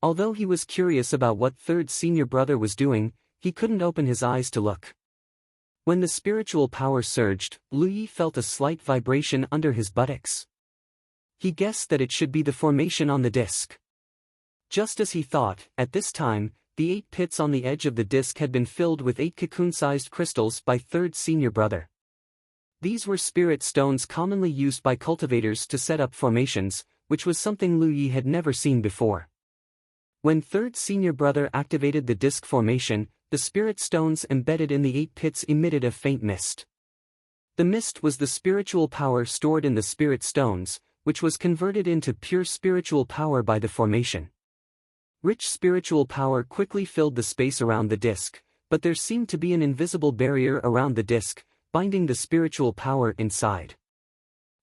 Although he was curious about what third senior brother was doing, he couldn't open his eyes to look. When the spiritual power surged, Lu Yi felt a slight vibration under his buttocks. He guessed that it should be the formation on the disc. Just as he thought, at this time, the 8 pits on the edge of the disc had been filled with 8 cocoon-sized crystals by third senior brother. These were spirit stones commonly used by cultivators to set up formations, which was something Lu Yi had never seen before. When third senior brother activated the disc formation, the spirit stones embedded in the 8 pits emitted a faint mist. The mist was the spiritual power stored in the spirit stones, which was converted into pure spiritual power by the formation. Rich spiritual power quickly filled the space around the disc, but there seemed to be an invisible barrier around the disc, binding the spiritual power inside.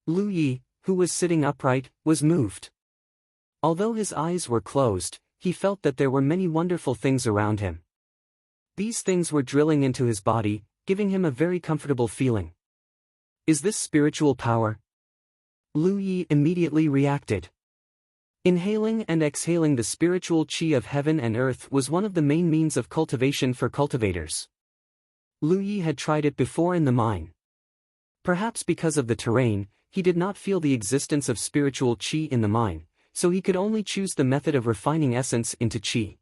Lu Yi, who was sitting upright, was moved. Although his eyes were closed, he felt that there were many wonderful things around him. These things were drilling into his body, giving him a very comfortable feeling. Is this spiritual power? Lu Yi immediately reacted. Inhaling and exhaling the spiritual qi of heaven and earth was one of the main means of cultivation for cultivators. Lu Yi had tried it before in the mine. Perhaps because of the terrain, he did not feel the existence of spiritual qi in the mine, so he could only choose the method of refining essence into qi.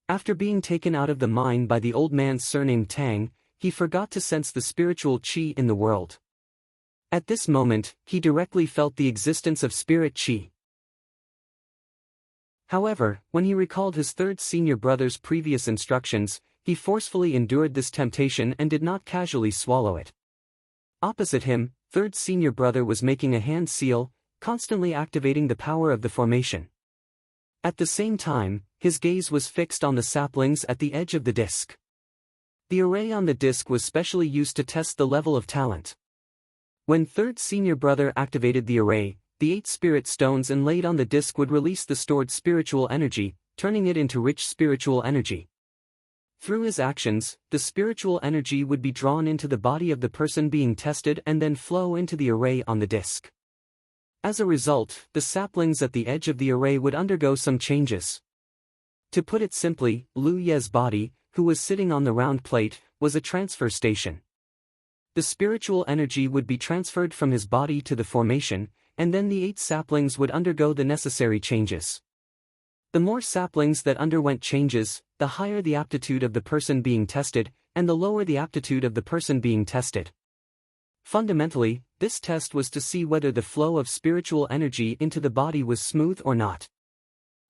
After being taken out of the mine by the old man surnamed Tang, he forgot to sense the spiritual qi in the world. At this moment, he directly felt the existence of spirit qi. However, when he recalled his third senior brother's previous instructions, he forcefully endured this temptation and did not casually swallow it. Opposite him, third senior brother was making a hand seal, constantly activating the power of the formation. At the same time, his gaze was fixed on the saplings at the edge of the disc. The array on the disc was specially used to test the level of talent. When third senior brother activated the array, the 8 spirit stones inlaid on the disc would release the stored spiritual energy, turning it into rich spiritual energy. Through his actions, the spiritual energy would be drawn into the body of the person being tested and then flow into the array on the disc. As a result, the saplings at the edge of the array would undergo some changes. To put it simply, Lu Ye's body, who was sitting on the round plate, was a transfer station. The spiritual energy would be transferred from his body to the formation, and then the 8 saplings would undergo the necessary changes. The more saplings that underwent changes, the higher the aptitude of the person being tested, and the lower the aptitude of the person being tested. Fundamentally, this test was to see whether the flow of spiritual energy into the body was smooth or not.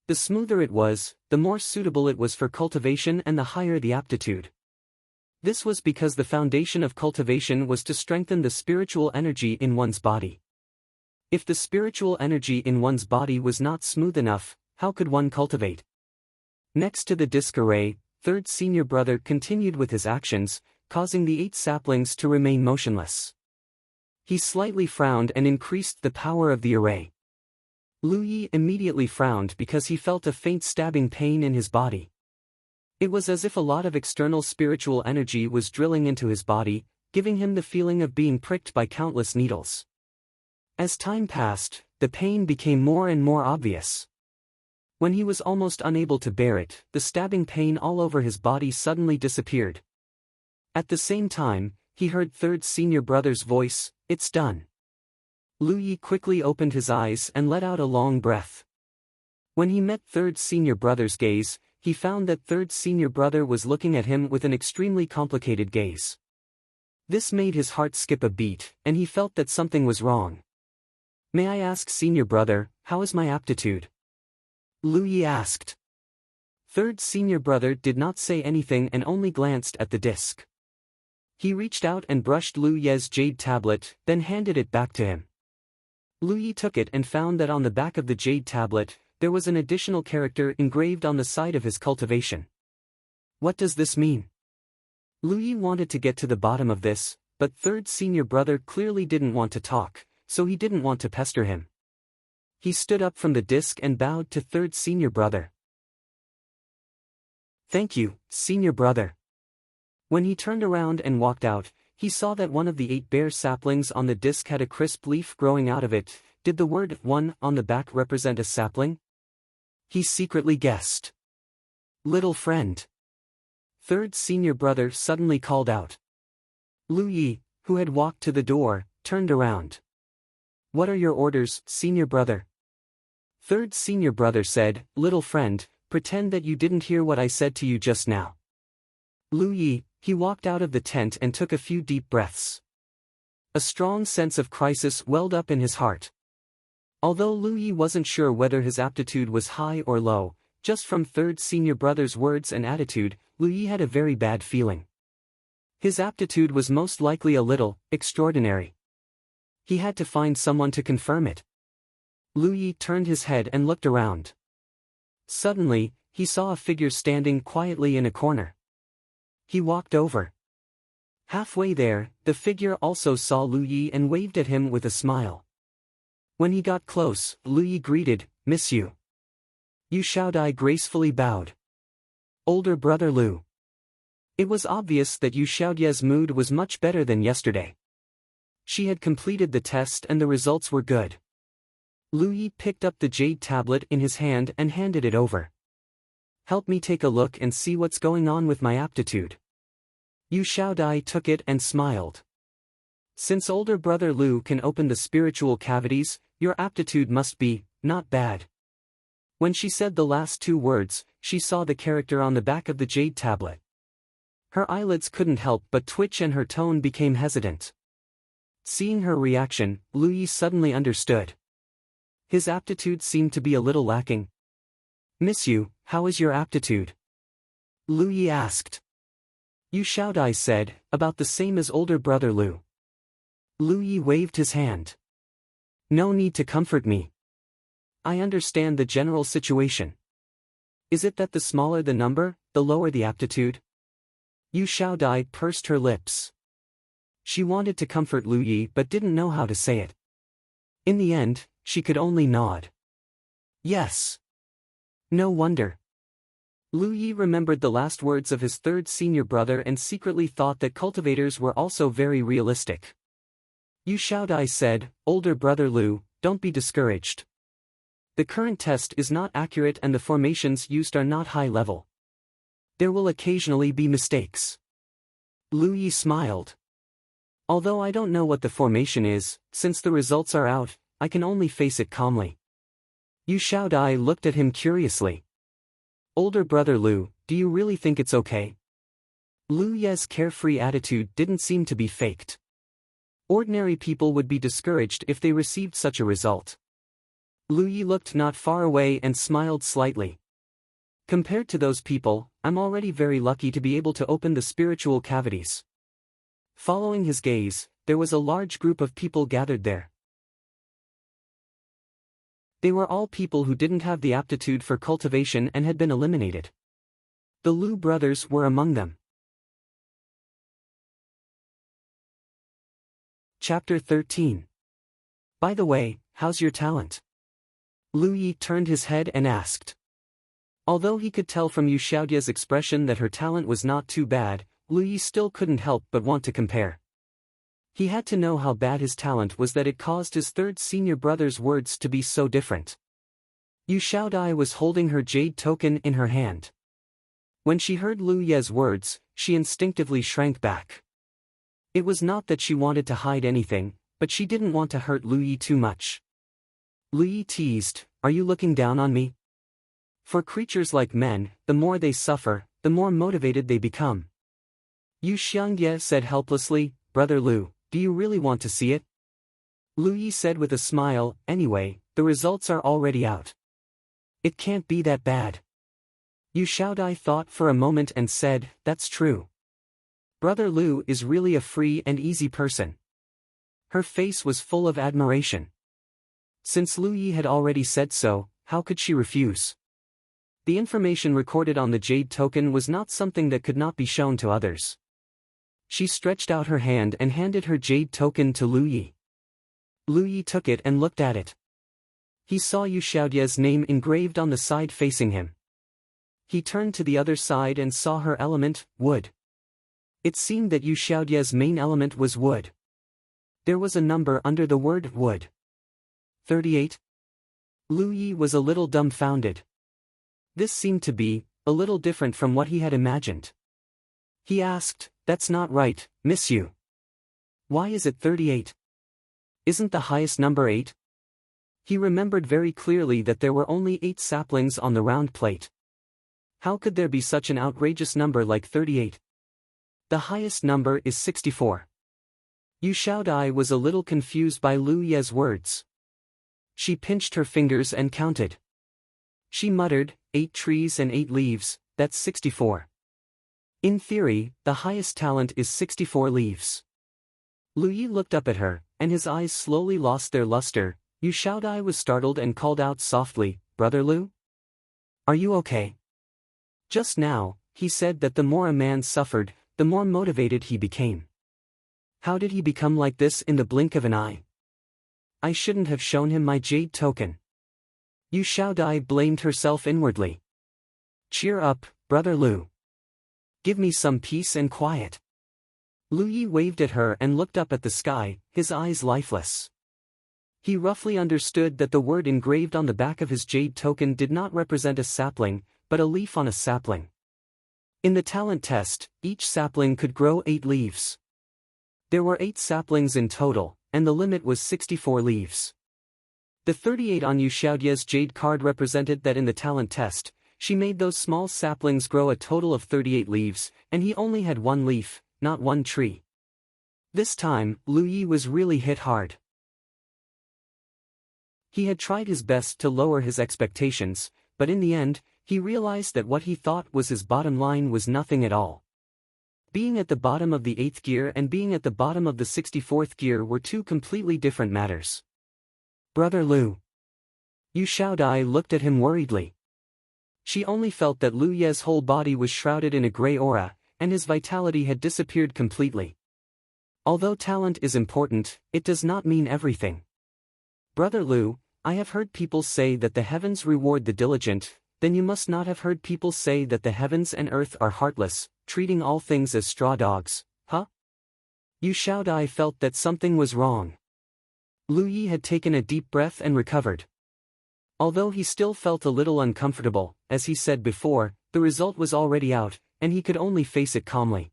The smoother it was, the more suitable it was for cultivation and the higher the aptitude. This was because the foundation of cultivation was to strengthen the spiritual energy in one's body. If the spiritual energy in one's body was not smooth enough, how could one cultivate? Next to the disc array, third senior brother continued with his actions, causing the 8 saplings to remain motionless. He slightly frowned and increased the power of the array. Lu Yi immediately frowned because he felt a faint stabbing pain in his body. It was as if a lot of external spiritual energy was drilling into his body, giving him the feeling of being pricked by countless needles. As time passed, the pain became more and more obvious. When he was almost unable to bear it, the stabbing pain all over his body suddenly disappeared. At the same time, he heard third senior brother's voice, "It's done." Lu Yi quickly opened his eyes and let out a long breath. When he met third senior brother's gaze, he found that third senior brother was looking at him with an extremely complicated gaze. This made his heart skip a beat, and he felt that something was wrong. "May I ask senior brother, how is my aptitude?" Lu Yi asked. Third senior brother did not say anything and only glanced at the disc. He reached out and brushed Lu Ye's jade tablet, then handed it back to him. Lu Yi took it and found that on the back of the jade tablet, there was an additional character engraved on the side of his cultivation. What does this mean? Lu Yi wanted to get to the bottom of this, but third senior brother clearly didn't want to talk, so he didn't want to pester him. He stood up from the disc and bowed to third senior brother. "Thank you, senior brother." When he turned around and walked out, he saw that one of the 8 bare saplings on the disc had a crisp leaf growing out of it. Did the word 1 on the back represent a sapling? He secretly guessed. "Little friend." Third senior brother suddenly called out. Lu Yi, who had walked to the door, turned around. "What are your orders, senior brother?" Third senior brother said, "Little friend, pretend that you didn't hear what I said to you just now." Lu Yi, he walked out of the tent and took a few deep breaths. A strong sense of crisis welled up in his heart. Although Lu Yi wasn't sure whether his aptitude was high or low, just from third senior brother's words and attitude, Lu Yi had a very bad feeling. His aptitude was most likely a little extraordinary. He had to find someone to confirm it. Lu Yi turned his head and looked around. Suddenly, he saw a figure standing quietly in a corner. He walked over. Halfway there, the figure also saw Lu Yi and waved at him with a smile. When he got close, Lu Yi greeted, "Miss you." Yu Xiaodai gracefully bowed. "Older brother Lu." It was obvious that Yu Xiaodai's mood was much better than yesterday. She had completed the test and the results were good. Lu Yi picked up the jade tablet in his hand and handed it over. "Help me take a look and see what's going on with my aptitude." Yu Xiaodai took it and smiled. "Since older brother Lu can open the spiritual cavities, your aptitude must be not bad." When she said the last 2 words, she saw the character on the back of the jade tablet. Her eyelids couldn't help but twitch and her tone became hesitant. Seeing her reaction, Lu Yi suddenly understood. His aptitude seemed to be a little lacking. "Miss Yu, how is your aptitude?" Lu Yi asked. Yu Xiaodai said, "About the same as older brother Lu." Lu Yi waved his hand. "No need to comfort me. I understand the general situation. Is it that the smaller the number, the lower the aptitude?" Yu Xiaodai pursed her lips. She wanted to comfort Lu Yi but didn't know how to say it. In the end, she could only nod. "Yes." No wonder. Lu Yi remembered the last words of his third senior brother and secretly thought that cultivators were also very realistic. Yu Xiaodai said, "Older brother Lu, don't be discouraged. The current test is not accurate and the formations used are not high level. There will occasionally be mistakes." Lu Yi smiled. "Although I don't know what the formation is, since the results are out, I can only face it calmly." Yu Xiaodai looked at him curiously. "Older brother Lu, do you really think it's okay?" Lu Ye's carefree attitude didn't seem to be faked. Ordinary people would be discouraged if they received such a result. Lu Yi looked not far away and smiled slightly. "Compared to those people, I'm already very lucky to be able to open the spiritual cavities." Following his gaze, there was a large group of people gathered there. They were all people who didn't have the aptitude for cultivation and had been eliminated. The Lu brothers were among them. Chapter 13. "By the way, how's your talent?" Lu Yi turned his head and asked. Although he could tell from Yu Xiaodai's expression that her talent was not too bad, Lu Yi still couldn't help but want to compare. He had to know how bad his talent was that it caused his third senior brother's words to be so different. Yu Xiaodai was holding her jade token in her hand. When she heard Lu Ye's words, she instinctively shrank back. It was not that she wanted to hide anything, but she didn't want to hurt Lu Yi too much. Lu Yi teased, "Are you looking down on me?" For creatures like men, the more they suffer, the more motivated they become. Yu Xiangye said helplessly, "Brother Lu, do you really want to see it?" Lu Yi said with a smile, "Anyway, the results are already out. It can't be that bad." Yu Xiaodai thought for a moment and said, "That's true. Brother Lu is really a free and easy person." Her face was full of admiration. Since Lu Yi had already said so, how could she refuse? The information recorded on the jade token was not something that could not be shown to others. She stretched out her hand and handed her jade token to Lu Yi. Lu Yi took it and looked at it. He saw Yu Xiaodia's name engraved on the side facing him. He turned to the other side and saw her element, wood. It seemed that Yu Xiaodia's main element was wood. There was a number under the word wood. 38. Lu Yi was a little dumbfounded. This seemed to be a little different from what he had imagined. He asked, "That's not right, Miss Yu. Why is it 38? Isn't the highest number 8? He remembered very clearly that there were only 8 saplings on the round plate. How could there be such an outrageous number like 38? The highest number is 64. Yu Xiaodai was a little confused by Lu Ye's words. She pinched her fingers and counted. She muttered, 8 trees and 8 leaves, that's 64. In theory, the highest talent is 64 leaves. Lu Yi looked up at her, and his eyes slowly lost their luster. Yu Xiaodai was startled and called out softly, "Brother Lu? Are you okay?" Just now, he said that the more a man suffered, the more motivated he became. How did he become like this in the blink of an eye? I shouldn't have shown him my jade token. Yu Xiaodai blamed herself inwardly. Cheer up, Brother Lu. Give me some peace and quiet. Lu Yi waved at her and looked up at the sky, his eyes lifeless. He roughly understood that the word engraved on the back of his jade token did not represent a sapling, but a leaf on a sapling. In the talent test, each sapling could grow 8 leaves. There were 8 saplings in total, and the limit was 64 leaves. The 38 on Yu Xiaodia's jade card represented that in the talent test, she made those small saplings grow a total of 38 leaves, and he only had 1 leaf, not 1 tree. This time, Lu Yi was really hit hard. He had tried his best to lower his expectations, but in the end, he realized that what he thought was his bottom line was nothing at all. Being at the bottom of the 8th gear and being at the bottom of the 64th gear were 2 completely different matters. Brother Lu. Yu Xiaodai looked at him worriedly. She only felt that Lu Ye's whole body was shrouded in a gray aura, and his vitality had disappeared completely. Although talent is important, it does not mean everything. Brother Lu, I have heard people say that the heavens reward the diligent, then you must not have heard people say that the heavens and earth are heartless, treating all things as straw dogs, huh? Yu Xiaodai felt that something was wrong. Lu Yi had taken a deep breath and recovered. Although he still felt a little uncomfortable, as he said before, the result was already out, and he could only face it calmly.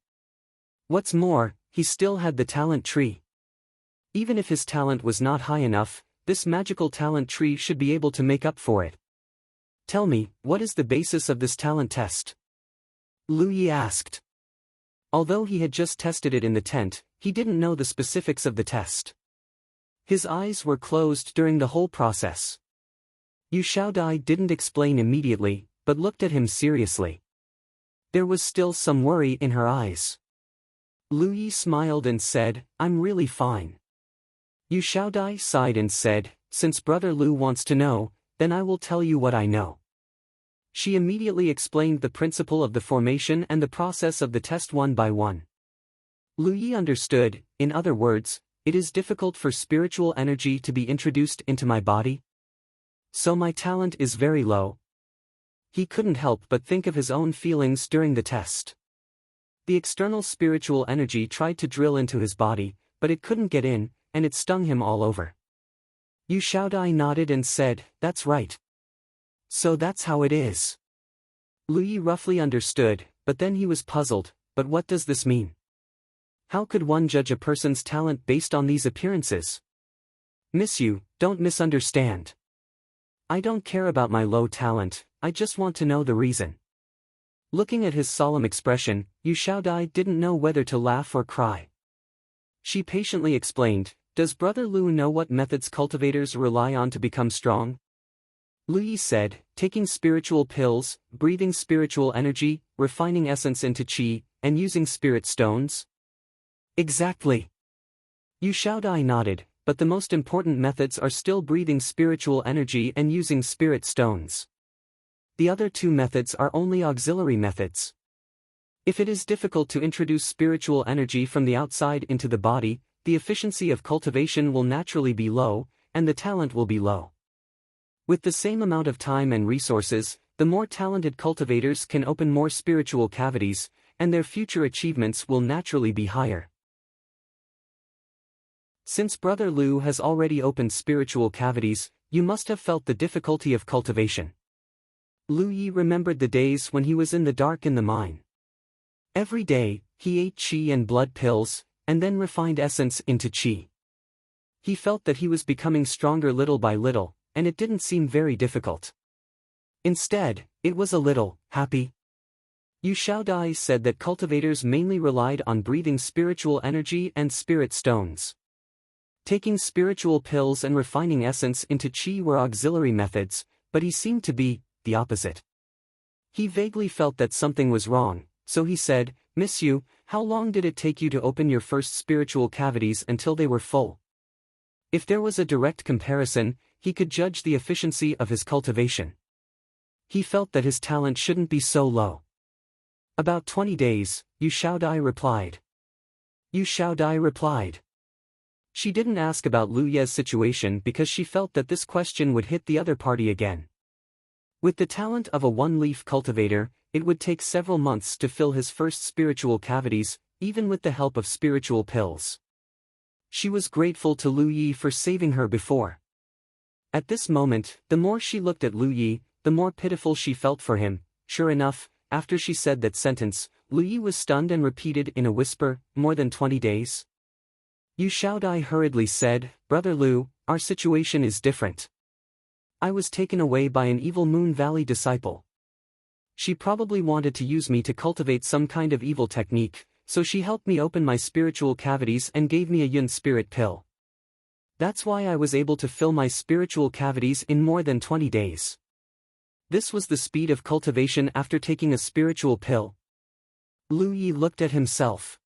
What's more, he still had the talent tree. Even if his talent was not high enough, this magical talent tree should be able to make up for it. Tell me, what is the basis of this talent test? Lu Yi asked. Although he had just tested it in the tent, he didn't know the specifics of the test. His eyes were closed during the whole process. Yu Xiaodai didn't explain immediately, but looked at him seriously. There was still some worry in her eyes. Lu Yi smiled and said, I'm really fine. Yu Xiaodai sighed and said, since Brother Lu wants to know, then I will tell you what I know. She immediately explained the principle of the formation and the process of the test one by one. Lu Yi understood, in other words, it is difficult for spiritual energy to be introduced into my body. So my talent is very low. He couldn't help but think of his own feelings during the test. The external spiritual energy tried to drill into his body, but it couldn't get in, and it stung him all over. Yu Xiaodai nodded and said, that's right. So that's how it is. Lu Yi roughly understood, but then he was puzzled, but what does this mean? How could one judge a person's talent based on these appearances? Miss Yu, don't misunderstand. I don't care about my low talent, I just want to know the reason. Looking at his solemn expression, Yu Xiaodai didn't know whether to laugh or cry. She patiently explained, does Brother Lu know what methods cultivators rely on to become strong? Lu Yi said, taking spiritual pills, breathing spiritual energy, refining essence into qi, and using spirit stones? Exactly. Yu Xiaodai nodded, but the most important methods are still breathing spiritual energy and using spirit stones. The other 2 methods are only auxiliary methods. If it is difficult to introduce spiritual energy from the outside into the body, the efficiency of cultivation will naturally be low, and the talent will be low. With the same amount of time and resources, the more talented cultivators can open more spiritual cavities, and their future achievements will naturally be higher. Since Brother Lu has already opened spiritual cavities, you must have felt the difficulty of cultivation. Lu Yi remembered the days when he was in the dark in the mine. Every day, he ate qi and blood pills, and then refined essence into qi. He felt that he was becoming stronger little by little, and it didn't seem very difficult. Instead, it was a little happy. Yu Xiaodai said that cultivators mainly relied on breathing spiritual energy and spirit stones. Taking spiritual pills and refining essence into qi were auxiliary methods, but he seemed to be the opposite. He vaguely felt that something was wrong, so he said, "Miss Yu, how long did it take you to open your first spiritual cavities until they were full?" If there was a direct comparison, he could judge the efficiency of his cultivation. He felt that his talent shouldn't be so low. "About 20 days, Yu Xiaodai replied. Yu Xiaodai replied. She didn't ask about Lu Ye's situation because she felt that this question would hit the other party again. With the talent of a one-leaf cultivator, it would take several months to fill his first spiritual cavities, even with the help of spiritual pills. She was grateful to Lu Yi for saving her before. At this moment, the more she looked at Lu Yi, the more pitiful she felt for him. Sure enough, after she said that sentence, Lu Yi was stunned and repeated in a whisper, "More than 20 days?" Yu Xiaodai hurriedly said, "Brother Lu, our situation is different. I was taken away by an evil Moon Valley disciple. She probably wanted to use me to cultivate some kind of evil technique, so she helped me open my spiritual cavities and gave me a Yun spirit pill. That's why I was able to fill my spiritual cavities in more than 20 days. This was the speed of cultivation after taking a spiritual pill." Lu Yi looked at himself.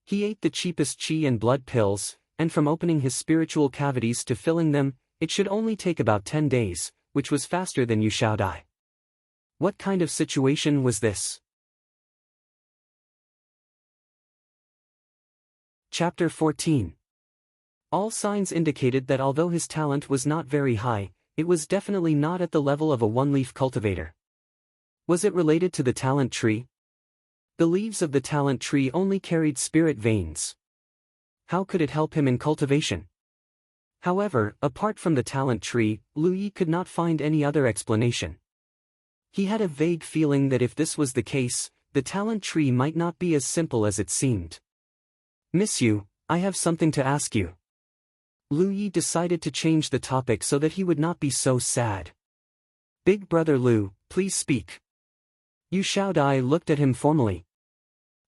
He ate the cheapest qi and blood pills, and from opening his spiritual cavities to filling them, it should only take about 10 days, which was faster than Yu Xiaodai. What kind of situation was this? Chapter 14. All signs indicated that although his talent was not very high, it was definitely not at the level of a one-leaf cultivator. Was it related to the talent tree? The leaves of the talent tree only carried spirit veins. How could it help him in cultivation? However, apart from the talent tree, Lu Yi could not find any other explanation. He had a vague feeling that if this was the case, the talent tree might not be as simple as it seemed. "Miss Yu, I have something to ask you." Lu Yi decided to change the topic so that he would not be so sad. "Big Brother Lu, please speak." Yu Xiaodai looked at him formally.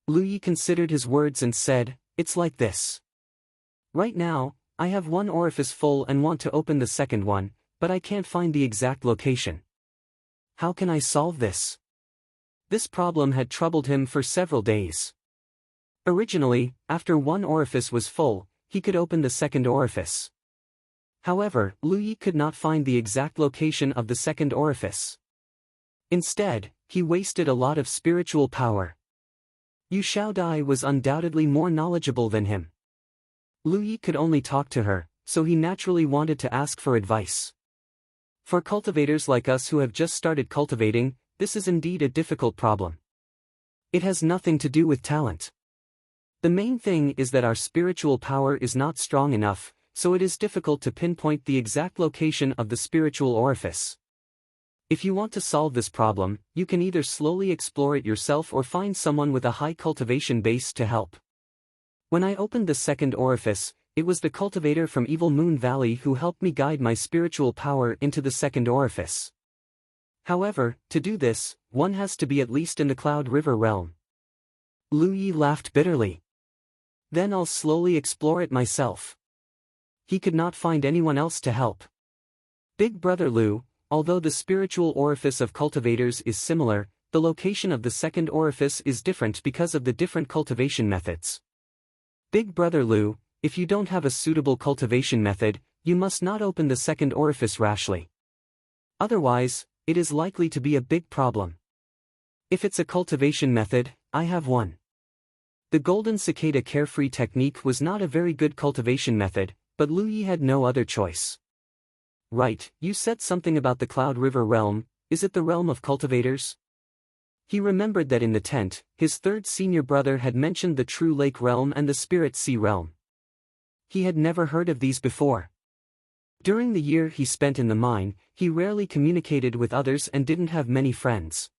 Lu Yi considered his words and said, "It's like this. Right now, I have one orifice full and want to open the second one, but I can't find the exact location. How can I solve this?" This problem had troubled him for several days. Originally, after one orifice was full, he could open the second orifice. However, Lu Yi could not find the exact location of the second orifice. Instead, he wasted a lot of spiritual power. Yu Xiaodai was undoubtedly more knowledgeable than him. Lu Yi could only talk to her, so he naturally wanted to ask for advice. For cultivators like us who have just started cultivating, this is indeed a difficult problem. It has nothing to do with talent. The main thing is that our spiritual power is not strong enough, so it is difficult to pinpoint the exact location of the spiritual orifice. If you want to solve this problem, you can either slowly explore it yourself or find someone with a high cultivation base to help. When I opened the second orifice, it was the cultivator from Evil Moon Valley who helped me guide my spiritual power into the second orifice. However, to do this, one has to be at least in the Cloud River realm. Lu Yi laughed bitterly. Then I'll slowly explore it myself. He could not find anyone else to help. Big Brother Lu, although the spiritual orifice of cultivators is similar, the location of the second orifice is different because of the different cultivation methods. Big Brother Lu, if you don't have a suitable cultivation method, you must not open the second orifice rashly. Otherwise, it is likely to be a big problem. If it's a cultivation method, I have one. The Golden Cicada Carefree technique was not a very good cultivation method, but Lu Yi had no other choice. Right, you said something about the Cloud River realm, is it the realm of cultivators? He remembered that in the tent, his third senior brother had mentioned the True Lake realm and the Spirit Sea realm. He had never heard of these before. During the year he spent in the mine, he rarely communicated with others and didn't have many friends.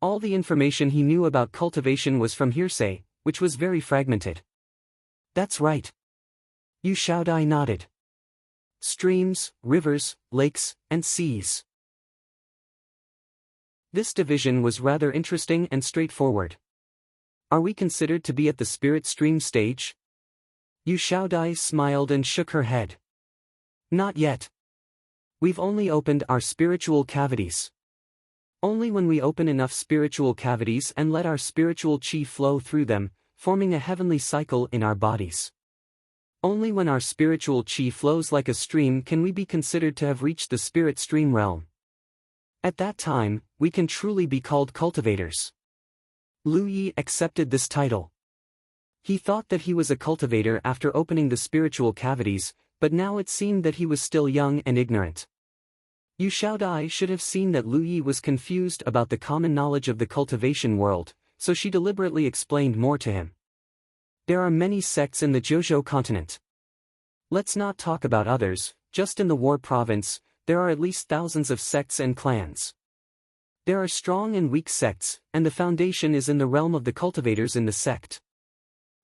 All the information he knew about cultivation was from hearsay, which was very fragmented. That's right. Yu Xiaodai nodded. Streams, rivers, lakes, and seas. This division was rather interesting and straightforward. Are we considered to be at the spirit stream stage? Yu Xiaodai smiled and shook her head. Not yet. We've only opened our spiritual cavities. Only when we open enough spiritual cavities and let our spiritual chi flow through them, forming a heavenly cycle in our bodies. Only when our spiritual chi flows like a stream can we be considered to have reached the spirit stream realm. At that time, we can truly be called cultivators. Lu Yi accepted this title. He thought that he was a cultivator after opening the spiritual cavities, but now it seemed that he was still young and ignorant. Yu Xiaodai should have seen that Lu Yi was confused about the common knowledge of the cultivation world, so she deliberately explained more to him. There are many sects in the Zhouzhou continent. Let's not talk about others, just in the War province, there are at least thousands of sects and clans. There are strong and weak sects, and the foundation is in the realm of the cultivators in the sect.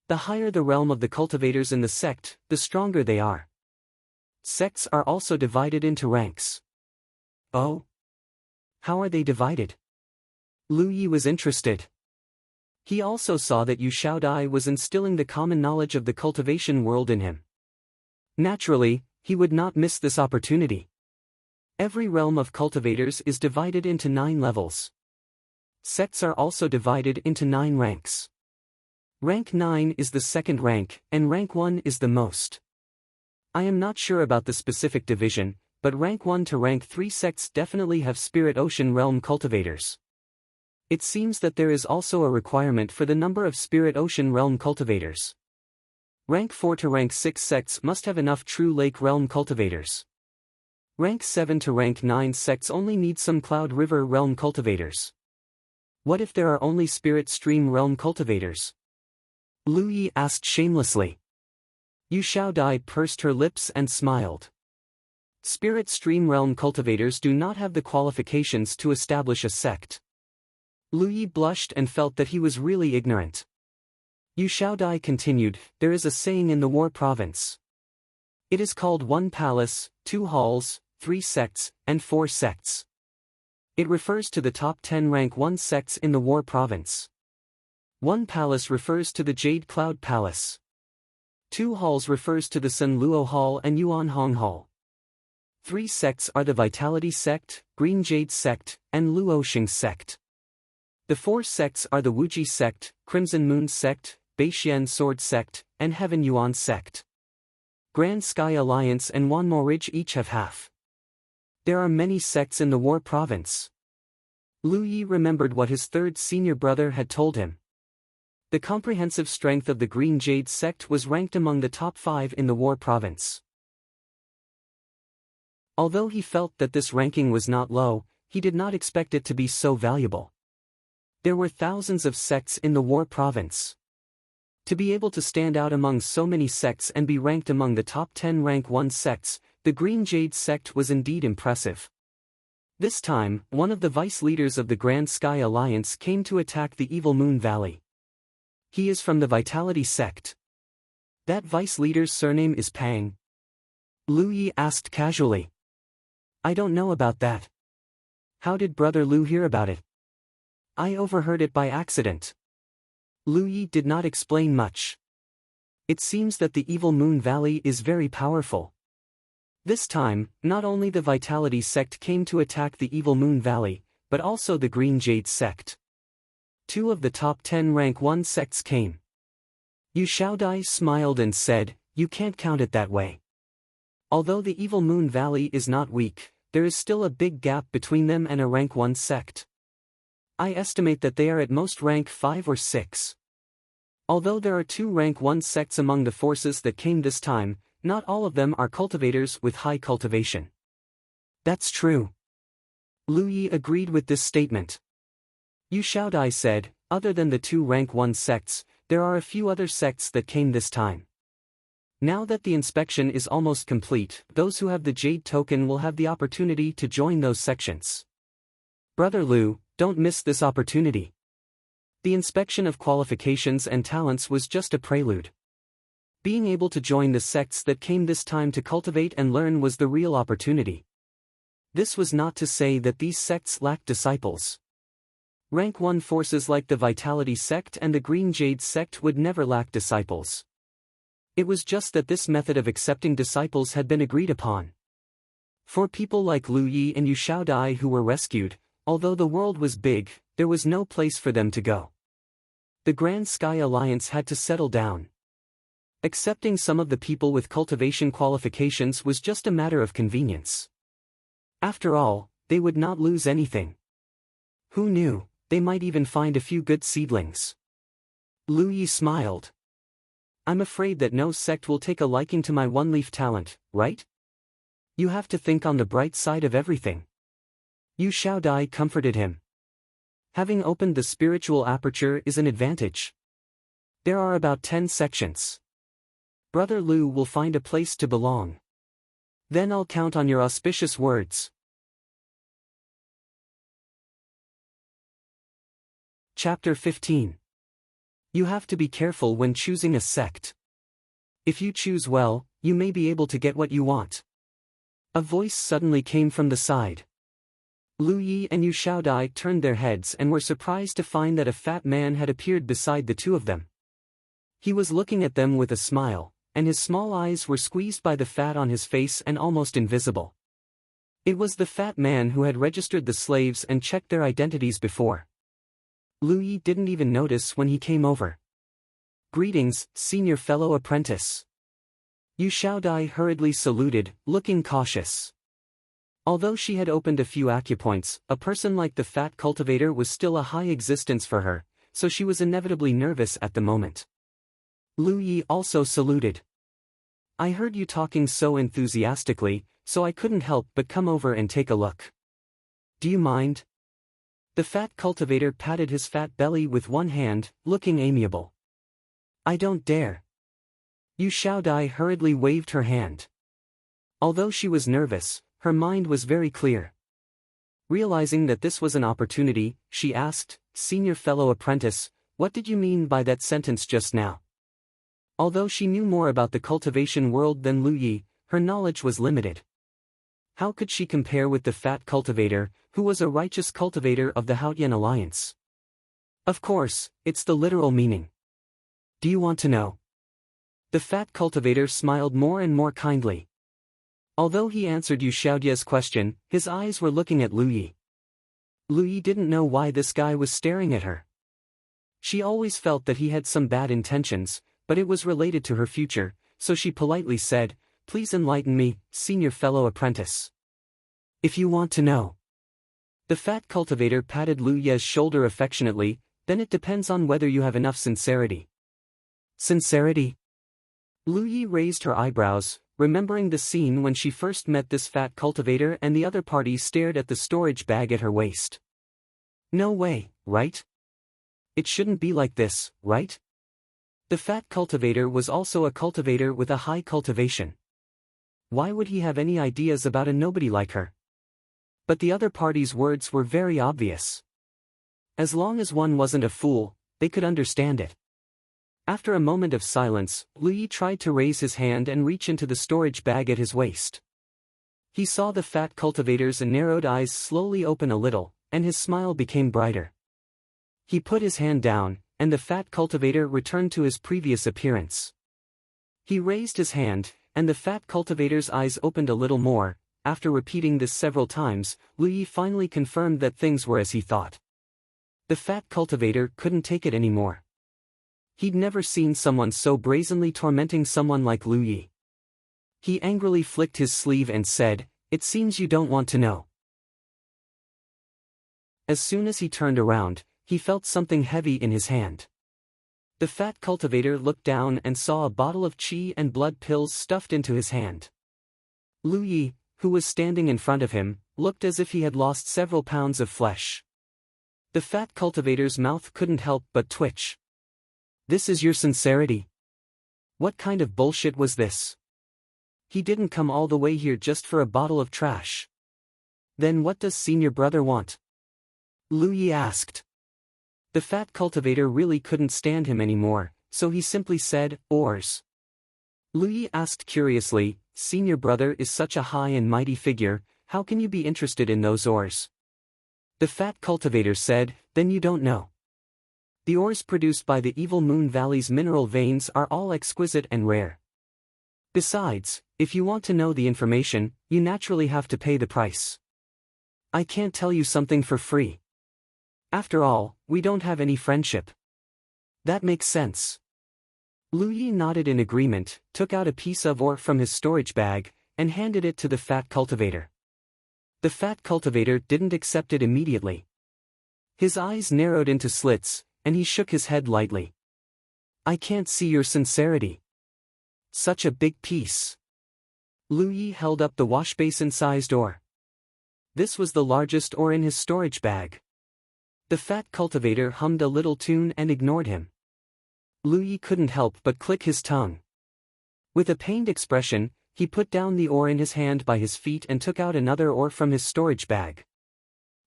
The higher the realm of the cultivators in the sect, the stronger they are. Sects are also divided into ranks. Oh? How are they divided? Lu Yi was interested. He also saw that Yu Xiaodai was instilling the common knowledge of the cultivation world in him. Naturally, he would not miss this opportunity. Every realm of cultivators is divided into 9 levels. Sects are also divided into 9 ranks. Rank 9 is the second rank, and rank 1 is the most. I am not sure about the specific division, but rank 1 to rank 3 sects definitely have Spirit Ocean realm cultivators. It seems that there is also a requirement for the number of Spirit Ocean realm cultivators. Rank 4 to rank 6 sects must have enough True Lake realm cultivators. Rank 7 to rank 9 sects only need some Cloud River realm cultivators. What if there are only Spirit Stream realm cultivators? Lu Yi asked shamelessly. Yu Xiaodai pursed her lips and smiled. Spirit Stream realm cultivators do not have the qualifications to establish a sect. Lu Yi blushed and felt that he was really ignorant. Yu Xiaodai continued, there is a saying in the War province. It is called 1 palace, 2 halls, 3 sects, and 4 sects. It refers to the top 10 rank 1 sects in the War province. 1 palace refers to the Jade Cloud Palace. 2 halls refers to the Sun Luo Hall and Yuan Hong Hall. 3 sects are the Vitality Sect, Green Jade Sect, and Luo Xing Sect. The 4 sects are the Wuji Sect, Crimson Moon Sect, Beixian Sword Sect, and Heaven Yuan Sect. Grand Sky Alliance and Wanmo Ridge each have half. There are many sects in the War province. Lu Yi remembered what his third senior brother had told him. The comprehensive strength of the Green Jade Sect was ranked among the top 5 in the War province. Although he felt that this ranking was not low, he did not expect it to be so valuable. There were thousands of sects in the War province. To be able to stand out among so many sects and be ranked among the top 10 rank 1 sects, the Green Jade Sect was indeed impressive. This time, one of the vice leaders of the Grand Sky Alliance came to attack the Evil Moon Valley. He is from the Vitality Sect. That vice leader's surname is Pang? Lu Yi asked casually. I don't know about that. How did Brother Lu hear about it? I overheard it by accident. Lu Yi did not explain much. It seems that the Evil Moon Valley is very powerful. This time, not only the Vitality Sect came to attack the Evil Moon Valley, but also the Green Jade Sect. 2 of the top 10 rank 1 sects came. Yu Xiaodai smiled and said, you can't count it that way. Although the Evil Moon Valley is not weak, there is still a big gap between them and a rank 1 sect. I estimate that they are at most rank 5 or 6. Although there are 2 rank 1 sects among the forces that came this time, not all of them are cultivators with high cultivation. That's true. Lu Yi agreed with this statement. Yu Xiaodai said, other than the two rank 1 sects, there are a few other sects that came this time. Now that the inspection is almost complete, those who have the Jade token will have the opportunity to join those sections. Brother Lu, don't miss this opportunity. The inspection of qualifications and talents was just a prelude. Being able to join the sects that came this time to cultivate and learn was the real opportunity. This was not to say that these sects lacked disciples. Rank 1 forces like the Vitality sect and the Green Jade sect would never lack disciples. It was just that this method of accepting disciples had been agreed upon. For people like Lu Yi and Yu Xiaodai who were rescued, although the world was big, there was no place for them to go. The Grand Sky Alliance had to settle down. Accepting some of the people with cultivation qualifications was just a matter of convenience. After all, they would not lose anything. Who knew, they might even find a few good seedlings. Lu Yi smiled. I'm afraid that no sect will take a liking to my one-leaf talent, right? You have to think on the bright side of everything. Yu Xiaodai comforted him. Having opened the spiritual aperture is an advantage. There are about 10 sections. Brother Lu will find a place to belong. Then I'll count on your auspicious words. Chapter 15. You have to be careful when choosing a sect. If you choose well, you may be able to get what you want. A voice suddenly came from the side. Lu Yi and Yu Xiaodai turned their heads and were surprised to find that a fat man had appeared beside the two of them. He was looking at them with a smile, and his small eyes were squeezed by the fat on his face and almost invisible. It was the fat man who had registered the slaves and checked their identities before. Lu Yi didn't even notice when he came over. Greetings, senior fellow apprentice. Yu Xiaodai hurriedly saluted, looking cautious. Although she had opened a few acupoints, a person like the fat cultivator was still a high existence for her, so she was inevitably nervous at the moment. Lu Yi also saluted. I heard you talking so enthusiastically, so I couldn't help but come over and take a look. Do you mind? The fat cultivator patted his fat belly with one hand, looking amiable. I don't dare. Yu Xiaodai hurriedly waved her hand. Although she was nervous, her mind was very clear. Realizing that this was an opportunity, she asked, Senior fellow apprentice, what did you mean by that sentence just now? Although she knew more about the cultivation world than Lu Yi, her knowledge was limited. How could she compare with the fat cultivator, who was a righteous cultivator of the Haotian Alliance? Of course, it's the literal meaning. Do you want to know? The fat cultivator smiled more and more kindly. Although he answered Yu Xiaodia's question, his eyes were looking at Lu Yi. Lu Yi didn't know why this guy was staring at her. She always felt that he had some bad intentions, but it was related to her future, so she politely said, Please enlighten me, senior fellow apprentice. If you want to know. The fat cultivator patted Lu Yi's shoulder affectionately, then it depends on whether you have enough sincerity. Sincerity? Lu Yi raised her eyebrows, remembering the scene when she first met this fat cultivator and the other party stared at the storage bag at her waist. No way, right? It shouldn't be like this, right? The fat cultivator was also a cultivator with a high cultivation. Why would he have any ideas about a nobody like her? But the other party's words were very obvious. As long as one wasn't a fool, they could understand it. After a moment of silence, Lu Yi tried to raise his hand and reach into the storage bag at his waist. He saw the fat cultivator's narrowed eyes slowly open a little, and his smile became brighter. He put his hand down, and the fat cultivator returned to his previous appearance. He raised his hand, and the fat cultivator's eyes opened a little more. After repeating this several times, Lu Yi finally confirmed that things were as he thought. The fat cultivator couldn't take it anymore. He'd never seen someone so brazenly tormenting someone like Lu Yi. He angrily flicked his sleeve and said, It seems you don't want to know. As soon as he turned around, he felt something heavy in his hand. The fat cultivator looked down and saw a bottle of qi and blood pills stuffed into his hand. Lu Yi, who was standing in front of him, looked as if he had lost several pounds of flesh. The fat cultivator's mouth couldn't help but twitch. "This is your sincerity? What kind of bullshit was this? He didn't come all the way here just for a bottle of trash. Then what does senior brother want?" Louis asked. The fat cultivator really couldn't stand him anymore, so he simply said, "Oars." Louis asked curiously, "Senior brother is such a high and mighty figure, how can you be interested in those oars?" The fat cultivator said, "Then you don't know. The ores produced by the Evil Moon Valley's mineral veins are all exquisite and rare. Besides, if you want to know the information, you naturally have to pay the price. I can't tell you something for free. After all, we don't have any friendship." "That makes sense." Louis nodded in agreement, took out a piece of ore from his storage bag, and handed it to the fat cultivator. The fat cultivator didn't accept it immediately. His eyes narrowed into slits, and he shook his head lightly. "I can't see your sincerity. Such a big piece." Louis held up the washbasin-sized ore. This was the largest ore in his storage bag. The fat cultivator hummed a little tune and ignored him. Louis couldn't help but click his tongue. With a pained expression, he put down the ore in his hand by his feet and took out another ore from his storage bag.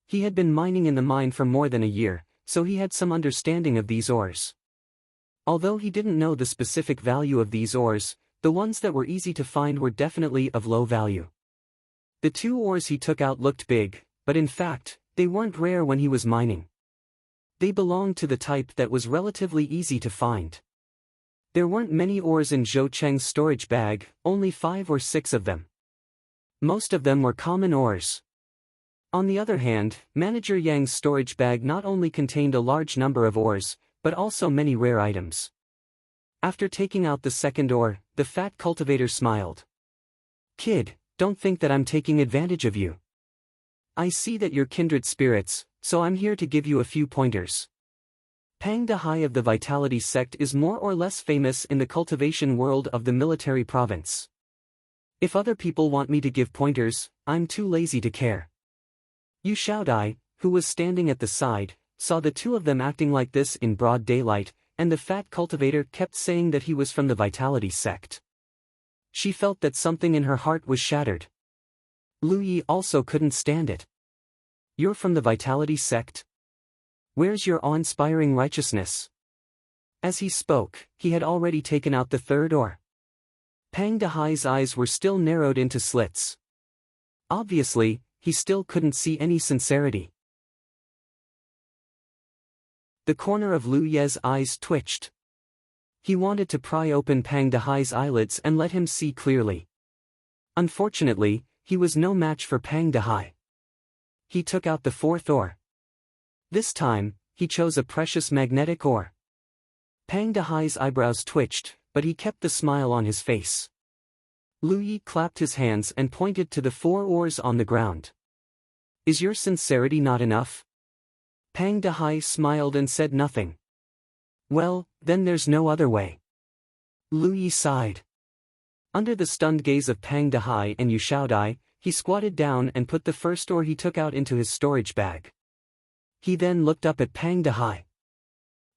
He had been mining in the mine for more than a year, so he had some understanding of these ores. Although he didn't know the specific value of these ores, the ones that were easy to find were definitely of low value. The two ores he took out looked big, but in fact, they weren't rare when he was mining. They belonged to the type that was relatively easy to find. There weren't many ores in Zhou Cheng's storage bag, only 5 or 6 of them. Most of them were common ores. On the other hand, Manager Yang's storage bag not only contained a large number of ores, but also many rare items. After taking out the second ore, the fat cultivator smiled. "Kid, don't think that I'm taking advantage of you. I see that you're kindred spirits, so I'm here to give you a few pointers. Pang Dehai of the Vitality sect is more or less famous in the cultivation world of the military province. If other people want me to give pointers, I'm too lazy to care." Yu Xiaodai, who was standing at the side, saw the two of them acting like this in broad daylight, and the fat cultivator kept saying that he was from the Vitality sect. She felt that something in her heart was shattered. Louis also couldn't stand it. "You're from the Vitality sect? Where's your awe-inspiring righteousness?" As he spoke, he had already taken out the third ore. Pang Dehai's eyes were still narrowed into slits. Obviously, he still couldn't see any sincerity. The corner of Liu Ye's eyes twitched. He wanted to pry open Pang Dehai's eyelids and let him see clearly. Unfortunately, he was no match for Pang Dehai. He took out the fourth ore. This time, he chose a precious magnetic ore. Pang Dehai's eyebrows twitched, but he kept the smile on his face. Louis clapped his hands and pointed to the 4 ores on the ground. "Is your sincerity not enough?" Pang Dehai smiled and said nothing. "Well, then there's no other way." Louis sighed. Under the stunned gaze of Pang Dehai and Yu Xiaodai, he squatted down and put the first ore he took out into his storage bag. He then looked up at Pang Dehai.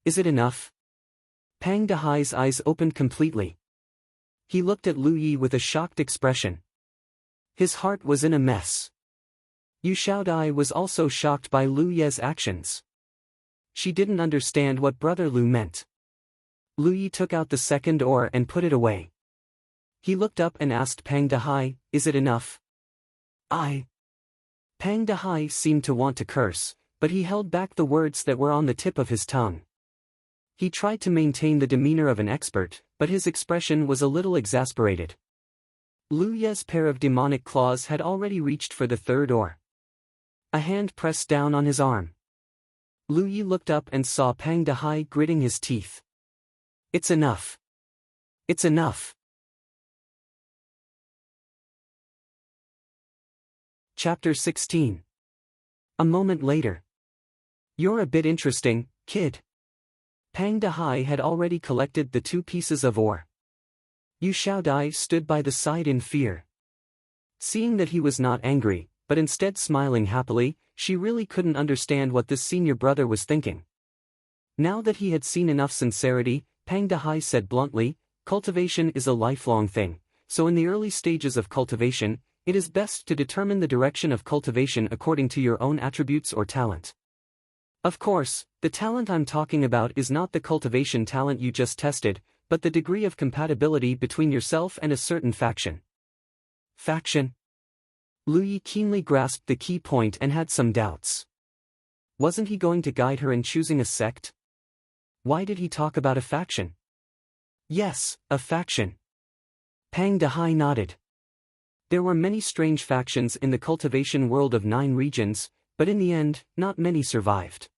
"Is it enough?" Pang Dehai's eyes opened completely. He looked at Louis with a shocked expression. His heart was in a mess. Yu Xiaodai was also shocked by Liu Ye's actions. She didn't understand what Brother Liu meant. Louis took out the second ore and put it away. He looked up and asked Pang Dehai, "Is it enough?" Pang Dehai seemed to want to curse, but he held back the words that were on the tip of his tongue. He tried to maintain the demeanor of an expert, but his expression was a little exasperated. Liu Ye's pair of demonic claws had already reached for the third ore. A hand pressed down on his arm. Louis looked up and saw Pang Dehai gritting his teeth. "It's enough. It's enough." Chapter 16. A moment later. "You're a bit interesting, kid." Pang Dehai had already collected the 2 pieces of ore. Yu Xiaodai stood by the side in fear. Seeing that he was not angry, but instead smiling happily, she really couldn't understand what this senior brother was thinking. Now that he had seen enough sincerity, Pang Dehai said bluntly, cultivation is a lifelong thing, so in the early stages of cultivation, it is best to determine the direction of cultivation according to your own attributes or talent. Of course, the talent I'm talking about is not the cultivation talent you just tested, but the degree of compatibility between yourself and a certain faction. Faction? Lu Yi keenly grasped the key point and had some doubts. Wasn't he going to guide her in choosing a sect? Why did he talk about a faction? Yes, a faction. Pang Dehai nodded. There were many strange factions in the cultivation world of 9 regions, but in the end, not many survived.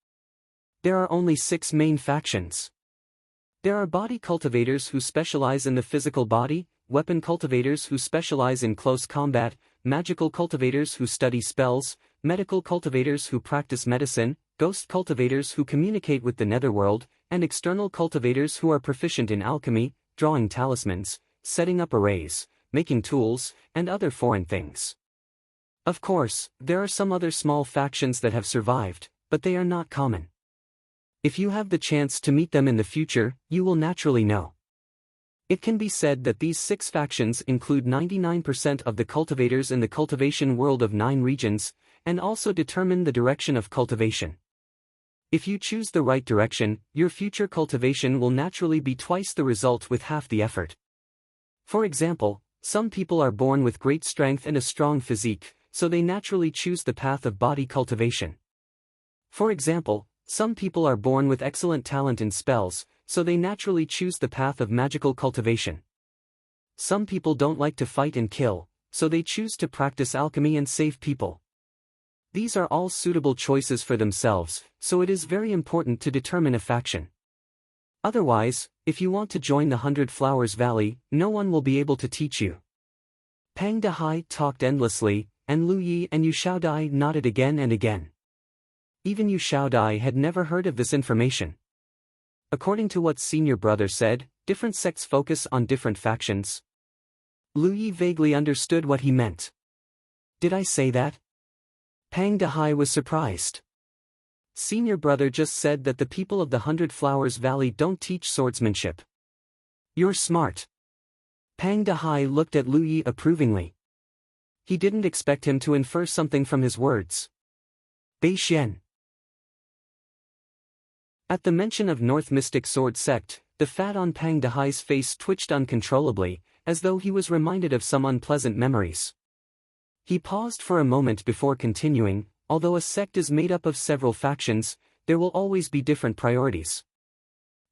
There are only 6 main factions. There are body cultivators who specialize in the physical body, weapon cultivators who specialize in close combat, magical cultivators who study spells, medical cultivators who practice medicine, ghost cultivators who communicate with the netherworld, and external cultivators who are proficient in alchemy, drawing talismans, setting up arrays, making tools, and other foreign things. Of course, there are some other small factions that have survived, but they are not common. If you have the chance to meet them in the future, you will naturally know. It can be said that these 6 factions include 99% of the cultivators in the cultivation world of 9 regions, and also determine the direction of cultivation. If you choose the right direction, your future cultivation will naturally be twice the result with half the effort. For example, some people are born with great strength and a strong physique, so they naturally choose the path of body cultivation. For example, some people are born with excellent talent in spells, so they naturally choose the path of magical cultivation. Some people don't like to fight and kill, so they choose to practice alchemy and save people. These are all suitable choices for themselves, so it is very important to determine a faction. Otherwise, if you want to join the 100 Flowers Valley, no one will be able to teach you. Pang Dehai talked endlessly, and Lu Yi and Yu Xiaodai nodded again and again. Even Yu Xiaodai had never heard of this information. According to what senior brother said, different sects focus on different factions. Lu Yi vaguely understood what he meant. Did I say that? Pang Dehai was surprised. Senior brother just said that the people of the 100 Flowers Valley don't teach swordsmanship. You're smart. Pang Dehai looked at Lu Yi approvingly. He didn't expect him to infer something from his words. Bei Xian. At the mention of North Mystic Sword Sect, the fat on Pang Dehai's face twitched uncontrollably, as though he was reminded of some unpleasant memories. He paused for a moment before continuing, although a sect is made up of several factions, there will always be different priorities.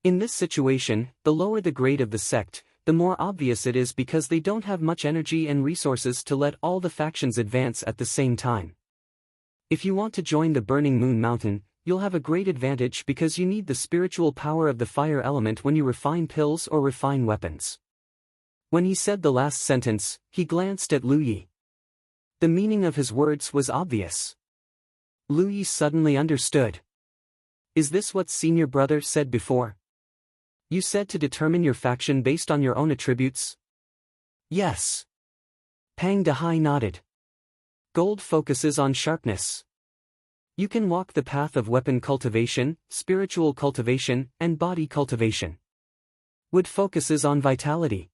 In this situation, the lower the grade of the sect, the more obvious it is because they don't have much energy and resources to let all the factions advance at the same time. If you want to join the Burning Moon Mountain, you'll have a great advantage because you need the spiritual power of the fire element when you refine pills or refine weapons. When he said the last sentence, he glanced at Lu Yi. The meaning of his words was obvious. Lu Yi suddenly understood. Is this what senior brother said before? You said to determine your faction based on your own attributes? Yes. Pang Dehai nodded. Gold focuses on sharpness. You can walk the path of weapon cultivation, spiritual cultivation, and body cultivation. Wood focuses on vitality.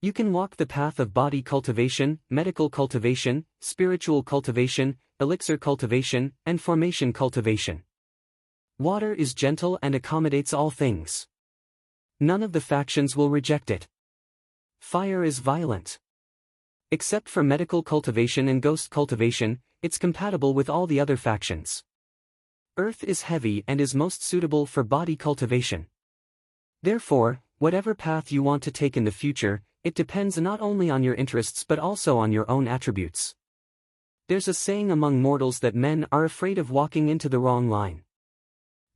You can walk the path of body cultivation, medical cultivation, spiritual cultivation, elixir cultivation, and formation cultivation. Water is gentle and accommodates all things. None of the factions will reject it. Fire is violent. Except for medical cultivation and ghost cultivation, it's compatible with all the other factions. Earth is heavy and is most suitable for body cultivation. Therefore, whatever path you want to take in the future, it depends not only on your interests but also on your own attributes. There's a saying among mortals that men are afraid of walking into the wrong line.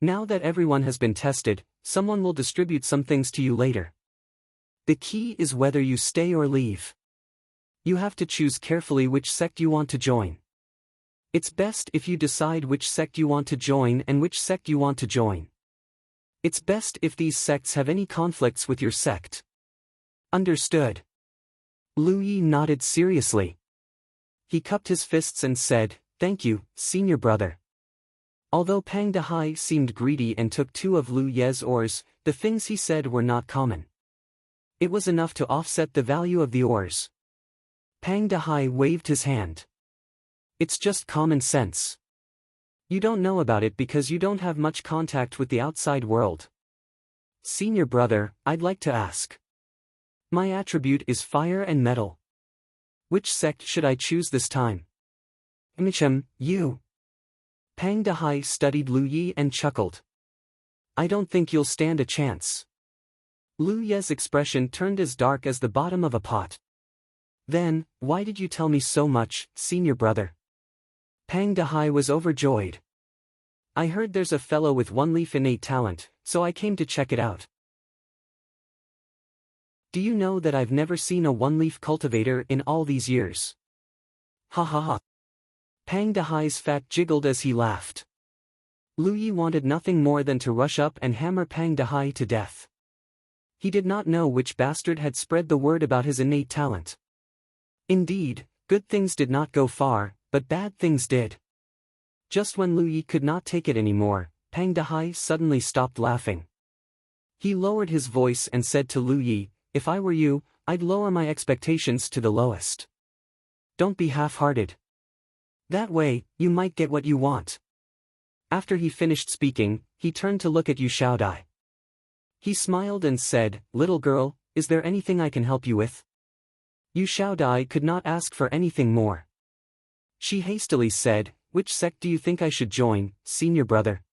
Now that everyone has been tested, someone will distribute some things to you later. The key is whether you stay or leave. You have to choose carefully which sect you want to join. It's best if you decide which sect you want to join and which sect you want to join. It's best if these sects have any conflicts with your sect. Understood. Lu Yi nodded seriously. He cupped his fists and said, "Thank you, senior brother." Although Pang Dehai seemed greedy and took 2 of Lu Ye's oars, the things he said were not common. It was enough to offset the value of the oars. Pang Dehai waved his hand. "It's just common sense. You don't know about it because you don't have much contact with the outside world. Senior brother, I'd like to ask. My attribute is fire and metal. Which sect should I choose this time?" You." Pang Dehai studied Lu Yi and chuckled. "I don't think you'll stand a chance." Lu Ye's expression turned as dark as the bottom of a pot. "Then, why did you tell me so much, senior brother?" Pang Dehai was overjoyed. "I heard there's a fellow with 1 leaf innate talent, so I came to check it out. Do you know that I've never seen a 1-leaf cultivator in all these years?" "Ha ha ha." Pang Dehai's fat jiggled as he laughed. Lu Yi wanted nothing more than to rush up and hammer Pang Dehai to death. He did not know which bastard had spread the word about his innate talent. Indeed, good things did not go far, but bad things did. Just when Lu Yi could not take it anymore, Pang Dehai suddenly stopped laughing. He lowered his voice and said to Lu Yi, "If I were you, I'd lower my expectations to the lowest. Don't be half-hearted. That way, you might get what you want." After he finished speaking, he turned to look at Yu Xiaodai. He smiled and said, "Little girl, is there anything I can help you with?" Yu Xiaodai could not ask for anything more. She hastily said, "Which sect do you think I should join, senior brother?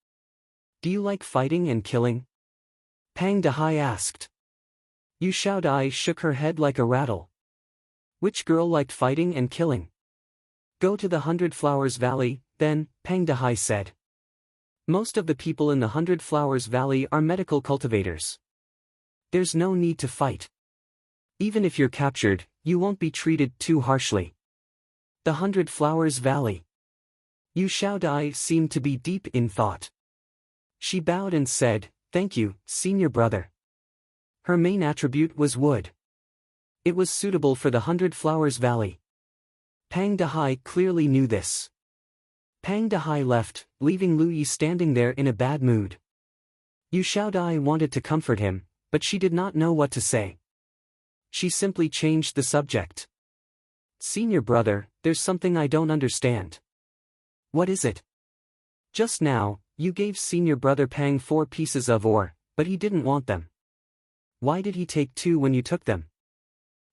Do you like fighting and killing?" Pang Dehai asked. Yu Xiaodai shook her head like a rattle. Which girl liked fighting and killing? "Go to the 100 Flowers Valley, then," Pang Dehai said. "Most of the people in the 100 Flowers Valley are medical cultivators. There's no need to fight. Even if you're captured, you won't be treated too harshly." The 100 Flowers Valley. Yu Xiaodai seemed to be deep in thought. She bowed and said, "Thank you, senior brother." Her main attribute was wood. It was suitable for the 100 Flowers Valley. Pang Dehai clearly knew this. Pang Dehai left, leaving Lu Yi standing there in a bad mood. Yu Xiaodai wanted to comfort him, but she did not know what to say. She simply changed the subject. "Senior brother, there's something I don't understand." "What is it?" "Just now, you gave senior brother Pang 4 pieces of ore, but he didn't want them. Why did he take 2 when you took them?"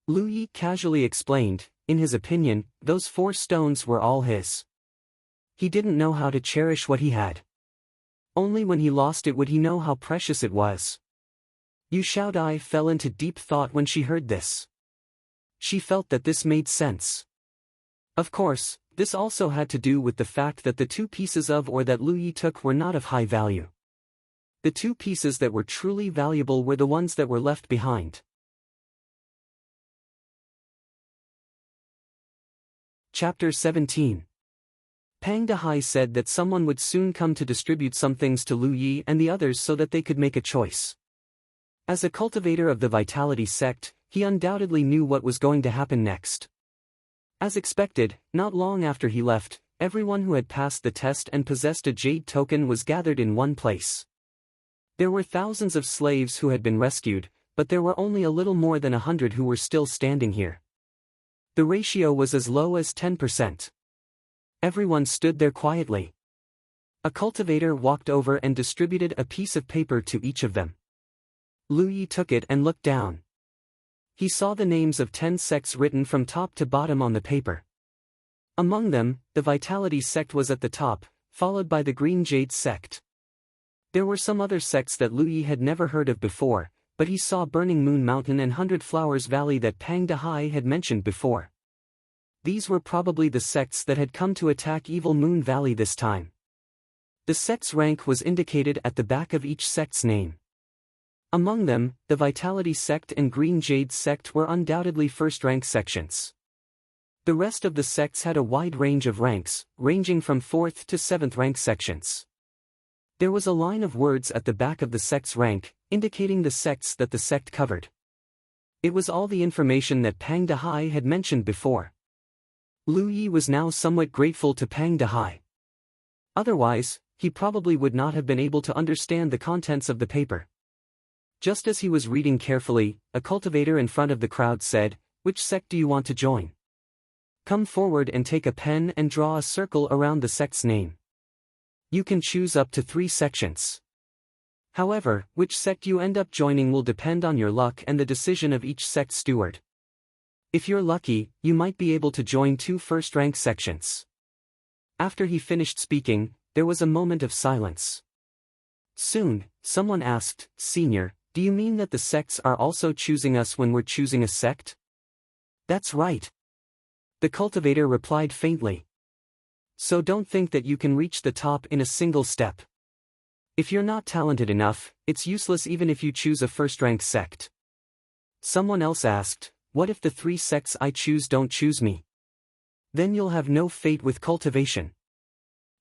Lu Yi casually explained. In his opinion, those 4 stones were all his. He didn't know how to cherish what he had. Only when he lost it would he know how precious it was. Yu Xiaodai fell into deep thought when she heard this. She felt that this made sense. Of course, this also had to do with the fact that the 2 pieces of ore that Lu Yi took were not of high value. The 2 pieces that were truly valuable were the ones that were left behind. Chapter 17. Pang Dehai said that someone would soon come to distribute some things to Lu Yi and the others so that they could make a choice. As a cultivator of the Vitality sect, he undoubtedly knew what was going to happen next. As expected, not long after he left, everyone who had passed the test and possessed a jade token was gathered in one place. There were thousands of slaves who had been rescued, but there were only a little more than 100 who were still standing here. The ratio was as low as 10%. Everyone stood there quietly. A cultivator walked over and distributed a piece of paper to each of them. Lu Yi took it and looked down. He saw the names of 10 sects written from top to bottom on the paper. Among them, the Vitality sect was at the top, followed by the Green Jade sect. There were some other sects that Lu Yi had never heard of before, but he saw Burning Moon Mountain and 100 Flowers Valley that Pang Dehai had mentioned before. These were probably the sects that had come to attack Evil Moon Valley this time. The sect's rank was indicated at the back of each sect's name. Among them, the Vitality sect and Green Jade sect were undoubtedly first-rank sections. The rest of the sects had a wide range of ranks, ranging from 4th to 7th rank sections. There was a line of words at the back of the sect's rank, indicating the sects that the sect covered. It was all the information that Pang Dehai had mentioned before. Lu Yi was now somewhat grateful to Pang Dehai. Otherwise, he probably would not have been able to understand the contents of the paper. Just as he was reading carefully, a cultivator in front of the crowd said, "Which sect do you want to join? Come forward and take a pen and draw a circle around the sect's name. You can choose up to 3 sections. However, which sect you end up joining will depend on your luck and the decision of each sect steward. If you're lucky, you might be able to join 2 first-rank sections." After he finished speaking, there was a moment of silence. Soon, someone asked, "Senior, do you mean that the sects are also choosing us when we're choosing a sect?" "That's right," the cultivator replied faintly. "So don't think that you can reach the top in a single step. If you're not talented enough, it's useless even if you choose a first-rank sect." Someone else asked, "What if the 3 sects I choose don't choose me?" "Then you'll have no fate with cultivation.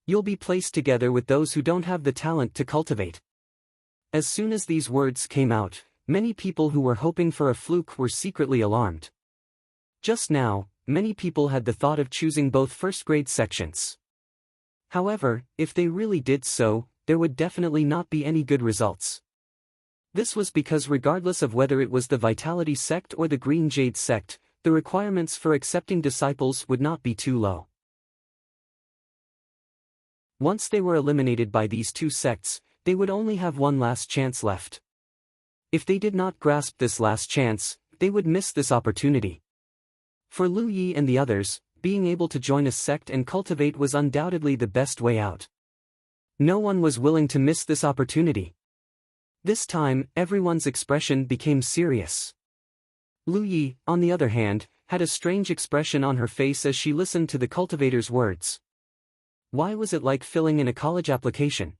You'll be placed together with those who don't have the talent to cultivate." As soon as these words came out, many people who were hoping for a fluke were secretly alarmed. Just now, many people had the thought of choosing both first-grade sections. However, if they really did so, there would definitely not be any good results. This was because regardless of whether it was the Vitality sect or the Green Jade sect, the requirements for accepting disciples would not be too low. Once they were eliminated by these 2 sects, they would only have one last chance left. If they did not grasp this last chance, they would miss this opportunity. For Lu Yi and the others, being able to join a sect and cultivate was undoubtedly the best way out. No one was willing to miss this opportunity. This time, everyone's expression became serious. Lu Yi, on the other hand, had a strange expression on her face as she listened to the cultivator's words. Why was it like filling in a college application?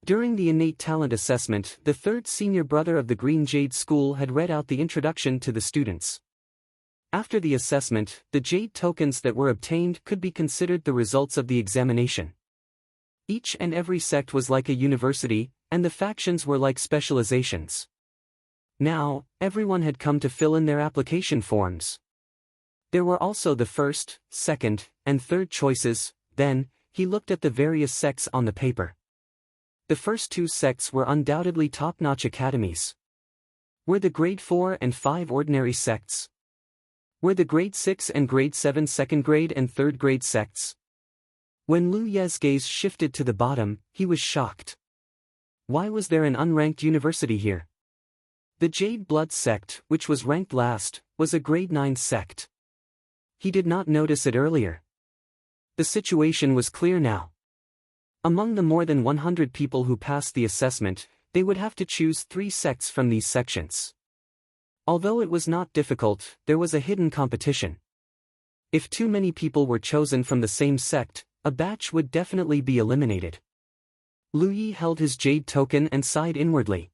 During the innate talent assessment, the 3rd senior brother of the Green Jade School had read out the introduction to the students. After the assessment, the jade tokens that were obtained could be considered the results of the examination. Each and every sect was like a university, and the factions were like specializations. Now, everyone had come to fill in their application forms. There were also the 1st, 2nd, and 3rd choices. Then, he looked at the various sects on the paper. The first 2 sects were undoubtedly top-notch academies. Were the grade 4 and 5 ordinary sects? Were the grade 6 and grade 7 second grade and 3rd grade sects? When Lu Ye's gaze shifted to the bottom, he was shocked. Why was there an unranked university here? The Jade Blood sect, which was ranked last, was a grade 9 sect. He did not notice it earlier. The situation was clear now. Among the more than 100 people who passed the assessment, they would have to choose 3 sects from these sections. Although it was not difficult, there was a hidden competition. If too many people were chosen from the same sect, a batch would definitely be eliminated. Lu Yi held his jade token and sighed inwardly.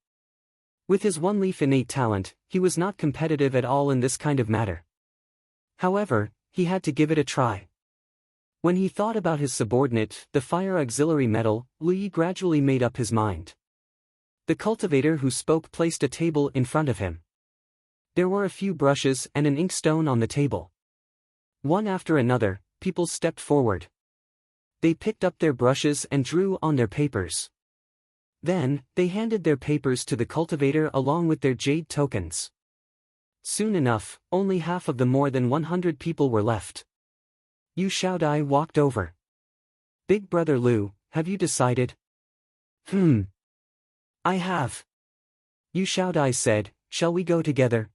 With his one-leaf innate talent, he was not competitive at all in this kind of matter. However, he had to give it a try. When he thought about his subordinate, the fire auxiliary metal, Lu Yi gradually made up his mind. The cultivator who spoke placed a table in front of him. There were a few brushes and an inkstone on the table. One after another, people stepped forward. They picked up their brushes and drew on their papers. Then, they handed their papers to the cultivator along with their jade tokens. Soon enough, only half of the more than 100 people were left. Yu Xiaodai walked over. "Big brother Lu, have you decided?" I have." Yu Xiaodai said, "Shall we go together?"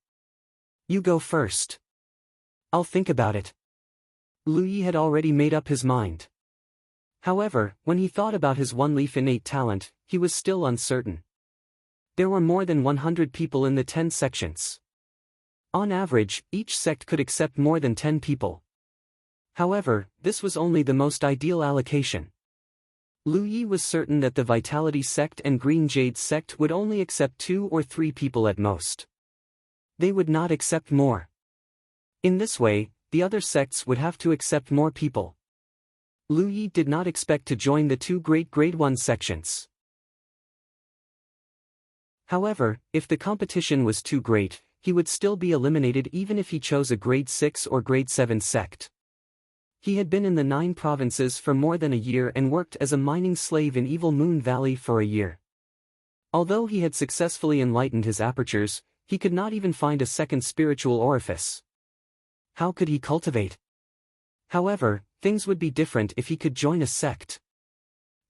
"You go first." "I'll think about it." Lu Yi had already made up his mind. However, when he thought about his one-leaf innate talent, he was still uncertain. There were more than 100 people in the 10 sections. On average, each sect could accept more than 10 people. However, this was only the most ideal allocation. Lu Yi was certain that the Vitality sect and Green Jade sect would only accept 2 or 3 people at most. They would not accept more. In this way, the other sects would have to accept more people. Lu Yi did not expect to join the 2 great grade 1 sections. However, if the competition was too great, he would still be eliminated even if he chose a grade 6 or grade 7 sect. He had been in the 9 provinces for more than a year and worked as a mining slave in Evil Moon Valley for a year. Although he had successfully enlightened his apertures, he could not even find a second spiritual orifice. How could he cultivate? However, things would be different if he could join a sect.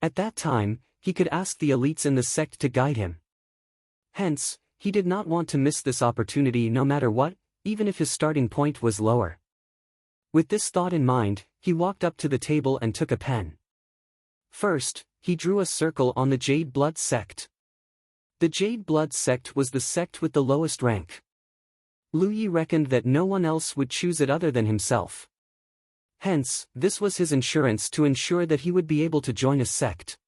At that time, he could ask the elites in the sect to guide him. Hence, he did not want to miss this opportunity no matter what, even if his starting point was lower. With this thought in mind, he walked up to the table and took a pen. First, he drew a circle on the Jade Blood sect. The Jade Blood sect was the sect with the lowest rank. Lu Yi reckoned that no one else would choose it other than himself. Hence, this was his insurance to ensure that he would be able to join a sect.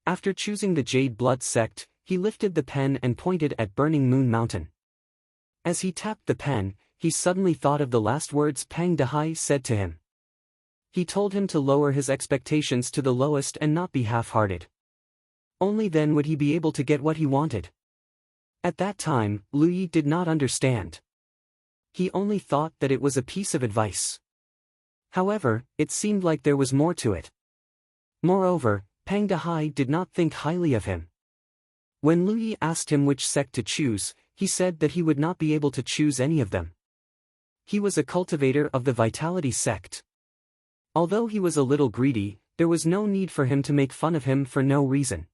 After choosing the Jade Blood sect, he lifted the pen and pointed at Burning Moon Mountain. As he tapped the pen, he suddenly thought of the last words Pang Dehai said to him. He told him to lower his expectations to the lowest and not be half-hearted. Only then would he be able to get what he wanted. At that time, Lu Yi did not understand. He only thought that it was a piece of advice. However, it seemed like there was more to it. Moreover, Pang Dehai did not think highly of him. When Lu Yi asked him which sect to choose, he said that he would not be able to choose any of them. He was a cultivator of the Vitality sect. Although he was a little greedy, there was no need for him to make fun of him for no reason.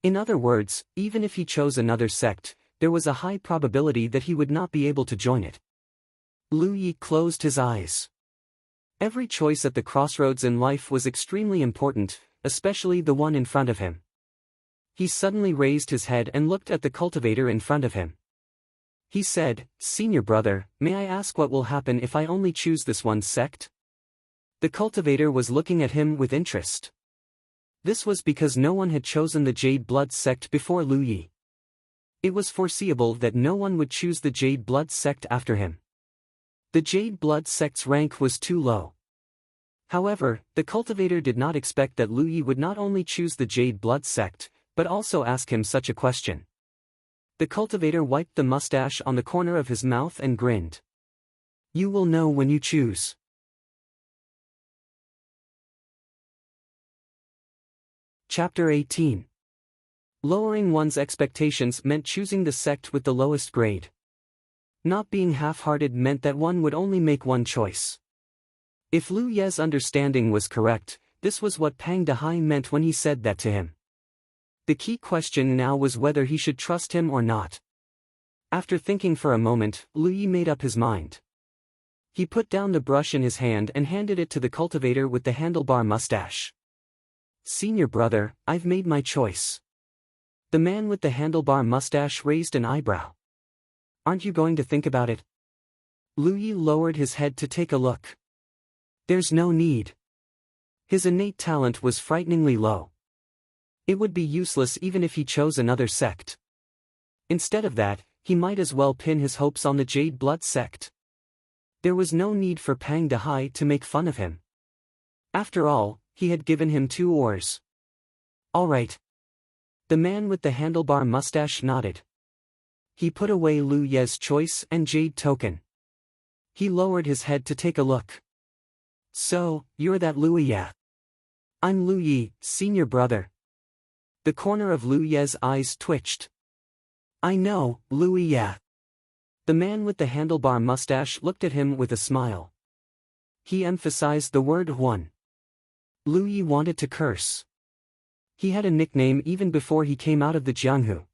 In other words, even if he chose another sect, there was a high probability that he would not be able to join it. Lu Yi closed his eyes. Every choice at the crossroads in life was extremely important, especially the one in front of him. He suddenly raised his head and looked at the cultivator in front of him. He said, "Senior brother, may I ask what will happen if I only choose this one sect?" The cultivator was looking at him with interest. This was because no one had chosen the Jade Blood sect before Lu Yi. It was foreseeable that no one would choose the Jade Blood sect after him. The Jade Blood sect's rank was too low. However, the cultivator did not expect that Lu Yi would not only choose the Jade Blood sect, but also ask him such a question. The cultivator wiped the mustache on the corner of his mouth and grinned. "You will know when you choose." Chapter 18. Lowering one's expectations meant choosing the sect with the lowest grade. Not being half-hearted meant that one would only make one choice. If Lu Ye's understanding was correct, this was what Pang Dehai meant when he said that to him. The key question now was whether he should trust him or not. After thinking for a moment, Lu Yi made up his mind. He put down the brush in his hand and handed it to the cultivator with the handlebar mustache. "Senior brother, I've made my choice." The man with the handlebar mustache raised an eyebrow. "Aren't you going to think about it?" Lu Yi lowered his head to take a look. There's no need. His innate talent was frighteningly low. It would be useless even if he chose another sect. Instead of that, he might as well pin his hopes on the Jade Blood sect. There was no need for Pang Dehai to make fun of him. After all, he had given him 2 oars. "All right." The man with the handlebar mustache nodded. He put away Lu Ye's choice and jade token. He lowered his head to take a look. "So, you're that Lu Ye?" "I'm Lu Yi, senior brother." The corner of Lu Ye's eyes twitched. "I know, Lu Ye." The man with the handlebar mustache looked at him with a smile. He emphasized the word one. Lu Yi wanted to curse. He had a nickname even before he came out of the Jianghu.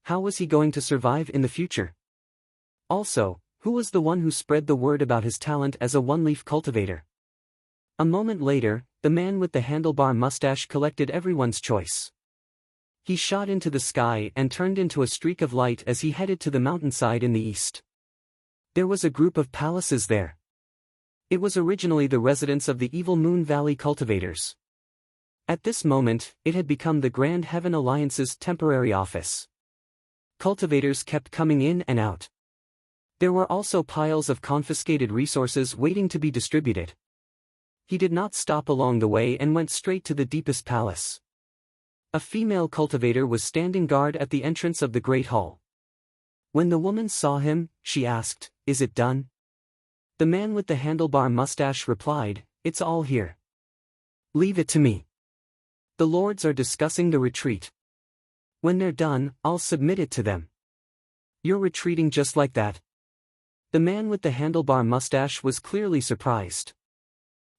How was he going to survive in the future? Also, who was the one who spread the word about his talent as a one-leaf cultivator? A moment later, the man with the handlebar mustache collected everyone's choice. He shot into the sky and turned into a streak of light as he headed to the mountainside in the east. There was a group of palaces there. It was originally the residence of the Evil Moon Valley cultivators. At this moment, it had become the Grand Heaven Alliance's temporary office. Cultivators kept coming in and out. There were also piles of confiscated resources waiting to be distributed. He did not stop along the way and went straight to the deepest palace. A female cultivator was standing guard at the entrance of the Great Hall. When the woman saw him, she asked, "Is it done?" The man with the handlebar mustache replied, "It's all here. Leave it to me. The lords are discussing the retreat. When they're done, I'll submit it to them." "You're retreating just like that?" The man with the handlebar mustache was clearly surprised.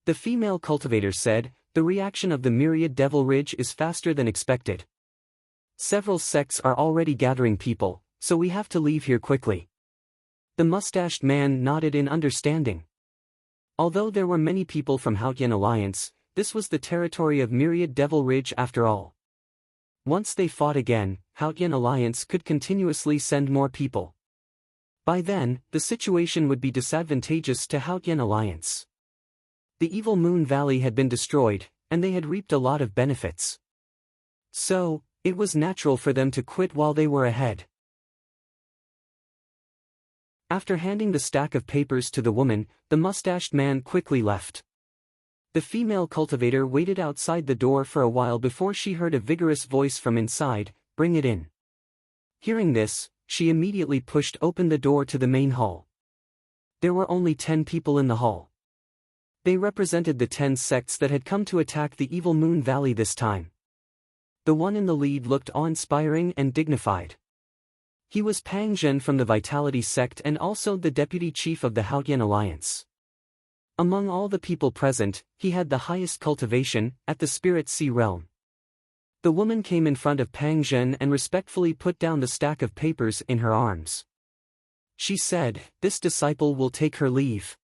The female cultivator said, "The reaction of the myriad Devil Ridge is faster than expected. Several sects are already gathering people, so we have to leave here quickly." The mustached man nodded in understanding. Although there were many people from Hautian Alliance, this was the territory of myriad Devil Ridge after all. Once they fought again, Hautian Alliance could continuously send more people. By then, the situation would be disadvantageous to Hautian Alliance. The evil Moon Valley had been destroyed, and they had reaped a lot of benefits. So, it was natural for them to quit while they were ahead. After handing the stack of papers to the woman, the mustached man quickly left. The female cultivator waited outside the door for a while before she heard a vigorous voice from inside, "Bring it in." Hearing this, she immediately pushed open the door to the main hall. There were only 10 people in the hall. They represented the 10 sects that had come to attack the evil Moon Valley this time. The one in the lead looked awe-inspiring and dignified. He was Pang Zhen from the Vitality sect and also the deputy chief of the Hautian Alliance. Among all the people present, he had the highest cultivation, at the Spirit Sea realm. The woman came in front of Pang Zhen and respectfully put down the stack of papers in her arms. She said, "This disciple will take her leave."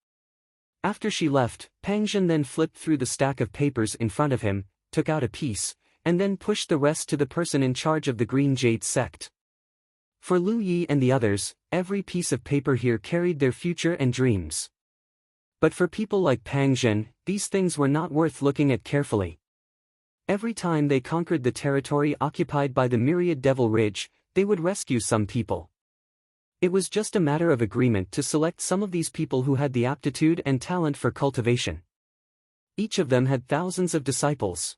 After she left, Pang Zhen then flipped through the stack of papers in front of him, took out a piece, and then pushed the rest to the person in charge of the Green Jade sect. For Lu Yi and the others, every piece of paper here carried their future and dreams. But for people like Pang Zhen, these things were not worth looking at carefully. Every time they conquered the territory occupied by the myriad Devil Ridge, they would rescue some people. It was just a matter of agreement to select some of these people who had the aptitude and talent for cultivation. Each of them had thousands of disciples.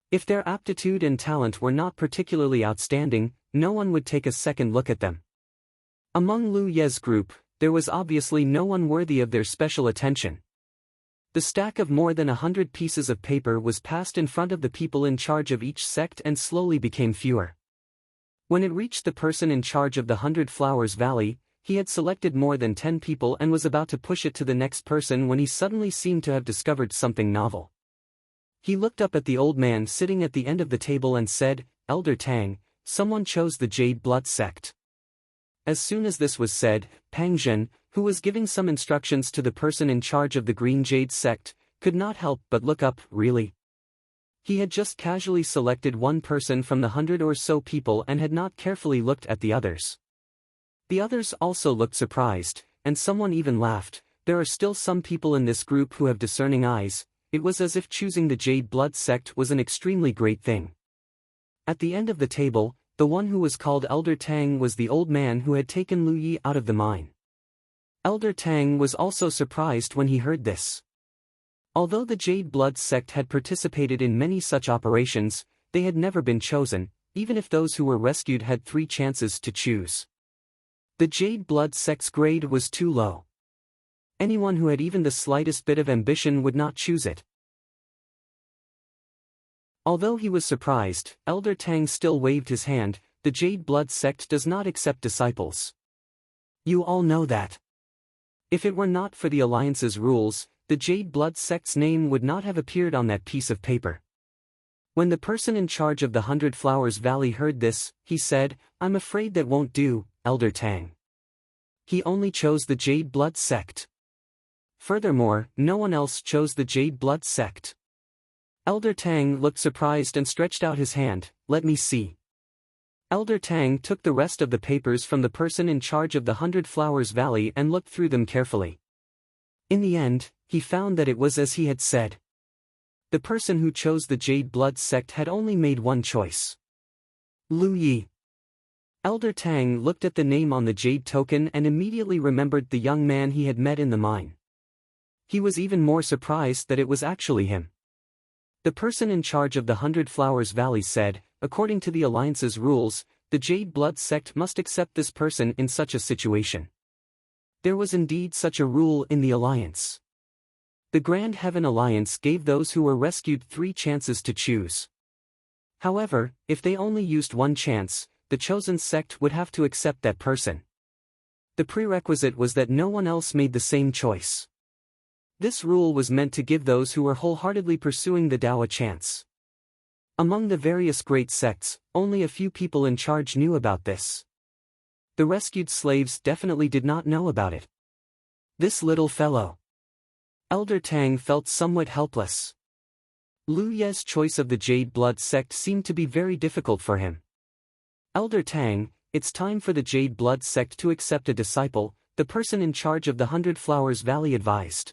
If their aptitude and talent were not particularly outstanding, no one would take a second look at them. Among Lu Ye's group, there was obviously no one worthy of their special attention. The stack of more than 100 pieces of paper was passed in front of the people in charge of each sect and slowly became fewer. When it reached the person in charge of the 100 Flowers Valley, he had selected more than 10 people and was about to push it to the next person when he suddenly seemed to have discovered something novel. He looked up at the old man sitting at the end of the table and said, "Elder Tang, someone chose the Jade Blood sect." As soon as this was said, Pang Zhen, who was giving some instructions to the person in charge of the Green Jade sect, could not help but look up. Really? He had just casually selected one person from the 100 or so people and had not carefully looked at the others. The others also looked surprised, and someone even laughed. There are still some people in this group who have discerning eyes. It was as if choosing the Jade Blood sect was an extremely great thing. At the end of the table, the one who was called Elder Tang was the old man who had taken Lu Yi out of the mine. Elder Tang was also surprised when he heard this. Although the Jade Blood sect had participated in many such operations, they had never been chosen, even if those who were rescued had 3 chances to choose. The Jade Blood sect's grade was too low. Anyone who had even the slightest bit of ambition would not choose it. Although he was surprised, Elder Tang still waved his hand. "The Jade Blood sect does not accept disciples. You all know that. If it were not for the Alliance's rules, the Jade Blood sect's name would not have appeared on that piece of paper." When the person in charge of the 100 Flowers Valley heard this, he said, "I'm afraid that won't do, Elder Tang. He only chose the Jade Blood sect. Furthermore, no one else chose the Jade Blood sect." Elder Tang looked surprised and stretched out his hand. "Let me see." Elder Tang took the rest of the papers from the person in charge of the 100 Flowers Valley and looked through them carefully. In the end, he found that it was as he had said. The person who chose the Jade Blood sect had only made one choice. Lu Yi. Elder Tang looked at the name on the jade token and immediately remembered the young man he had met in the mine. He was even more surprised that it was actually him. The person in charge of the 100 Flowers Valley said, "According to the Alliance's rules, the Jade Blood sect must accept this person in such a situation." There was indeed such a rule in the alliance. The Grand Heaven Alliance gave those who were rescued 3 chances to choose. However, if they only used one chance, the chosen sect would have to accept that person. The prerequisite was that no one else made the same choice. This rule was meant to give those who were wholeheartedly pursuing the Tao a chance. Among the various great sects, only a few people in charge knew about this. The rescued slaves definitely did not know about it. This little fellow. Elder Tang felt somewhat helpless. Lu Ye's choice of the Jade Blood sect seemed to be very difficult for him. Elder Tang, it's time for the Jade Blood sect to accept a disciple, the person in charge of the 100 Flowers Valley advised.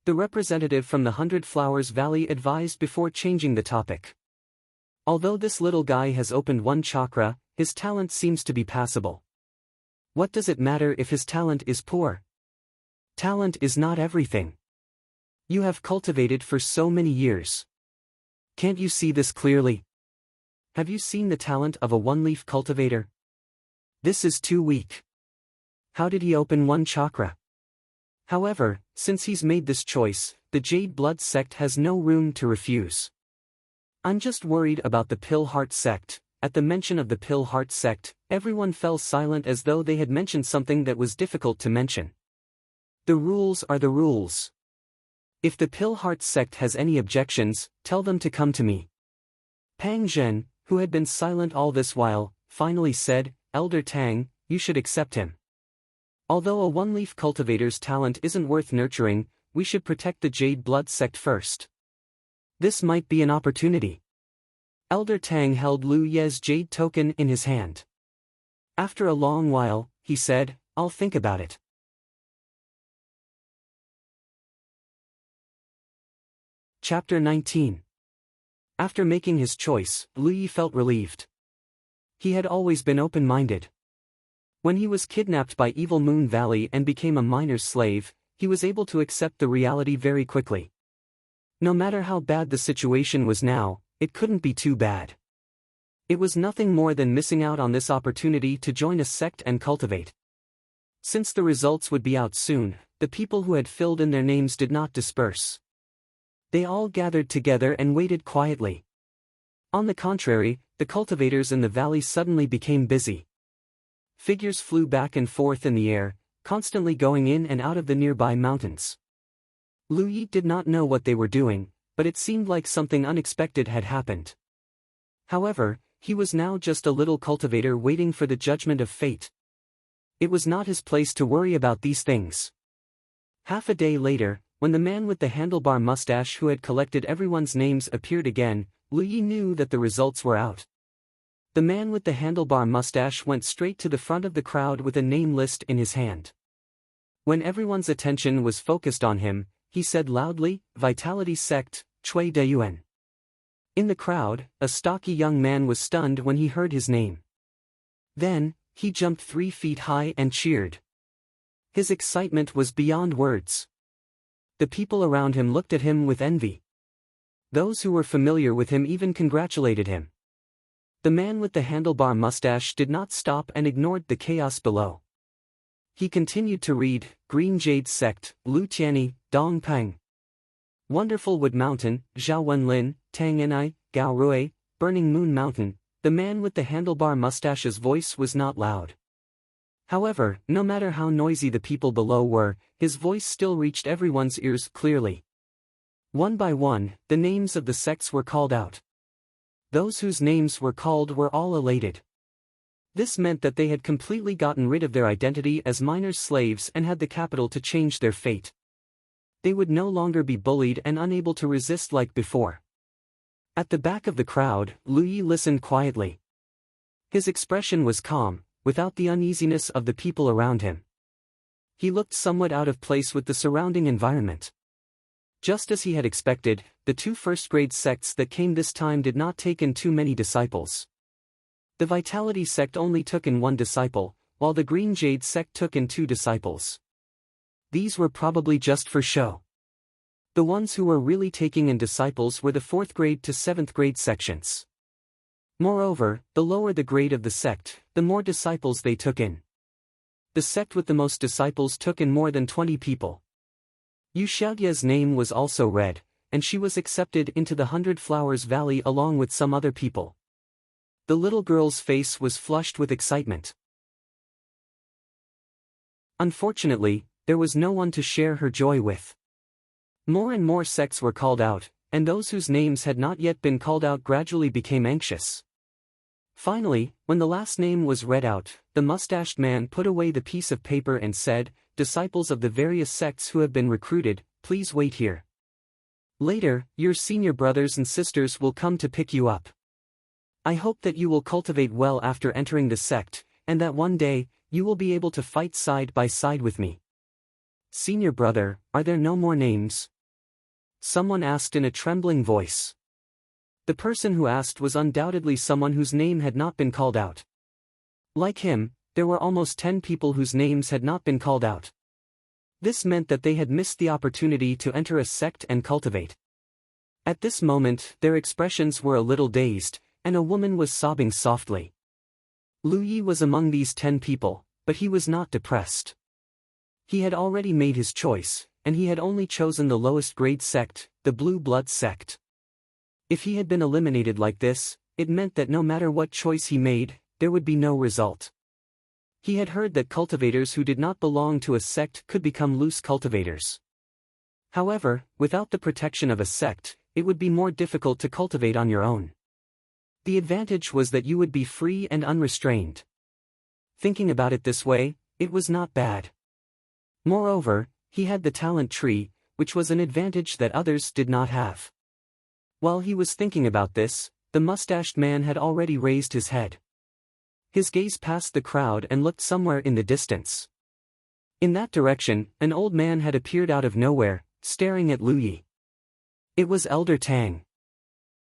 The representative from the 100 Flowers Valley advised before changing the topic. Although this little guy has opened 1 chakra, his talent seems to be passable. What does it matter if his talent is poor? Talent is not everything. You have cultivated for so many years. Can't you see this clearly? Have you seen the talent of a 1-leaf cultivator? This is too weak. How did he open 1 chakra? However, since he's made this choice, the Jade Blood sect has no room to refuse. I'm just worried about the Pill Heart sect. At the mention of the Pill Heart sect, everyone fell silent as though they had mentioned something that was difficult to mention. The rules are the rules. If the Pill Heart sect has any objections, tell them to come to me. Pang Zhen, who had been silent all this while, finally said, Elder Tang, you should accept him. Although a 1-leaf cultivator's talent isn't worth nurturing, we should protect the Jade Blood sect first. This might be an opportunity. Elder Tang held Lu Ye's jade token in his hand. After a long while, he said, I'll think about it. Chapter 19. After making his choice, Lu Yi felt relieved. He had always been open-minded. When he was kidnapped by Evil Moon Valley and became a miner's slave, he was able to accept the reality very quickly. No matter how bad the situation was now, it couldn't be too bad. It was nothing more than missing out on this opportunity to join a sect and cultivate. Since the results would be out soon, the people who had filled in their names did not disperse. They all gathered together and waited quietly. On the contrary, the cultivators in the valley suddenly became busy. Figures flew back and forth in the air, constantly going in and out of the nearby mountains. Lu Yi did not know what they were doing, but it seemed like something unexpected had happened. However, he was now just a little cultivator waiting for the judgment of fate. It was not his place to worry about these things. Half a day later, when the man with the handlebar mustache who had collected everyone's names appeared again, Lu Yi knew that the results were out. The man with the handlebar mustache went straight to the front of the crowd with a name list in his hand. When everyone's attention was focused on him, he said loudly, Vitality Sect, Cui Deyuan. In the crowd, a stocky young man was stunned when he heard his name. Then, he jumped 3 feet high and cheered. His excitement was beyond words. The people around him looked at him with envy. Those who were familiar with him even congratulated him. The man with the handlebar mustache did not stop and ignored the chaos below. He continued to read, Green Jade Sect, Lu Tianyi, Dong Peng. Wonderful Wood Mountain, Zhao Wenlin, Tang Enai, Gao Rui, Burning Moon Mountain. The man with the handlebar mustache's voice was not loud. However, no matter how noisy the people below were, his voice still reached everyone's ears clearly. One by one, the names of the sects were called out. Those whose names were called were all elated. This meant that they had completely gotten rid of their identity as miners' slaves and had the capital to change their fate. They would no longer be bullied and unable to resist like before. At the back of the crowd, Lu Yi listened quietly. His expression was calm, without the uneasiness of the people around him. He looked somewhat out of place with the surrounding environment. Just as he had expected, the 2 first-grade sects that came this time did not take in too many disciples. The Vitality sect only took in 1 disciple, while the Green Jade sect took in 2 disciples. These were probably just for show. The ones who were really taking in disciples were the 4th grade to 7th grade sections. Moreover, the lower the grade of the sect, the more disciples they took in. The sect with the most disciples took in more than 20 people. Yu Xiaoye's name was also read, and she was accepted into the 100 Flowers Valley along with some other people. The little girl's face was flushed with excitement. Unfortunately, there was no one to share her joy with. More and more sects were called out, and those whose names had not yet been called out gradually became anxious. Finally, when the last name was read out, the mustached man put away the piece of paper and said, "Disciples of the various sects who have been recruited, please wait here. Later, your senior brothers and sisters will come to pick you up. I hope that you will cultivate well after entering the sect, and that one day, you will be able to fight side by side with me." "Senior brother, are there no more names?" someone asked in a trembling voice. The person who asked was undoubtedly someone whose name had not been called out. Like him, there were almost 10 people whose names had not been called out. This meant that they had missed the opportunity to enter a sect and cultivate. At this moment, their expressions were a little dazed, and a woman was sobbing softly. Lu Yi was among these 10 people, but he was not depressed. He had already made his choice, and he had only chosen the lowest grade sect, the Blue Blood sect. If he had been eliminated like this, it meant that no matter what choice he made, there would be no result. He had heard that cultivators who did not belong to a sect could become loose cultivators. However, without the protection of a sect, it would be more difficult to cultivate on your own. The advantage was that you would be free and unrestrained. Thinking about it this way, it was not bad. Moreover, he had the talent tree, which was an advantage that others did not have. While he was thinking about this, the mustached man had already raised his head. His gaze passed the crowd and looked somewhere in the distance. In that direction, an old man had appeared out of nowhere, staring at Lu Yi. It was Elder Tang.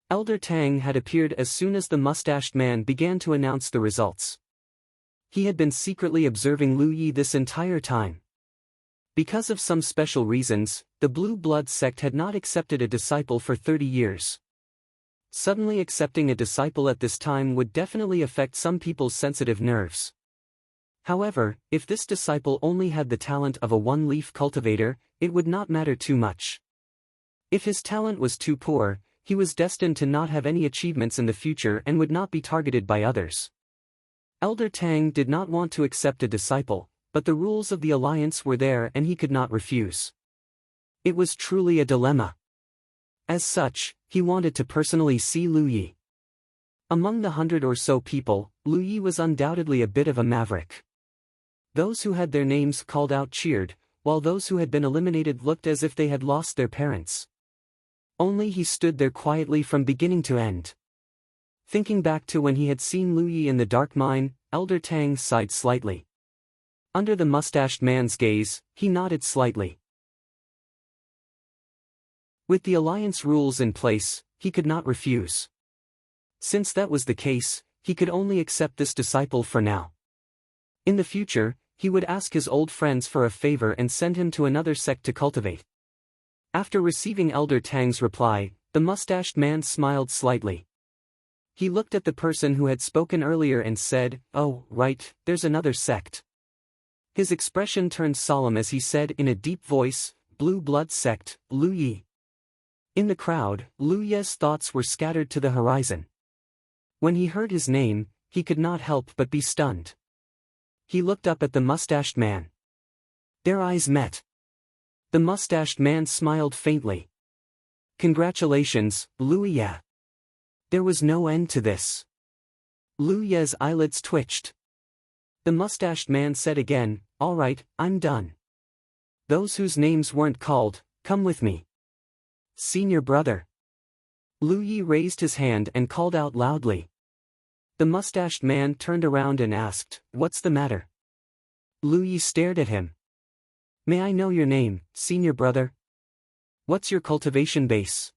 Elder Tang had appeared as soon as the mustached man began to announce the results. He had been secretly observing Lu Yi this entire time. Because of some special reasons, the Blue Blood sect had not accepted a disciple for 30 years. Suddenly accepting a disciple at this time would definitely affect some people's sensitive nerves. However, if this disciple only had the talent of a one-leaf cultivator, it would not matter too much. If his talent was too poor, he was destined to not have any achievements in the future and would not be targeted by others. Elder Tang did not want to accept a disciple, but the rules of the alliance were there and he could not refuse. It was truly a dilemma. As such, he wanted to personally see Lu Yi. Among the 100 or so people, Lu Yi was undoubtedly a bit of a maverick. Those who had their names called out cheered, while those who had been eliminated looked as if they had lost their parents. Only he stood there quietly from beginning to end. Thinking back to when he had seen Lu Yi in the dark mine, Elder Tang sighed slightly. Under the mustached man's gaze, he nodded slightly. With the alliance rules in place, he could not refuse. Since that was the case, he could only accept this disciple for now. In the future, he would ask his old friends for a favor and send him to another sect to cultivate. After receiving Elder Tang's reply, the mustached man smiled slightly. He looked at the person who had spoken earlier and said, "Oh, right, there's another sect." His expression turned solemn as he said in a deep voice, "Blue Blood sect, Lu Yi." In the crowd, Lu Yi's thoughts were scattered to the horizon. When he heard his name, he could not help but be stunned. He looked up at the mustached man. Their eyes met. The mustached man smiled faintly. "Congratulations, Lu Yi." There was no end to this. Lu Yi's eyelids twitched. The mustached man said again, "All right, I'm done. Those whose names weren't called, come with me." "Senior brother." Lu Yi raised his hand and called out loudly. The mustached man turned around and asked, "What's the matter?" Lu Yi stared at him. "May I know your name, senior brother? What's your cultivation base?"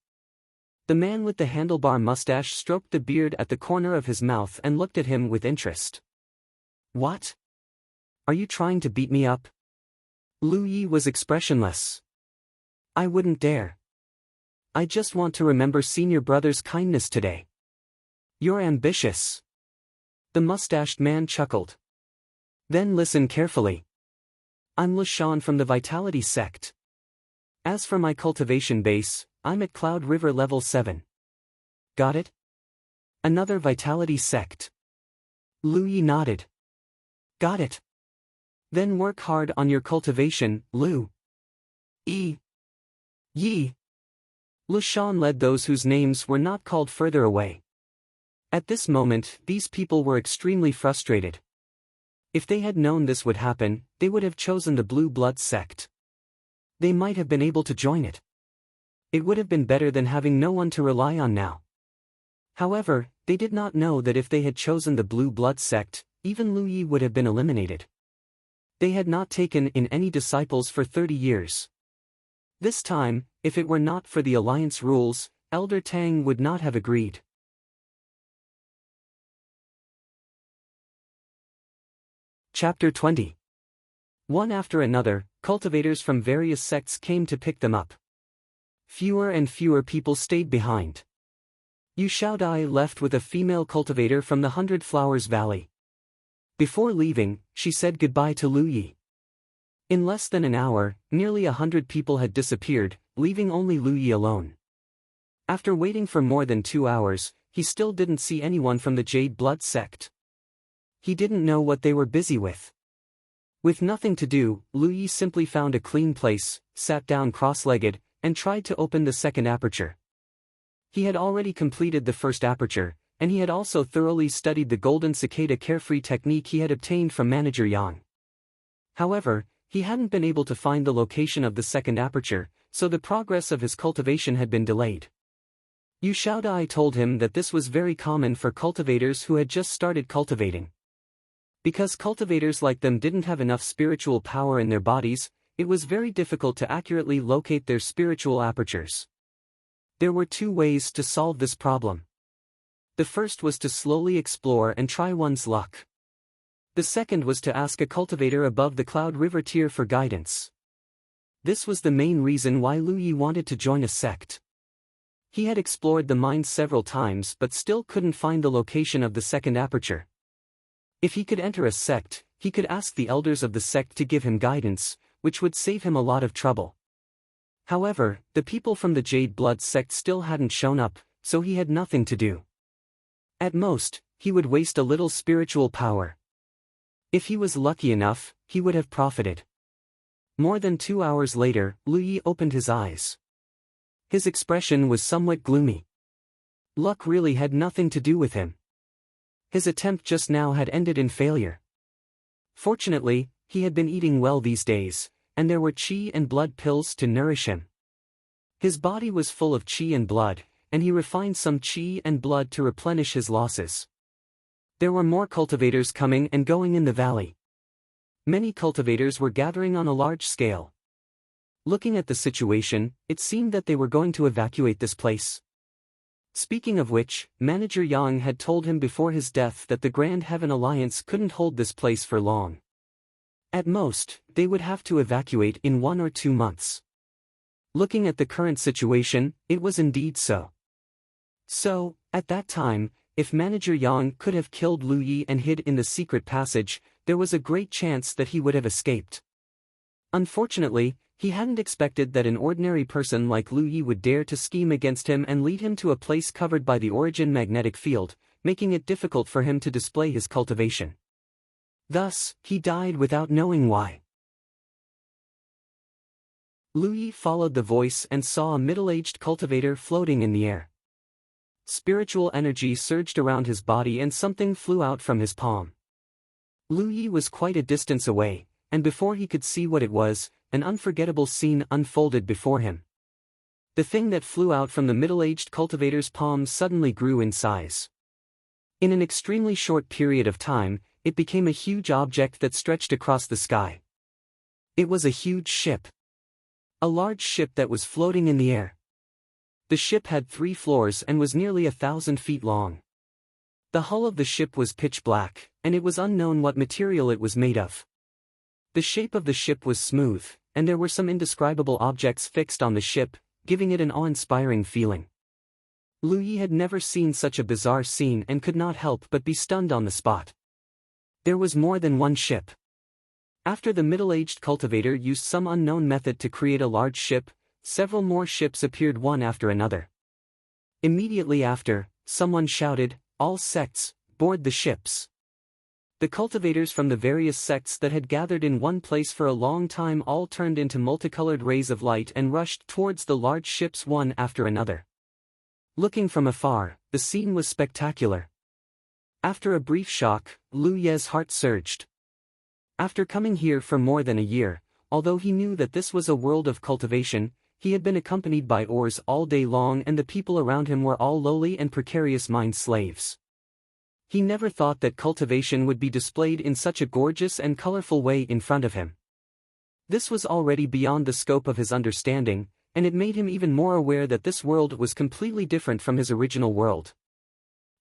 The man with the handlebar mustache stroked the beard at the corner of his mouth and looked at him with interest. "What? Are you trying to beat me up?" Lu Yi was expressionless. "I wouldn't dare. I just want to remember senior brother's kindness today." "You're ambitious." The mustached man chuckled. Then listen carefully. I'm Lashawn from the Vitality Sect. As for my cultivation base, I'm at Cloud River level 7. Got it? Another Vitality Sect. Lu Yi nodded. Got it. Then work hard on your cultivation, Lu Yi. Lashawn led those whose names were not called further away. At this moment, these people were extremely frustrated. If they had known this would happen, they would have chosen the Blue Blood sect. They might have been able to join it. It would have been better than having no one to rely on now. However, they did not know that if they had chosen the Blue Blood sect, even Lu Yi would have been eliminated. They had not taken in any disciples for 30 years. This time, if it were not for the alliance rules, Elder Tang would not have agreed. Chapter 20. One after another, cultivators from various sects came to pick them up. Fewer and fewer people stayed behind. Yu Xiaodai left with a female cultivator from the 100 Flowers Valley. Before leaving, she said goodbye to Lu Yi. In less than an hour, nearly 100 people had disappeared, leaving only Lu Yi alone. After waiting for more than 2 hours, he still didn't see anyone from the Jade Blood sect. He didn't know what they were busy with. With nothing to do, Lu Yi simply found a clean place, sat down cross-legged, and tried to open the second aperture. He had already completed the first aperture, and he had also thoroughly studied the Golden Cicada Carefree technique he had obtained from Manager Yang. However, he hadn't been able to find the location of the second aperture, so the progress of his cultivation had been delayed. Yu Xiaodai told him that this was very common for cultivators who had just started cultivating. Because cultivators like them didn't have enough spiritual power in their bodies, it was very difficult to accurately locate their spiritual apertures. There were 2 ways to solve this problem. The first was to slowly explore and try one's luck. The second was to ask a cultivator above the Cloud River tier for guidance. This was the main reason why Lu Yi wanted to join a sect. He had explored the mines several times but still couldn't find the location of the second aperture. If he could enter a sect, he could ask the elders of the sect to give him guidance, which would save him a lot of trouble. However, the people from the Jade Blood sect still hadn't shown up, so he had nothing to do. At most, he would waste a little spiritual power. If he was lucky enough, he would have profited. More than 2 hours later, Lu Yi opened his eyes. His expression was somewhat gloomy. Luck really had nothing to do with him. His attempt just now had ended in failure. Fortunately, he had been eating well these days, and there were qi and blood pills to nourish him. His body was full of qi and blood, and he refined some qi and blood to replenish his losses. There were more cultivators coming and going in the valley. Many cultivators were gathering on a large scale. Looking at the situation, it seemed that they were going to evacuate this place. Speaking of which, Manager Yang had told him before his death that the Grand Heaven Alliance couldn't hold this place for long. At most, they would have to evacuate in 1 or 2 months. Looking at the current situation, it was indeed so. So, at that time, if Manager Yang could have killed Lu Yi and hid in the secret passage, there was a great chance that he would have escaped. Unfortunately, he hadn't expected that an ordinary person like Lu Yi would dare to scheme against him and lead him to a place covered by the Origin magnetic field, making it difficult for him to display his cultivation. Thus, he died without knowing why. Lu Yi followed the voice and saw a middle-aged cultivator floating in the air. Spiritual energy surged around his body and something flew out from his palm. Lu Yi was quite a distance away, and before he could see what it was, an unforgettable scene unfolded before him. The thing that flew out from the middle-aged cultivator's palm suddenly grew in size. In an extremely short period of time, it became a huge object that stretched across the sky. It was a huge ship. A large ship that was floating in the air. The ship had 3 floors and was nearly 1,000 feet long. The hull of the ship was pitch black, and it was unknown what material it was made of. The shape of the ship was smooth, and there were some indescribable objects fixed on the ship, giving it an awe-inspiring feeling. Lu Yi had never seen such a bizarre scene and could not help but be stunned on the spot. There was more than one ship. After the middle-aged cultivator used some unknown method to create a large ship, several more ships appeared one after another. Immediately after, someone shouted, "All sects, board the ships." The cultivators from the various sects that had gathered in one place for a long time all turned into multicolored rays of light and rushed towards the large ships one after another. Looking from afar, the scene was spectacular. After a brief shock, Lu Ye's heart surged. After coming here for more than a year, although he knew that this was a world of cultivation, he had been accompanied by oars all day long and the people around him were all lowly and precarious mine slaves. He never thought that cultivation would be displayed in such a gorgeous and colorful way in front of him. This was already beyond the scope of his understanding, and it made him even more aware that this world was completely different from his original world.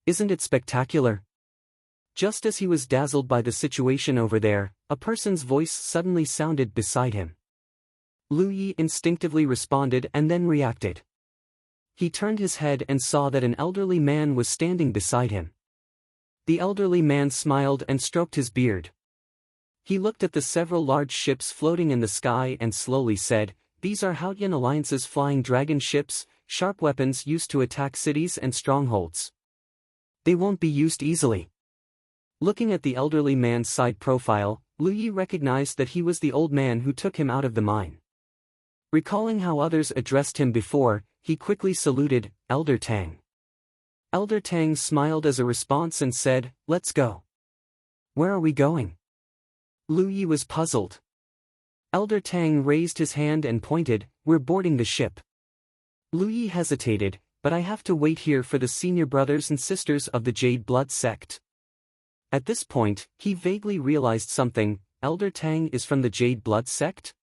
Isn't it spectacular? Just as he was dazzled by the situation over there, a person's voice suddenly sounded beside him. Lu Yi instinctively responded and then reacted. He turned his head and saw that an elderly man was standing beside him. The elderly man smiled and stroked his beard. He looked at the several large ships floating in the sky and slowly said, "These are Haotian Alliance's flying dragon ships, sharp weapons used to attack cities and strongholds. They won't be used easily." Looking at the elderly man's side profile, Lu Yi recognized that he was the old man who took him out of the mine. Recalling how others addressed him before, he quickly saluted, "Elder Tang." Elder Tang smiled as a response and said, "Let's go." "Where are we going?" Lu Yi was puzzled. Elder Tang raised his hand and pointed, "We're boarding the ship." Lu Yi hesitated, "But I have to wait here for the senior brothers and sisters of the Jade Blood sect." At this point, he vaguely realized something. Elder Tang is from the Jade Blood sect?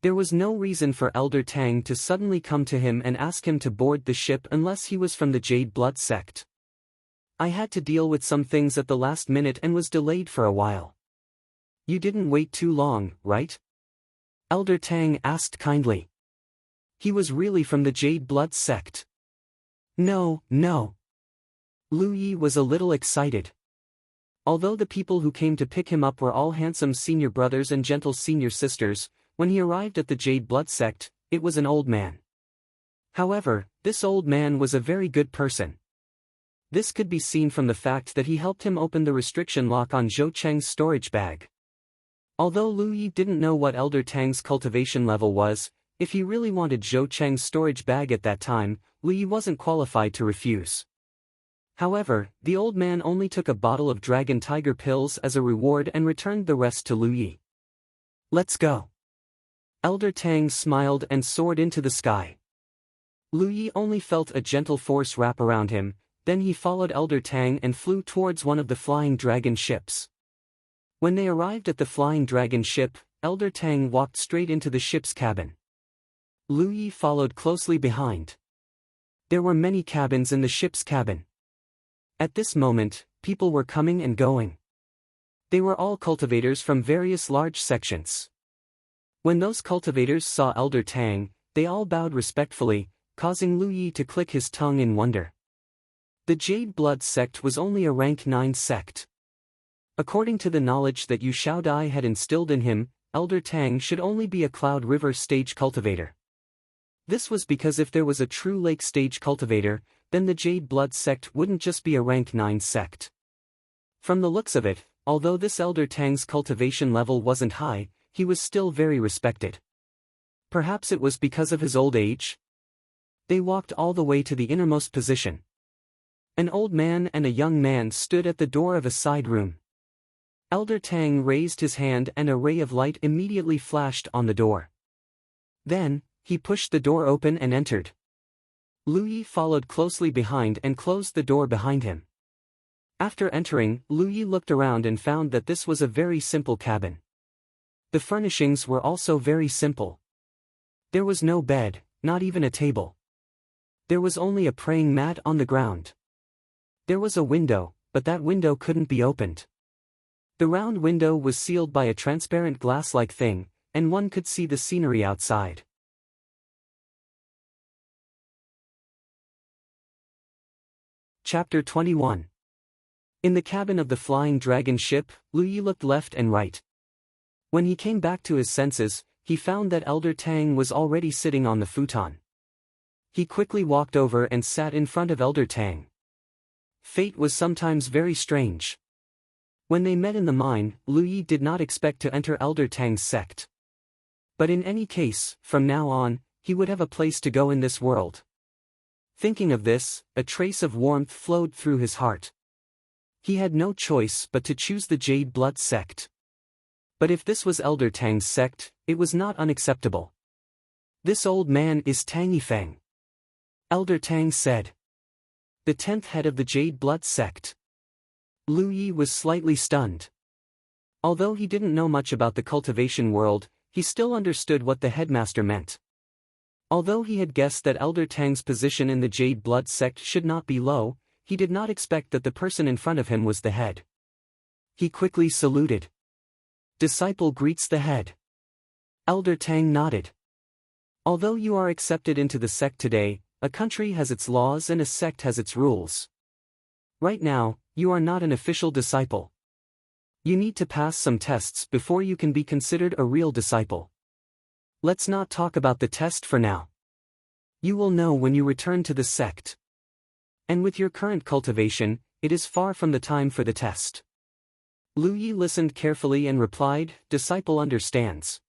There was no reason for Elder Tang to suddenly come to him and ask him to board the ship unless he was from the Jade Blood sect. "I had to deal with some things at the last minute and was delayed for a while." "You didn't wait too long, right?" Elder Tang asked kindly. He was really from the Jade Blood sect. No. Lu Yi was a little excited. Although the people who came to pick him up were all handsome senior brothers and gentle senior sisters, when he arrived at the Jade Blood sect, it was an old man. However, this old man was a very good person. This could be seen from the fact that he helped him open the restriction lock on Zhou Cheng's storage bag. Although Lu Yi didn't know what Elder Tang's cultivation level was, if he really wanted Zhou Cheng's storage bag at that time, Lu Yi wasn't qualified to refuse. However, the old man only took a bottle of dragon tiger pills as a reward and returned the rest to Lu Yi. "Let's go." Elder Tang smiled and soared into the sky. Lu Yi only felt a gentle force wrap around him, then he followed Elder Tang and flew towards one of the flying dragon ships. When they arrived at the flying dragon ship, Elder Tang walked straight into the ship's cabin. Lu Yi followed closely behind. There were many cabins in the ship's cabin. At this moment, people were coming and going. They were all cultivators from various large sections. When those cultivators saw Elder Tang, they all bowed respectfully, causing Lu Yi to click his tongue in wonder. The Jade Blood sect was only a rank 9 sect. According to the knowledge that Yu Xiaodai had instilled in him, Elder Tang should only be a Cloud River stage cultivator. This was because if there was a true Lake stage cultivator, then the Jade Blood sect wouldn't just be a rank 9 sect. From the looks of it, although this Elder Tang's cultivation level wasn't high, he was still very respected. Perhaps it was because of his old age? They walked all the way to the innermost position. An old man and a young man stood at the door of a side room. Elder Tang raised his hand and a ray of light immediately flashed on the door. Then, he pushed the door open and entered. Lu Yi followed closely behind and closed the door behind him. After entering, Lu Yi looked around and found that this was a very simple cabin. The furnishings were also very simple. There was no bed, not even a table. There was only a praying mat on the ground. There was a window, but that window couldn't be opened. The round window was sealed by a transparent glass-like thing, and one could see the scenery outside. Chapter 21. In the cabin of the flying dragon ship, Lu Yi looked left and right. When he came back to his senses, he found that Elder Tang was already sitting on the futon. He quickly walked over and sat in front of Elder Tang. Fate was sometimes very strange. When they met in the mine, Lu Yi did not expect to enter Elder Tang's sect. But in any case, from now on, he would have a place to go in this world. Thinking of this, a trace of warmth flowed through his heart. He had no choice but to choose the Jade Blood sect. But if this was Elder Tang's sect, it was not unacceptable. This old man is Tang Yifeng. Elder Tang said. The 10th head of the Jade Blood sect. Lu Yi was slightly stunned. Although he didn't know much about the cultivation world, he still understood what the headmaster meant. Although he had guessed that Elder Tang's position in the Jade Blood sect should not be low, he did not expect that the person in front of him was the head. He quickly saluted. Disciple greets the head. Elder Tang nodded. Although you are accepted into the sect today, a country has its laws and a sect has its rules. Right now, you are not an official disciple. You need to pass some tests before you can be considered a real disciple. Let's not talk about the test for now. You will know when you return to the sect. And with your current cultivation, it is far from the time for the test. Lu Yi listened carefully and replied, Disciple understands.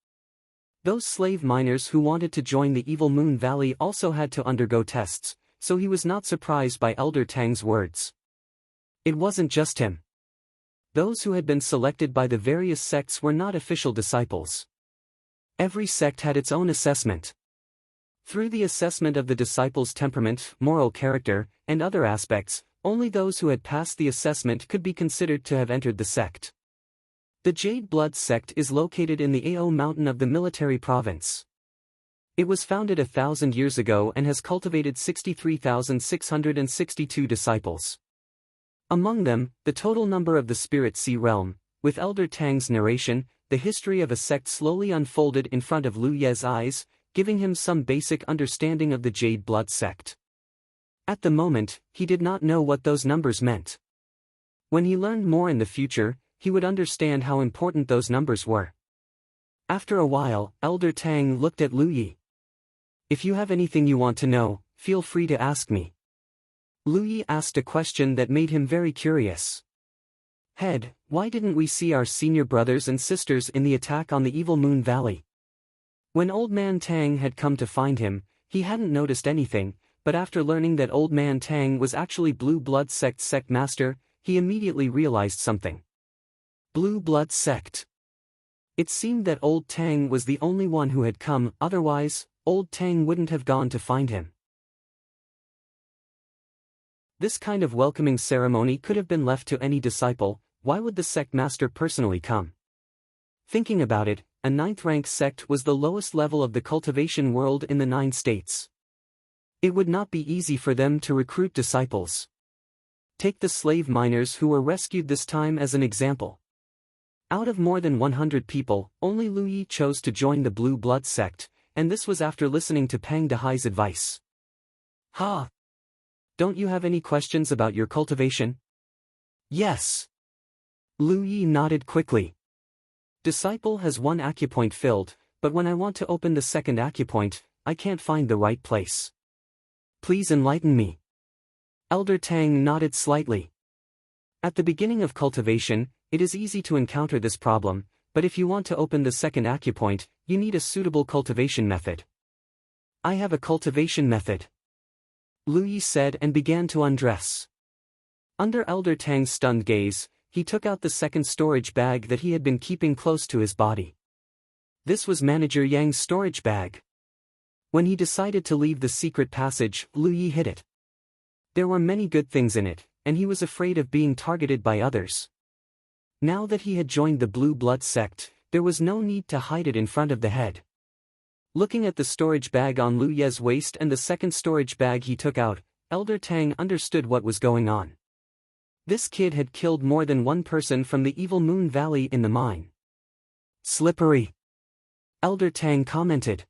Those slave miners who wanted to join the Evil Moon Valley also had to undergo tests, so he was not surprised by Elder Tang's words. It wasn't just him. Those who had been selected by the various sects were not official disciples. Every sect had its own assessment. Through the assessment of the disciple's temperament, moral character, and other aspects, only those who had passed the assessment could be considered to have entered the sect. The Jade Blood sect is located in the Ao Mountain of the Military Province. It was founded 1,000 years ago and has cultivated 63,662 disciples. Among them, the total number of the Spirit Sea Realm. With Elder Tang's narration, the history of a sect slowly unfolded in front of Lu Ye's eyes, giving him some basic understanding of the Jade Blood sect. At the moment, he did not know what those numbers meant. When he learned more in the future, he would understand how important those numbers were. After a while, Elder Tang looked at Lu Yi. If you have anything you want to know, feel free to ask me. Lu Yi asked a question that made him very curious. Head, why didn't we see our senior brothers and sisters in the attack on the Evil Moon Valley? When Old Man Tang had come to find him, he hadn't noticed anything, but after learning that Old Man Tang was actually Blue Blood sect master, he immediately realized something. Blue Blood sect. It seemed that Old Tang was the only one who had come, otherwise, Old Tang wouldn't have gone to find him. This kind of welcoming ceremony could have been left to any disciple. Why would the sect master personally come? Thinking about it, a 9th-rank sect was the lowest level of the cultivation world in the 9 states. It would not be easy for them to recruit disciples. Take the slave miners who were rescued this time as an example. Out of more than 100 people, only Lu Yi chose to join the Blue Blood sect, and this was after listening to Pang Dehai's advice. Ha! Don't you have any questions about your cultivation? Yes. Lu Yi nodded quickly. Disciple has 1 acupoint filled, but when I want to open the 2nd acupoint, I can't find the right place. Please enlighten me. Elder Tang nodded slightly. At the beginning of cultivation, it is easy to encounter this problem, but if you want to open the 2nd acupoint, you need a suitable cultivation method. I have a cultivation method. Lu Yi said and began to undress. Under Elder Tang's stunned gaze, he took out the 2nd storage bag that he had been keeping close to his body. This was Manager Yang's storage bag. When he decided to leave the secret passage, Lu Yi hid it. There were many good things in it, and he was afraid of being targeted by others. Now that he had joined the Blue Blood sect, there was no need to hide it in front of the head. Looking at the storage bag on Lu Ye's waist and the 2nd storage bag he took out, Elder Tang understood what was going on. This kid had killed more than 1 person from the Evil Moon Valley in the mine. Slippery. Elder Tang commented.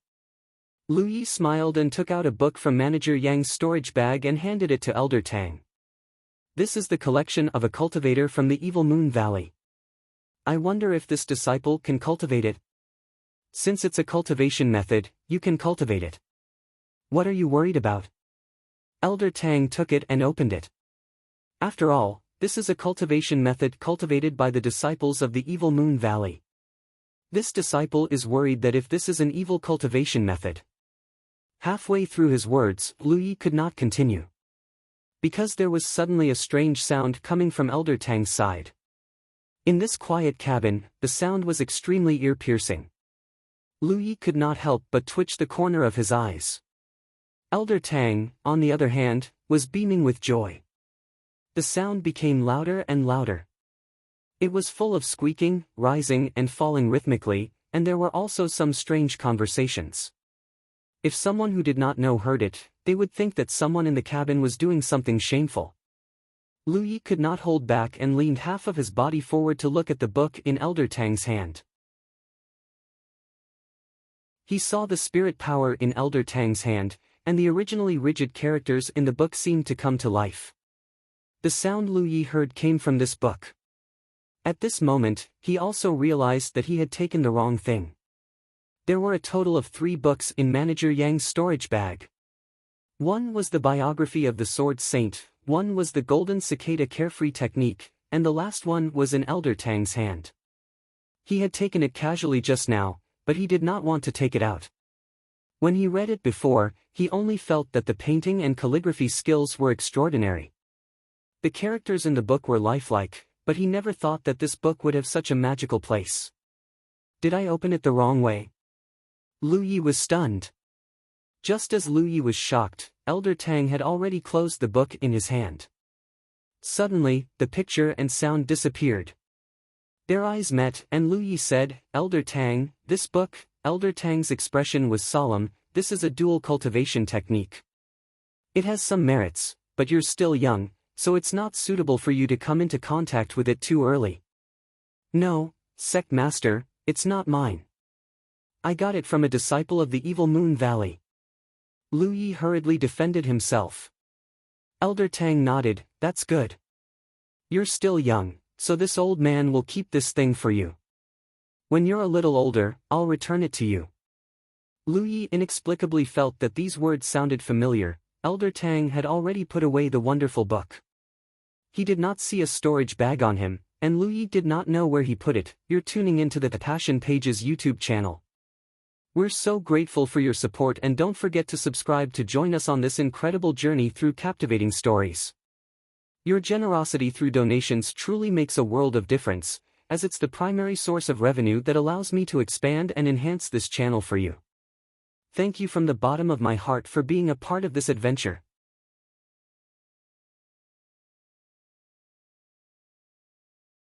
Lu Yi smiled and took out a book from Manager Yang's storage bag and handed it to Elder Tang. This is the collection of a cultivator from the Evil Moon Valley. I wonder if this disciple can cultivate it. Since it's a cultivation method, you can cultivate it. What are you worried about? Elder Tang took it and opened it. After all, this is a cultivation method cultivated by the disciples of the Evil Moon Valley. This disciple is worried that if this is an evil cultivation method. Halfway through his words, Lu Yi could not continue. Because there was suddenly a strange sound coming from Elder Tang's side. In this quiet cabin, the sound was extremely ear-piercing. Lu Yi could not help but twitch the corner of his eyes. Elder Tang, on the other hand, was beaming with joy. The sound became louder and louder. It was full of squeaking, rising and falling rhythmically, and there were also some strange conversations. If someone who did not know heard it, they would think that someone in the cabin was doing something shameful. Lu Yi could not hold back and leaned half of his body forward to look at the book in Elder Tang's hand. He saw the spirit power in Elder Tang's hand, and the originally rigid characters in the book seemed to come to life. The sound Lu Yi heard came from this book. At this moment, he also realized that he had taken the wrong thing. There were a total of 3 books in Manager Yang's storage bag. One was the biography of the Sword Saint, one was the Golden Cicada Carefree Technique, and the last one was in Elder Tang's hand. He had taken it casually just now, but he did not want to take it out. When he read it before, he only felt that the painting and calligraphy skills were extraordinary. The characters in the book were lifelike, but he never thought that this book would have such a magical place. Did I open it the wrong way? Lu Yi was stunned. Just as Lu Yi was shocked, Elder Tang had already closed the book in his hand. Suddenly, the picture and sound disappeared. Their eyes met and Lu Yi said, "Elder Tang, this book." Elder Tang's expression was solemn. "This is a dual cultivation technique. It has some merits, but you're still young, so it's not suitable for you to come into contact with it too early." "No, Sect Master, it's not mine. I got it from a disciple of the Evil Moon Valley." Lu Yi hurriedly defended himself. Elder Tang nodded, "That's good. You're still young, so this old man will keep this thing for you. When you're a little older, I'll return it to you." Lu Yi inexplicably felt that these words sounded familiar. Elder Tang had already put away the wonderful book. He did not see a storage bag on him, and Lu Yi did not know where he put it. You're tuning into the Passion Pages YouTube channel. We're so grateful for your support, and don't forget to subscribe to join us on this incredible journey through captivating stories. Your generosity through donations truly makes a world of difference, as it's the primary source of revenue that allows me to expand and enhance this channel for you. Thank you from the bottom of my heart for being a part of this adventure.